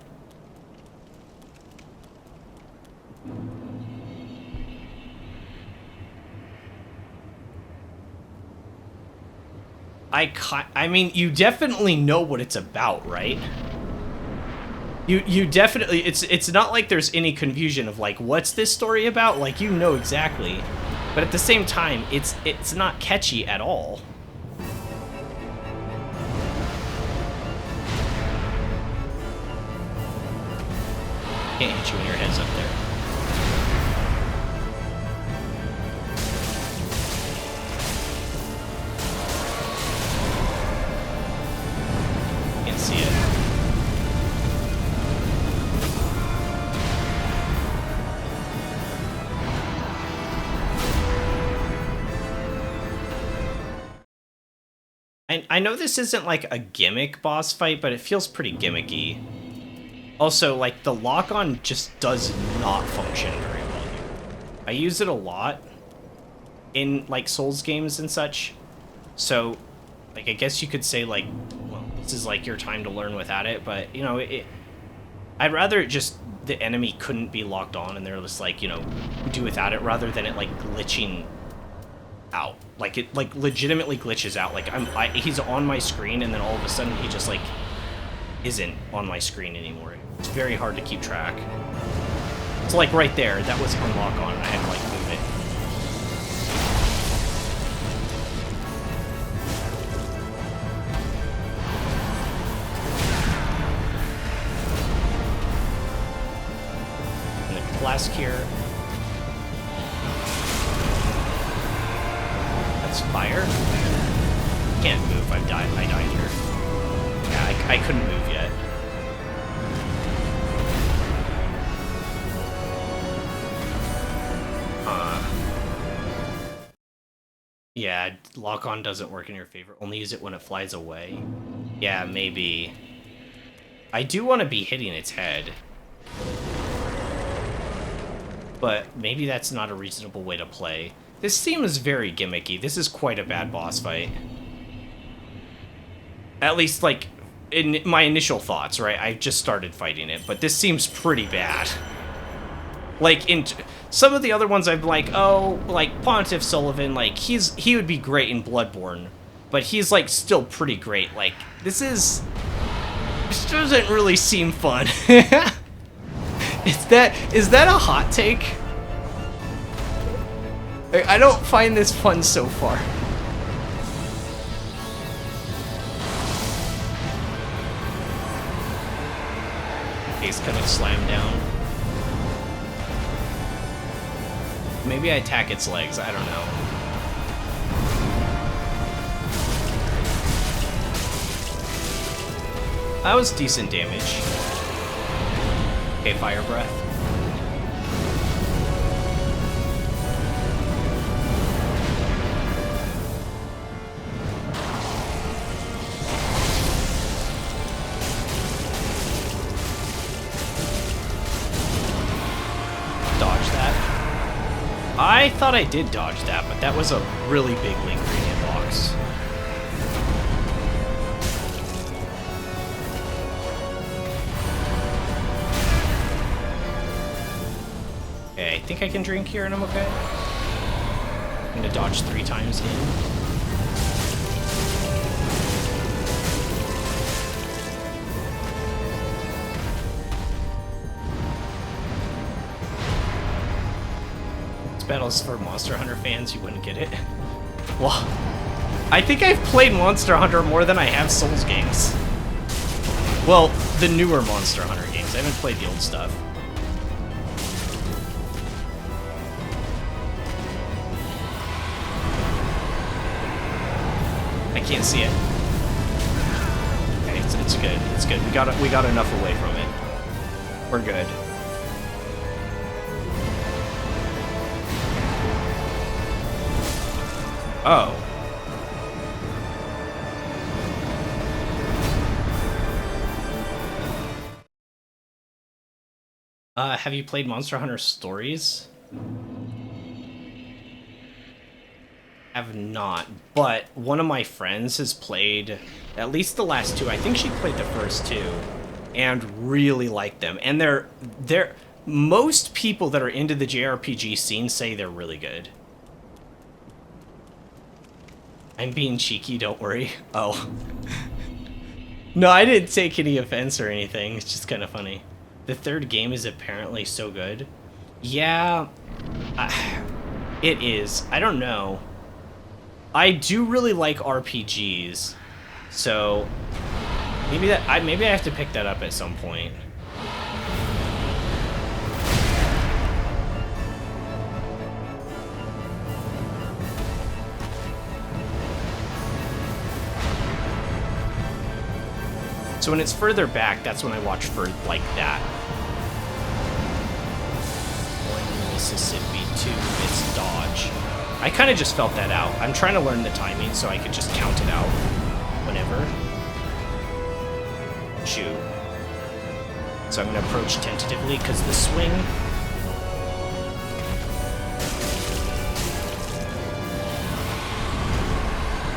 I mean, you definitely know what it's about, right? You definitely, it's not like there's any confusion of like, what's this story about? Like, you know exactly. But at the same time, it's not catchy at all. Can't hit you when your head's up there. Can't see it. I know this isn't like a gimmick boss fight, but it feels pretty gimmicky. Also, like, the lock-on just does not function very well here. I use it a lot in, like, Souls games and such. So, like, I guess you could say, like, well, this is, like, your time to learn without it, but, you know, I'd rather it just, the enemy couldn't be locked on and they're just, like, you know, do without it rather than it, like, glitching out. Like, it, like, legitimately glitches out. Like, he's on my screen and then all of a sudden he just, like, isn't on my screen anymore. It's very hard to keep track. So, like, right there, that was unlock on, and I had to, like, move it. And the flask here. That's fire? Can't move, I died here. Yeah, I couldn't move yet. Yeah, lock-on doesn't work in your favor. Only use it when it flies away. Yeah, maybe. I do want to be hitting its head. But maybe that's not a reasonable way to play. This seems very gimmicky. This is quite a bad boss fight. At least, like, in my initial thoughts, right? I just started fighting it, but this seems pretty bad. Like, in some of the other ones, I'm like, oh, like, Pontiff Sullivan, like, he would be great in Bloodborne, but he's, like, still pretty great. Like, this is This doesn't really seem fun. Is that a hot take? I don't find this fun so far. He's gonna slam down. Maybe I attack its legs, I don't know. That was decent damage. Okay, fire breath. Dodge that. I thought I did dodge that, but that was a really big lingering hitbox. Okay, I think I can drink here and I'm okay. I'm gonna dodge 3 times in. Battles for Monster Hunter fans, you wouldn't get it. Well, I think I've played Monster Hunter more than I have Souls games. Well, the newer Monster Hunter games. I haven't played the old stuff. I can't see it. Okay, it's good. It's good. We got enough away from it. We're good. Oh. Have you played Monster Hunter Stories? Have not, but one of my friends has played at least the last 2. I think she played the first 2 and really liked them. And they're most people that are into the JRPG scene say they're really good. I'm being cheeky, don't worry. Oh. No, I didn't take any offense or anything. It's just kind of funny. The 3rd game is apparently so good. Yeah, it is. I don't know. I do really like RPGs, so maybe maybe I have to pick that up at some point. So when it's further back, that's when I watch for like that. 1 Mississippi, 2, it's dodge. I kind of just felt that out. I'm trying to learn the timing so I could just count it out whenever. Shoot. So I'm going to approach tentatively because the swing.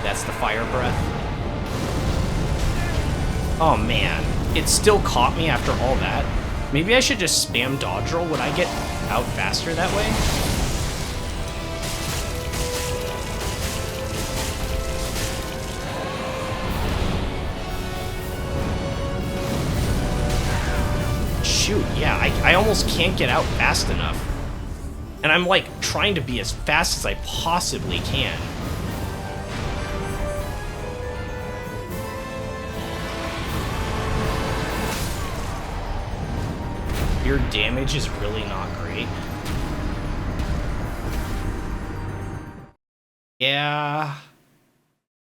That's the fire breath. Oh man, it still caught me after all that. Maybe I should just spam dodge roll. Would I get out faster that way? Shoot, yeah, I almost can't get out fast enough. And I'm like trying to be as fast as I possibly can. Your damage is really not great. Yeah.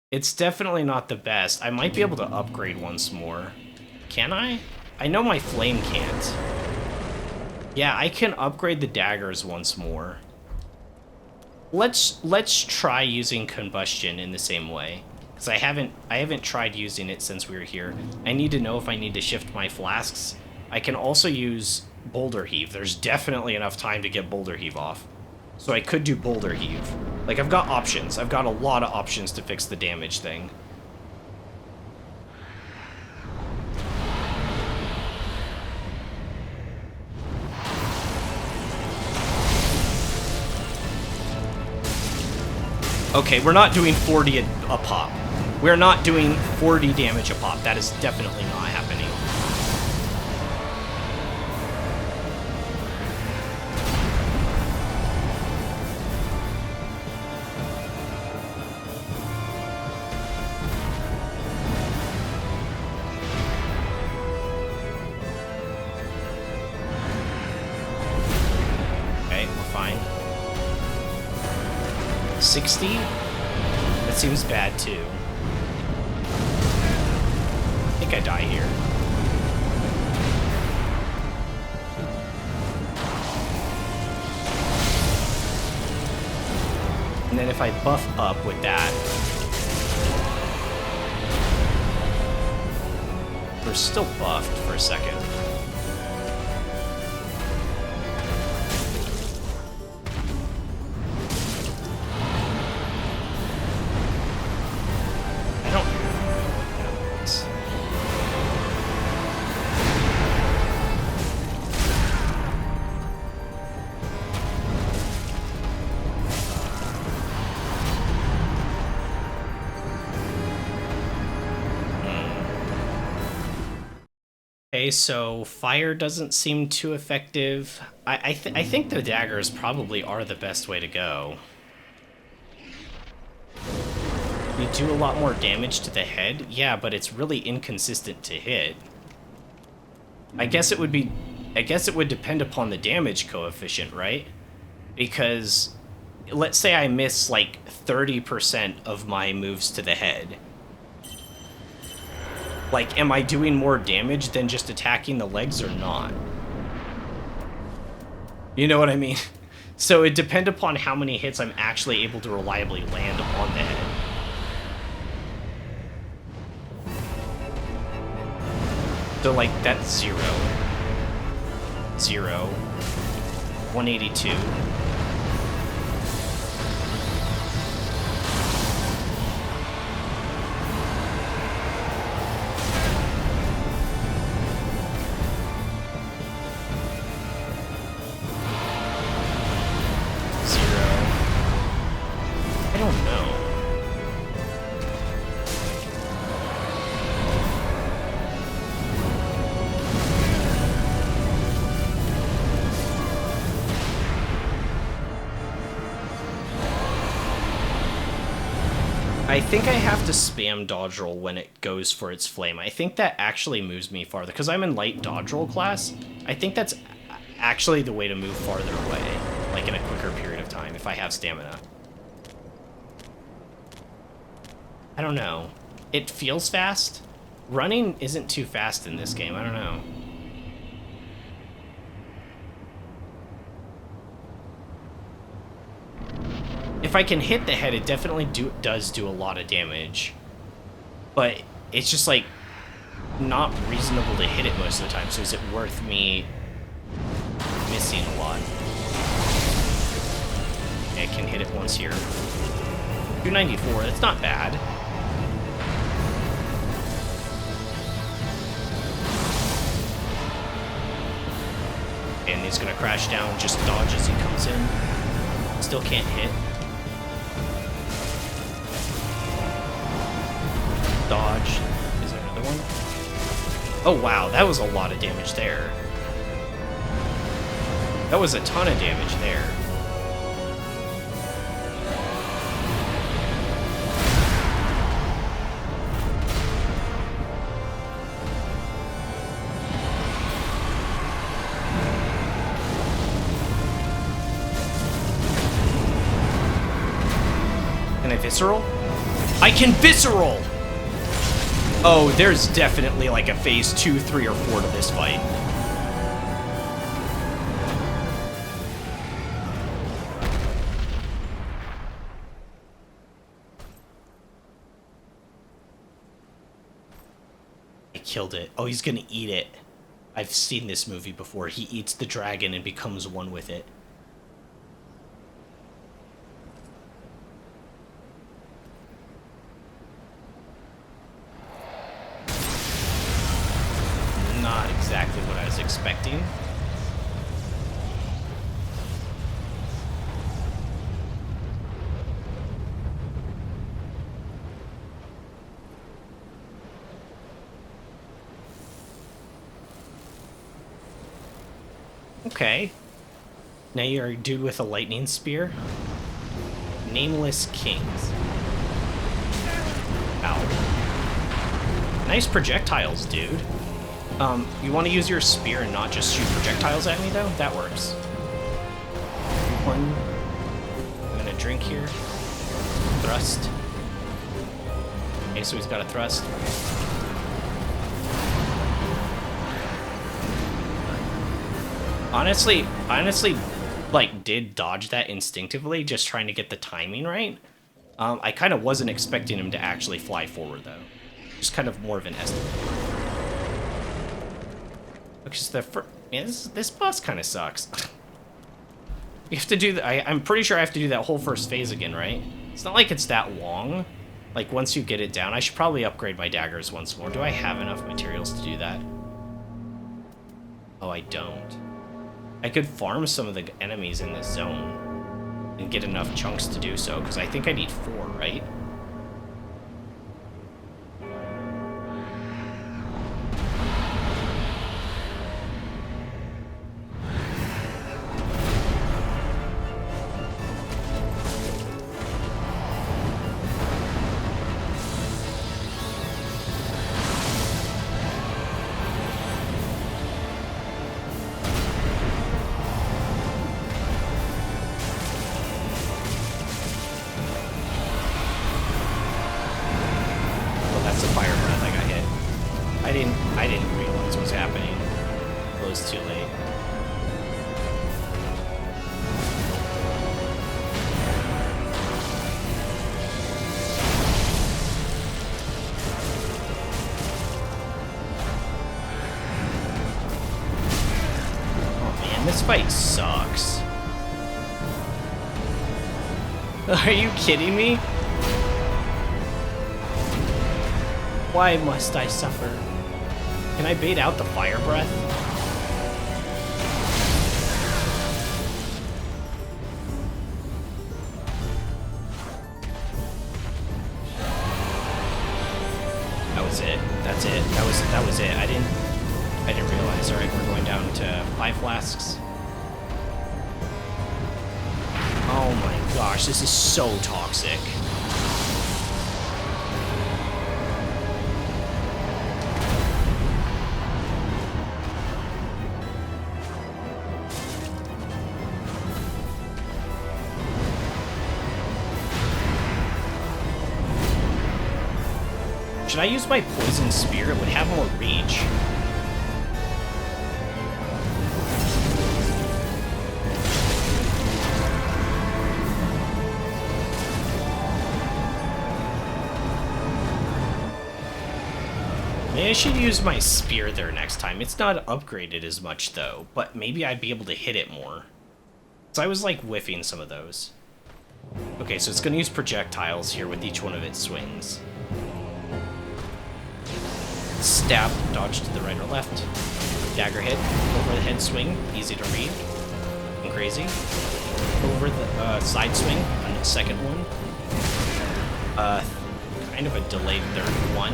It's definitely not the best. I might be able to upgrade once more. Can I? I know my flame can't. Yeah, I can upgrade the daggers once more. Let's try using combustion in the same way. Because I haven't tried using it since we were here. I need to know if I need to shift my flasks. I can also use Boulder Heave. There's definitely enough time to get Boulder Heave off. So I could do Boulder Heave. Like, I've got options. I've got a lot of options to fix the damage thing. Okay, we're not doing 40 a pop. We're not doing 40 damage a pop. That is definitely not happening. 60? That seems bad too. I think I die here. And then if I buff up with that, we're still buffed for a second. I don't know this. Okay, so fire doesn't seem too effective. I think the daggers probably are the best way to go. You do a lot more damage to the head, yeah, but it's really inconsistent to hit. I guess it would depend upon the damage coefficient, right? Because let's say I miss like 30% of my moves to the head. Like, am I doing more damage than just attacking the legs or not? You know what I mean? So it depends upon how many hits I'm actually able to reliably land on the head. So, like, that's 0. 0. 182. I think I have to spam dodge roll when it goes for its flame. I think that actually moves me farther. Because I'm in light dodge roll class, I think that's actually the way to move farther away. Like in a quicker period of time, if I have stamina. I don't know. It feels fast. Running isn't too fast in this game. I don't know. If I can hit the head, it definitely does do a lot of damage. But it's just, like, not reasonable to hit it most of the time, so is it worth me missing a lot? I can hit it once here. 294, that's not bad. And he's gonna crash down, just dodge as he comes in. Still can't hit. Dodge. Is there another one? Oh wow, that was a lot of damage there. That was a ton of damage there. Can I visceral? I can visceral! Oh, there's definitely like a phase 2, 3, or 4 to this fight. I killed it. Oh, he's gonna eat it. I've seen this movie before. He eats the dragon and becomes one with it. Not exactly what I was expecting. Okay. Now you're a dude with a lightning spear. Nameless Kings. Ow. Nice projectiles, dude. You want to use your spear and not just shoot projectiles at me, though? That works. One. I'm gonna drink here. thrust. Okay, so he's got a thrust. Honestly, like, did dodge that instinctively, just trying to get the timing right. I kind of wasn't expecting him to actually fly forward, though. Just kind of more of an estimate. Because yeah, this boss kind of sucks. You have to do I'm pretty sure I have to do that whole first phase again, right? It's not like it's that long. Like, once you get it down, I should probably upgrade my daggers once more. Do I have enough materials to do that? Oh, I don't. I could farm some of the enemies in this zone and get enough chunks to do so, because I think I need 4, right? I didn't realize what was happening. It was too late. Oh man, this fight sucks. Are you kidding me? Why must I suffer? Can I bait out the fire breath? That was it. That's it. That was it. I didn't realize. All right, we're going down to 5 flasks. Oh my gosh, this is so toxic. Should I use my poison spear? It would have more reach. Maybe I should use my spear there next time. It's not upgraded as much though, but maybe I'd be able to hit it more. So I was like whiffing some of those. Okay, so it's gonna use projectiles here with each one of its swings. Stab, dodge to the right or left. Dagger hit, over the head swing, easy to read. And crazy. Over the side swing on the second one. Kind of a delayed third one.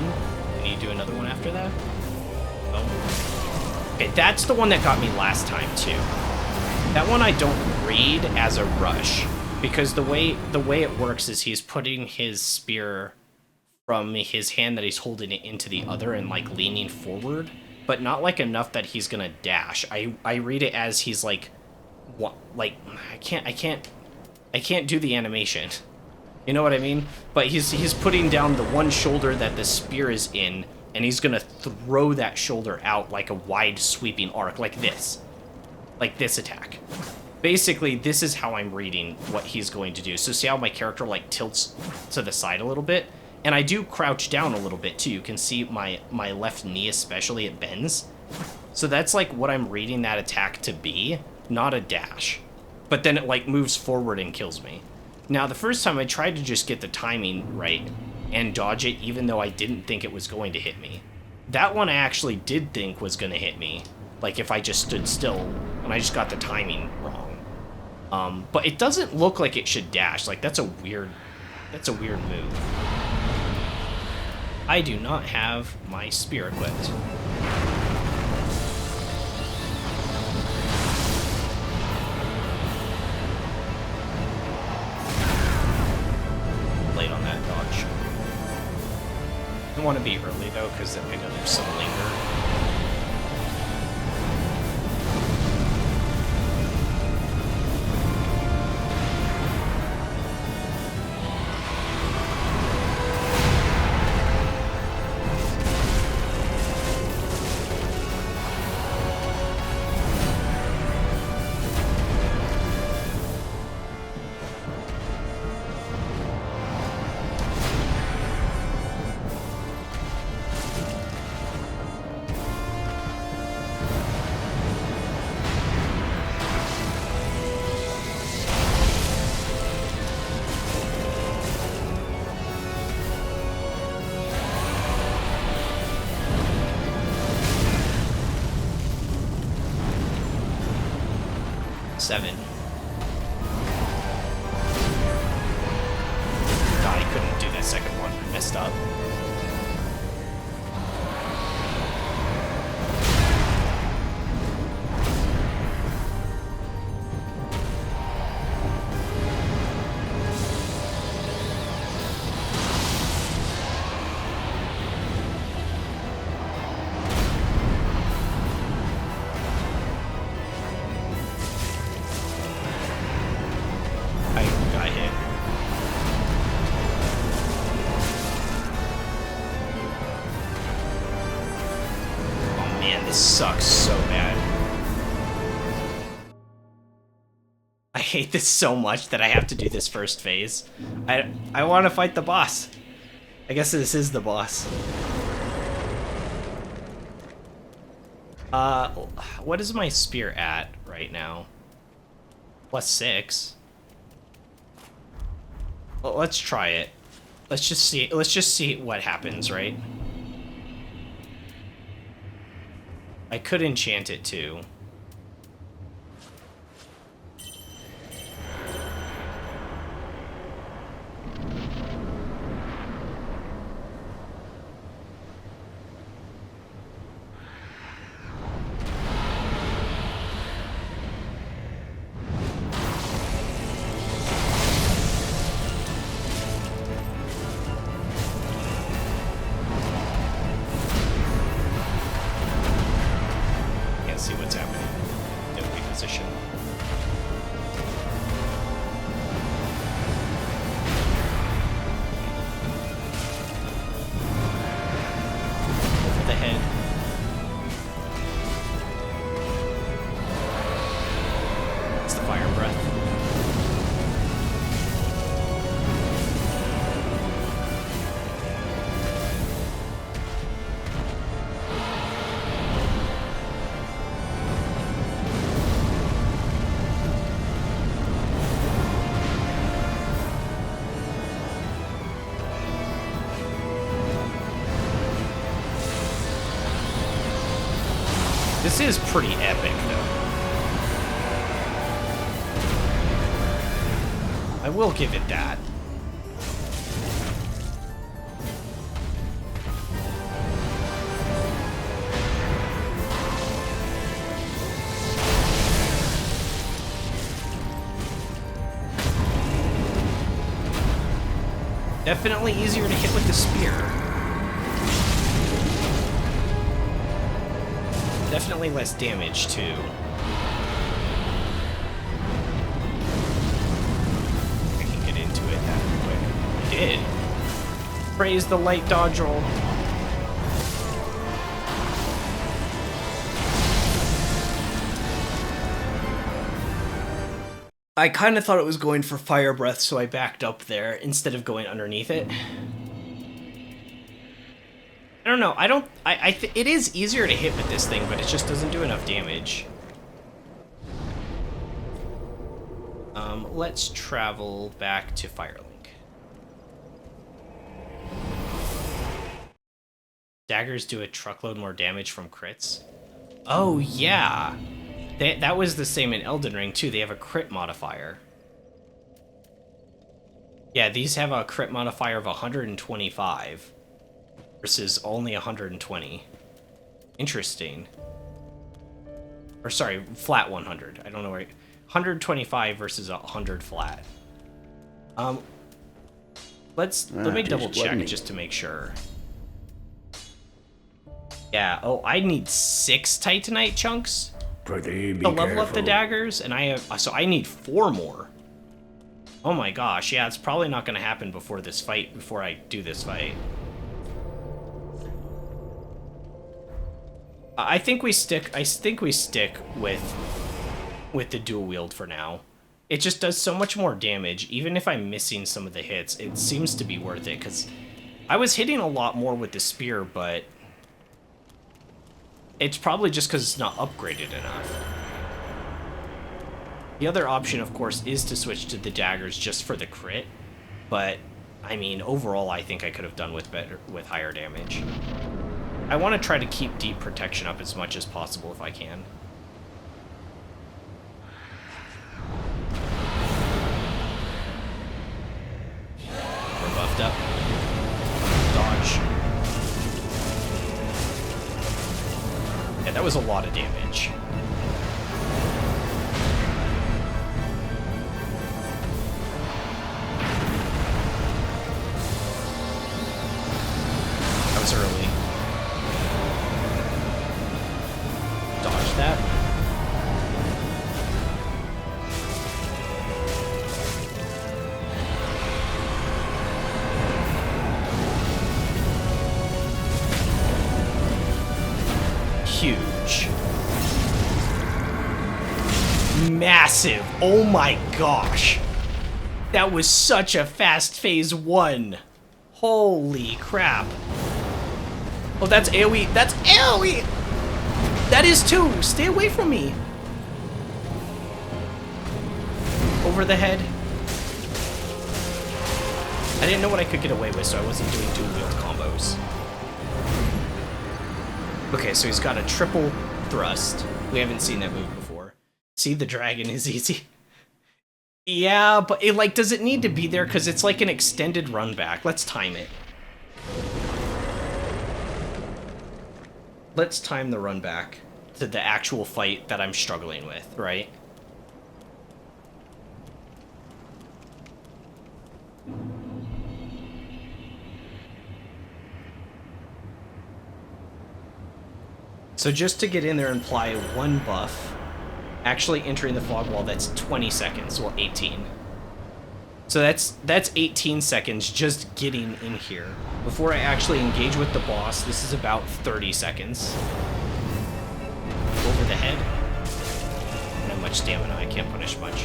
Can you do another one after that? Oh. Okay, that's the one that got me last time too. That one I don't read as a rush, because the way it works is he's putting his spear from his hand that he's holding it into the other and like leaning forward, but not like enough that he's gonna dash. I read it as he's like, what? Like I can't do the animation. You know what I mean? But he's putting down the one shoulder that the spear is in, and he's gonna throw that shoulder out like a wide sweeping arc, like this attack. Basically, this is how I'm reading what he's going to do. So see how my character like tilts to the side a little bit? And I do crouch down a little bit too. You can see my left knee especially, it bends. So that's like what I'm reading that attack to be, not a dash. But then it like moves forward and kills me. Now the first time I tried to just get the timing right and dodge it even though I didn't think it was going to hit me. That one I actually did think was going to hit me. Like if I just stood still and I just got the timing wrong. But it doesn't look like it should dash. Like that's a weird move. I do not have my spear equipped. Late on that dodge. I want to be early though, because I know there's some linger. 7. God, I couldn't do that second one. I messed up. Sucks so bad. I hate this so much that I have to do this first phase. I want to fight the boss. I guess this is the boss. What is my spear at right now? +6. Well, let's try it. Let's just see what happens, right? I could enchant it too. See what's happening. Don't reposition. Over the head. It's the fire breath. This is pretty epic, though. I will give it that. Definitely easier to hit with the spear. Definitely less damage, too. I can get into it that quick. I did. Praise the light dodge roll. I kind of thought it was going for fire breath, so I backed up there instead of going underneath it. I don't know. It is easier to hit with this thing, but it just doesn't do enough damage. Let's travel back to Firelink. Daggers do a truckload more damage from crits. Oh, yeah. That was the same in Elden Ring, too. They have a crit modifier. Yeah, these have a crit modifier of 125. Versus only 120. Interesting. Or sorry, flat 100. I don't know where... 125 versus 100 flat. Let me double check just to make sure. Yeah, oh, I need 6 Titanite chunks to level up the daggers, and I need 4 more. Oh my gosh, yeah, it's probably not gonna happen before I do this fight. I think we stick with the dual wield for now. It just does so much more damage. Even if I'm missing some of the hits, it seems to be worth it, because I was hitting a lot more with the spear, but it's probably just because it's not upgraded enough. The other option, of course, is to switch to the daggers just for the crit, but I mean, overall, I think I could have done with higher damage. I want to try to keep deep protection up as much as possible if I can. messed up. Dodge. Yeah, that was a lot of damage. That was early. Dodge that. Huge. Massive. Oh my gosh. That was such a fast phase 1. Holy crap. Oh, that's AoE. That's AoE! That is too. Stay away from me. Over the head. I didn't know what I could get away with, so I wasn't doing dual wield combos. Okay, so he's got a triple thrust. We haven't seen that move before. See, the dragon is easy. Yeah, but it, like, does it need to be there? Because it's like an extended run back. Let's time it. Let's time the run back to the actual fight that I'm struggling with, right? So just to get in there and apply one buff, actually entering the fog wall, that's 20 seconds, well 18. So that's 18 seconds just getting in here. Before I actually engage with the boss, this is about 30 seconds. Over the head. I don't have much stamina, I can't punish much.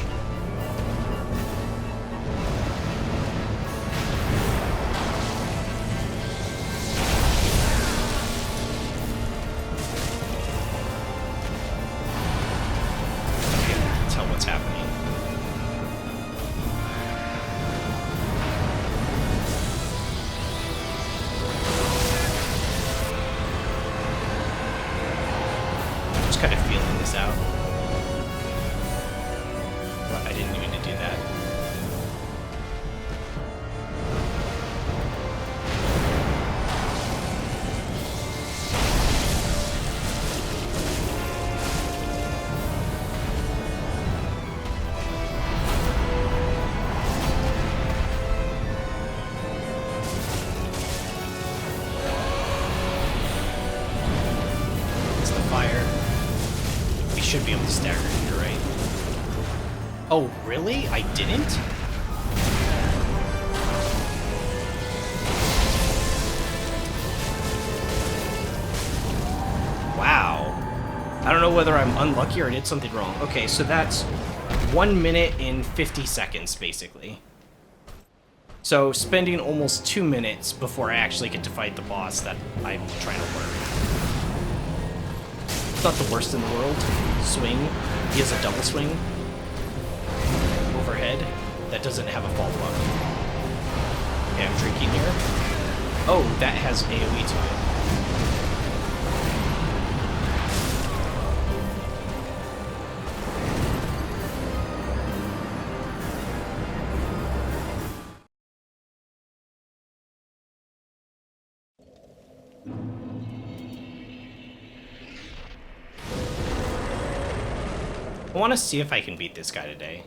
Should be able to stagger here, right? Oh, really? I didn't? Wow. I don't know whether I'm unlucky or I did something wrong. Okay, so that's 1 minute and 50 seconds, basically. So spending almost 2 minutes before I actually get to fight the boss that I'm trying to learn. It's not the worst in the world. Swing. He has a double swing. Overhead. That doesn't have a follow-up. Okay, I'm drinking here. Oh, that has AoE to it. I want to see if I can beat this guy today.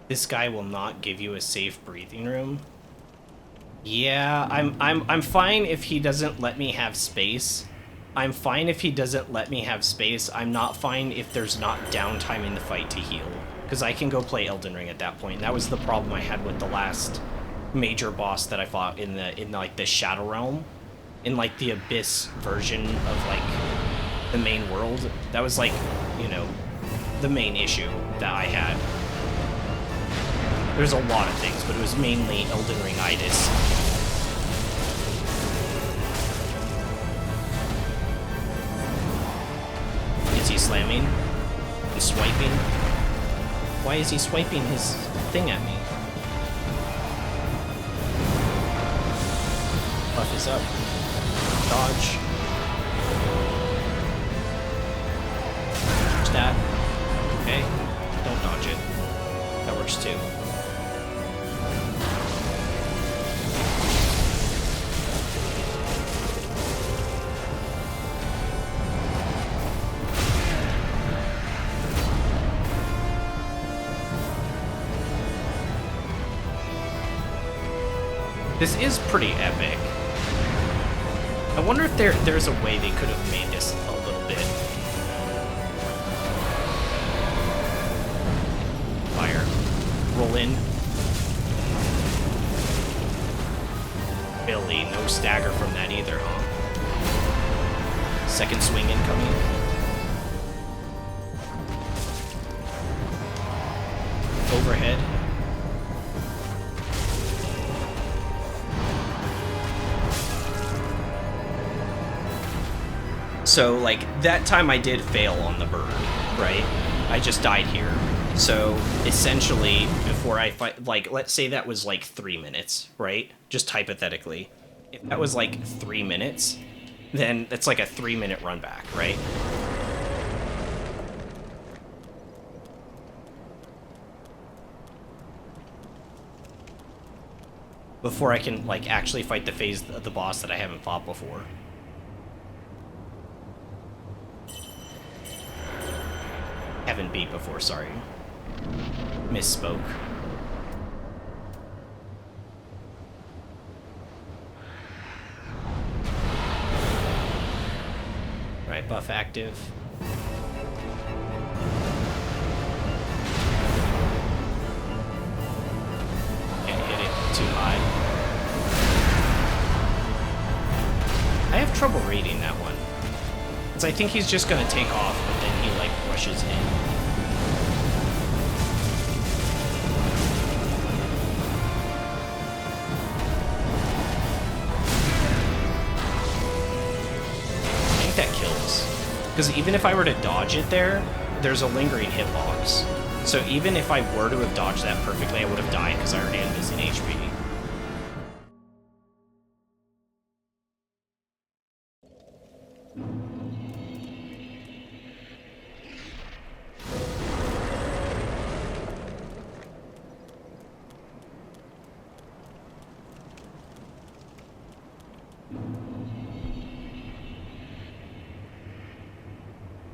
This guy will not give you a safe breathing room. Yeah, I'm fine if he doesn't let me have space. I'm fine if he doesn't let me have space. I'm not fine if there's not downtime in the fight to heal, because I can go play Elden Ring at that point. That was the problem I had with the last major boss that I fought in like the Shadow Realm, in like the Abyss version of like the main world. That was like, you know, the main issue that I had. There's a lot of things, but it was mainly Elden Ring-itis. Is he slamming? He's swiping? Why is he swiping his thing at me? Buff is up. Dodge. That. Okay. Don't dodge it. That works too. This is pretty epic. I wonder if there's a way they could have made this a little bit. Fire. Roll in. Billy, no stagger from that either, huh? Second swing incoming. Overhead. So, like, that time I did fail on the bird, right? I just died here. So, essentially, before I fight, like, let's say that was like 3 minutes, right? Just hypothetically. If that was like 3 minutes, then that's like a 3-minute run back, right? Before I can, like, actually fight the phase of the boss that I haven't fought before. Haven't beat before, sorry. Misspoke. Right, buff active. Can't hit it too high. I have trouble reading that one. Because I think he's just gonna take off, but then he, like, rushes in. That kills. Because even if I were to dodge it there, there's a lingering hitbox. So even if I were to have dodged that perfectly, I would have died because I already had missing HP.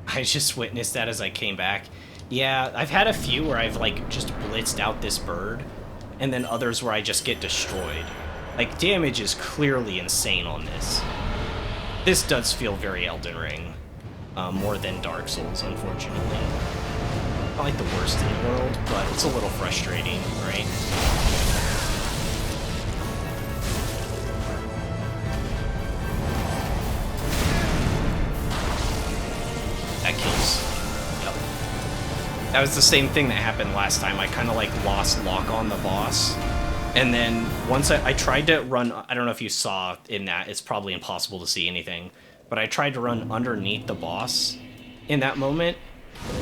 I just witnessed that as I came back. Yeah, I've had a few where I've, like, just blitzed out this bird, and then others where I just get destroyed. Like, damage is clearly insane on this. This does feel very Elden Ring. More than Dark Souls, unfortunately. Not like the worst in the world, but it's a little frustrating, right? That kills. Yep. That was the same thing that happened last time. I kind of like lost lock on the boss. And then once I tried to run, I don't know if you saw in that, it's probably impossible to see anything, but I tried to run underneath the boss in that moment.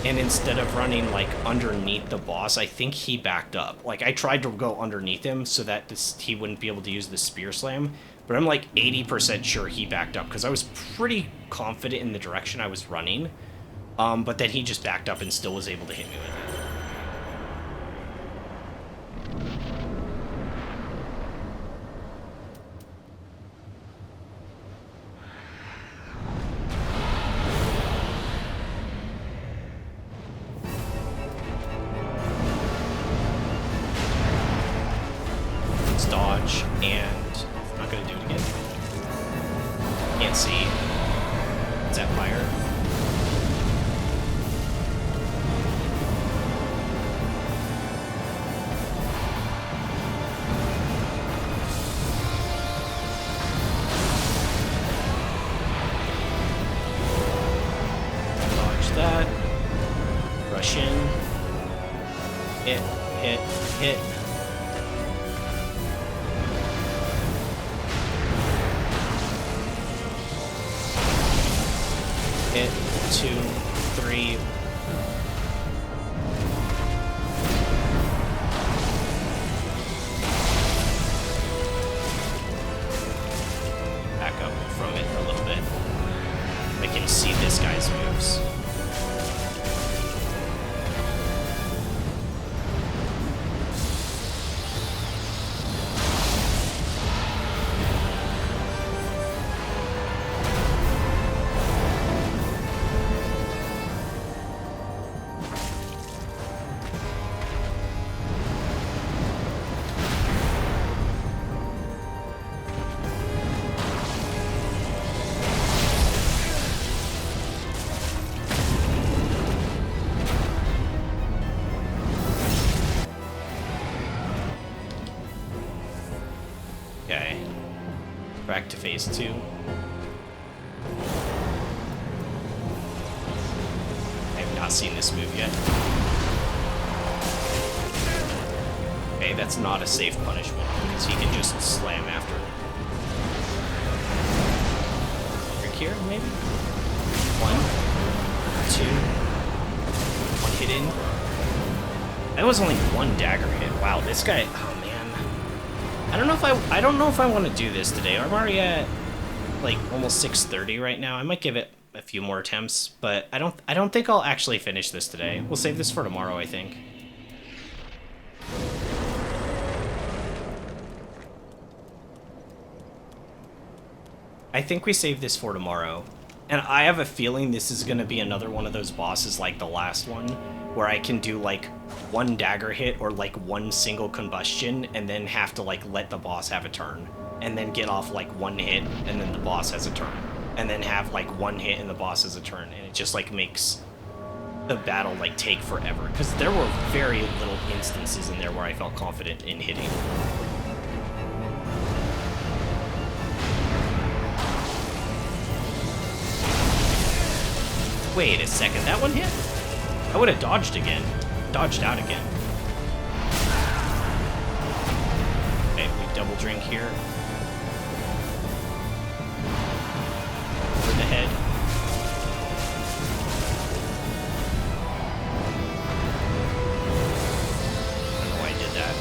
And instead of running like underneath the boss, I think he backed up. Like I tried to go underneath him so that he wouldn't be able to use the spear slam. But I'm like 80% sure he backed up because I was pretty confident in the direction I was running. But then he just backed up and still was able to hit me with it. Let's dodge, and I'm not going to do it again. Can't see. Is that fire? That. Rush in. Hit, hit, hit. Hit, 2, 3. Back up from it a little bit. I can see this guy's moves. back to phase 2. I have not seen this move yet. Okay, that's not a safe punishment, because he can just slam after. Right here, maybe? 1, 2, 1 hit in. That was only 1 dagger hit. Wow, this guy, oh man. I don't know if I want to do this today. I'm already at like almost 6:30 right now. I might give it a few more attempts, but I don't think I'll actually finish this today. We'll save this for tomorrow, I think. I think we save this for tomorrow. And I have a feeling this is going to be another one of those bosses like the last one, where I can do like 1 dagger hit or like 1 single combustion and then have to like let the boss have a turn. And then get off like 1 hit and then the boss has a turn. And then have like 1 hit and the boss has a turn. And it just like makes the battle like take forever. Because there were very little instances in there where I felt confident in hitting. Wait a second, that one hit? I would have dodged again. Dodged out again. Okay, we double drink here. For the head. I don't know why I did that.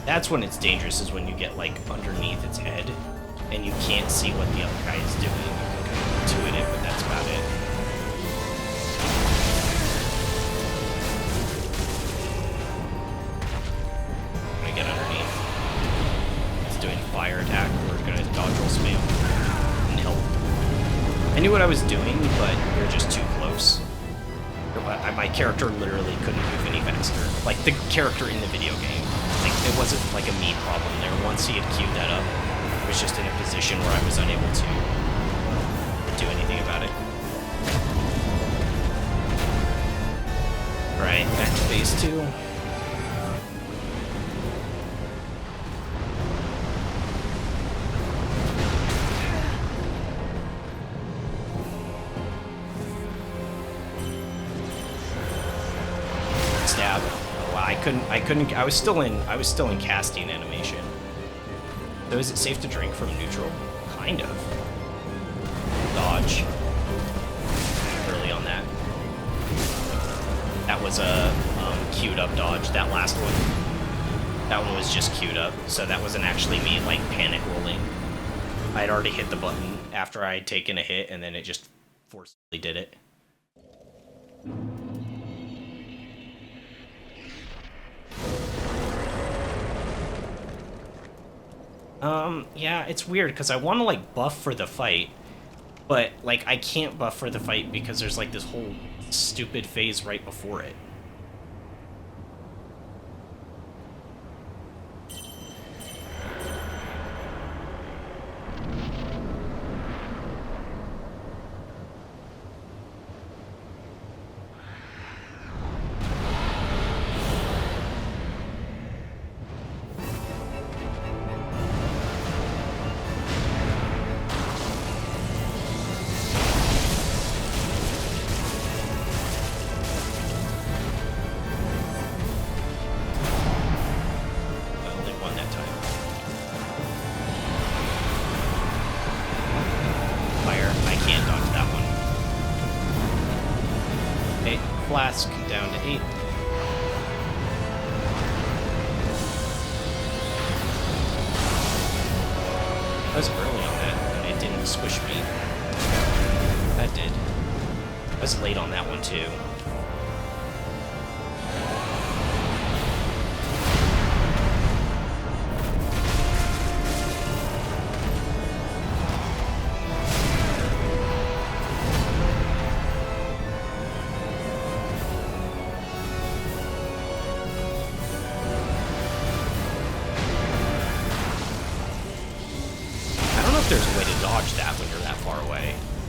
That's when it's dangerous, is when you get like underneath its head and you can't see what the other guy is doing. You can kind of intuit it, but that's about it. I'm gonna get underneath. It's doing fire attack. We're gonna dodge roll spam. And help. I knew what I was doing, but we were just too close. My character literally couldn't move any faster. Like the character in the video game. Like, it wasn't like a me problem there. Once he had queued that up, I was just in a position where I was unable to do anything about it. Alright, back to phase 2. Stab. I was still in casting animation. So is it safe to drink from neutral? Kind of. Dodge. Early on that. That was a queued up dodge, that last one. That one was just queued up, so that wasn't actually me like panic rolling. I had already hit the button after I had taken a hit, and then it just forcibly did it. Yeah, it's weird, because I want to, like, buff for the fight, but, like, I can't buff for the fight because there's, like, this whole stupid phase right before it. Flask down to 8. I was early on that, and it didn't squish me. That did. I was late on that one too.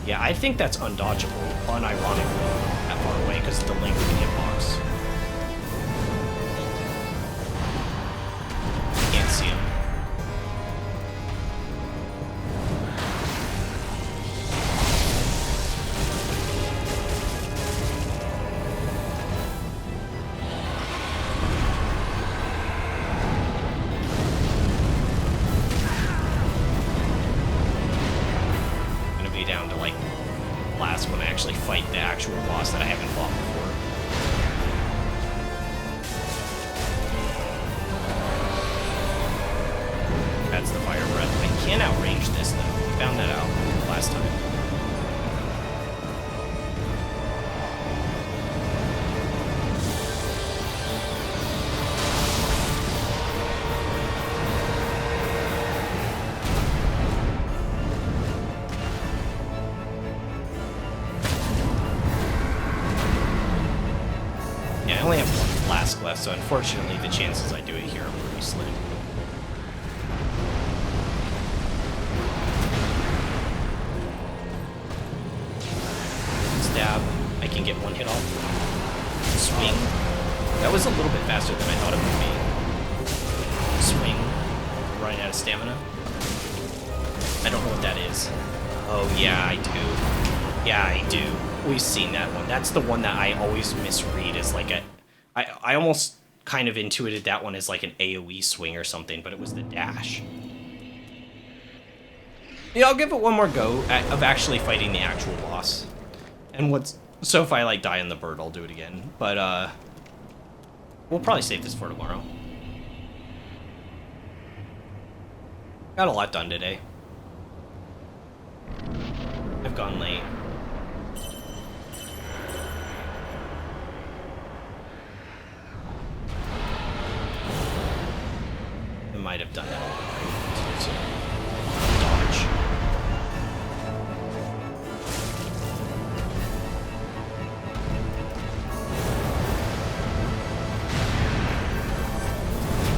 Yeah, I think that's undodgeable, unironically, that far away, because of the length of the hitbox. Can't see him. Down to like last when I actually fight the actual boss that I haven't fought before. That's the fire breath. I can't outrange this though. We found that out last time. I only have one flask left, so unfortunately the chances I do it here are pretty slim. Stab. I can get one hit off. Swing. That was a little bit faster than I thought it would be. Swing. Running out of stamina. I don't know what that is. Oh yeah, I do. Yeah, I do. We've seen that one. That's the one that I always misread as like a... I almost kind of intuited that one as like an AoE swing or something, but it was the dash. Yeah, I'll give it one more go of actually fighting the actual boss. And so if I like die in the bird, I'll do it again. But we'll probably save this for tomorrow. Got a lot done today. I've gone late. I might have done that a little bit. Dodge.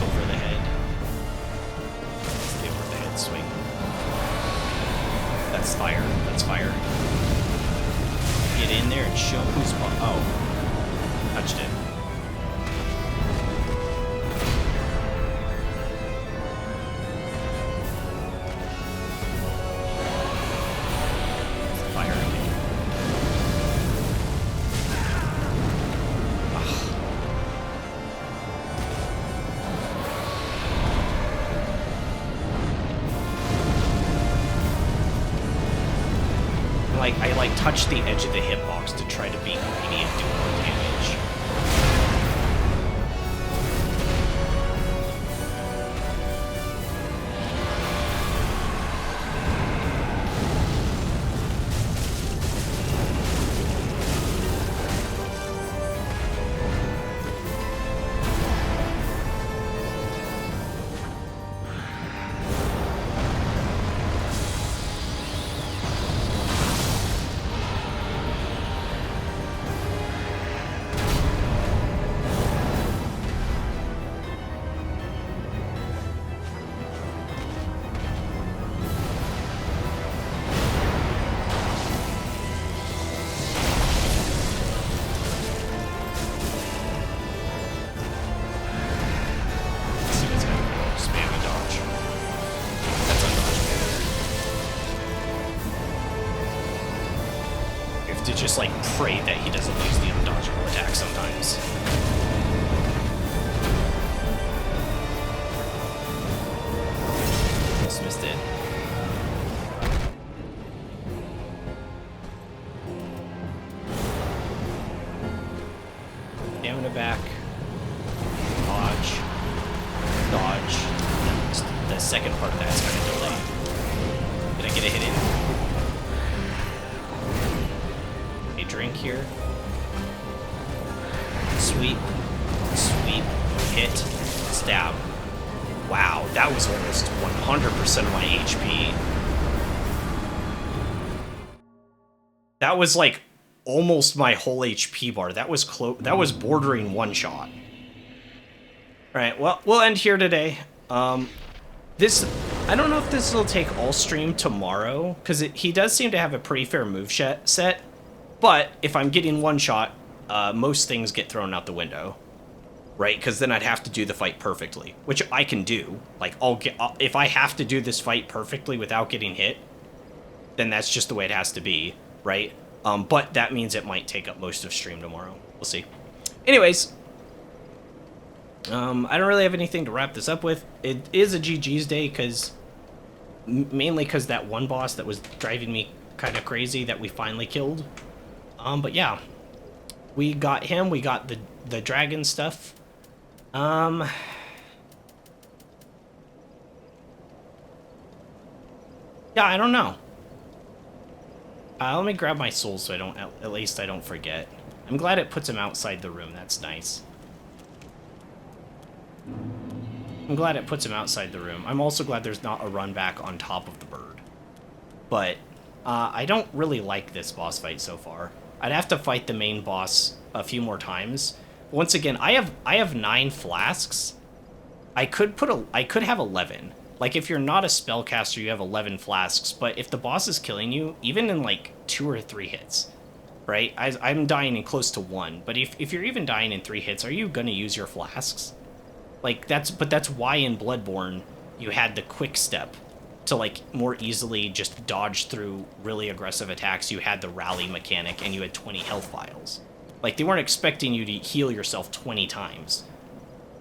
Over the head. The over the head swing. That's fire. That's fire. Get in there and show who's... Oh. Touched it. I touch the edge of the hitbox to try to be greedy and do more damage. To just like pray that he doesn't use the undodgeable attack sometimes. Almost missed it. Stamina back. Dodge. Dodge. The second part of that's kind of delayed. Did I get a hit in? Drink here. Sweep. Sweep. Hit. Stab. Wow, that was almost 100% of my HP. That was like almost my whole HP bar. That was that was bordering one shot. Alright, well, we'll end here today. This I don't know if this will take all stream tomorrow, because he does seem to have a pretty fair move set, but if I'm getting one shot, most things get thrown out the window, right? Because then I'd have to do the fight perfectly, which I can do. Like, if I have to do this fight perfectly without getting hit, then that's just the way it has to be, right? But that means it might take up most of stream tomorrow. We'll see. Anyways, I don't really have anything to wrap this up with. It is a GG's day, because mainly because that one boss that was driving me kind of crazy that we finally killed. But yeah, we got him. We got the dragon stuff. Yeah, I don't know. Let me grab my soul so I don't, at least I don't forget. I'm glad it puts him outside the room. That's nice. I'm glad it puts him outside the room. I'm also glad there's not a run back on top of the bird. But I don't really like this boss fight so far. I'd have to fight the main boss a few more times. Once again, I have 9 flasks. I could have 11. Like, if you're not a spellcaster, you have 11 flasks, but if the boss is killing you, even in like 2 or 3 hits, right? I'm dying in close to 1, but if you're even dying in 3 hits, are you gonna use your flasks? Like, that's why in Bloodborne you had the quick step to, like, more easily just dodge through really aggressive attacks. You had the rally mechanic, and you had 20 health vials. Like, they weren't expecting you to heal yourself 20 times.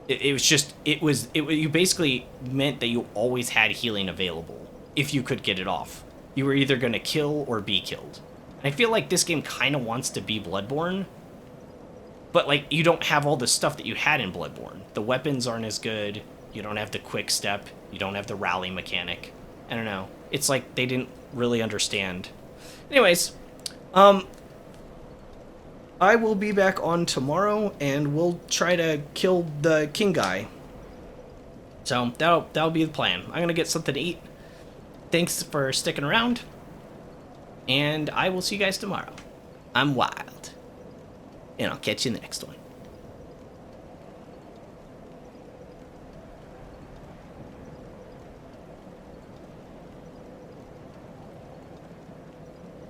You basically meant that you always had healing available, if you could get it off. You were either gonna kill or be killed. And I feel like this game kind of wants to be Bloodborne, but, like, you don't have all the stuff that you had in Bloodborne. The weapons aren't as good, you don't have the quick step, you don't have the rally mechanic. I don't know. It's like they didn't really understand. Anyways, I will be back on tomorrow, and we'll try to kill the king guy. So, that'll be the plan. I'm gonna get something to eat. Thanks for sticking around, and I will see you guys tomorrow. I'm Wild, and I'll catch you in the next one.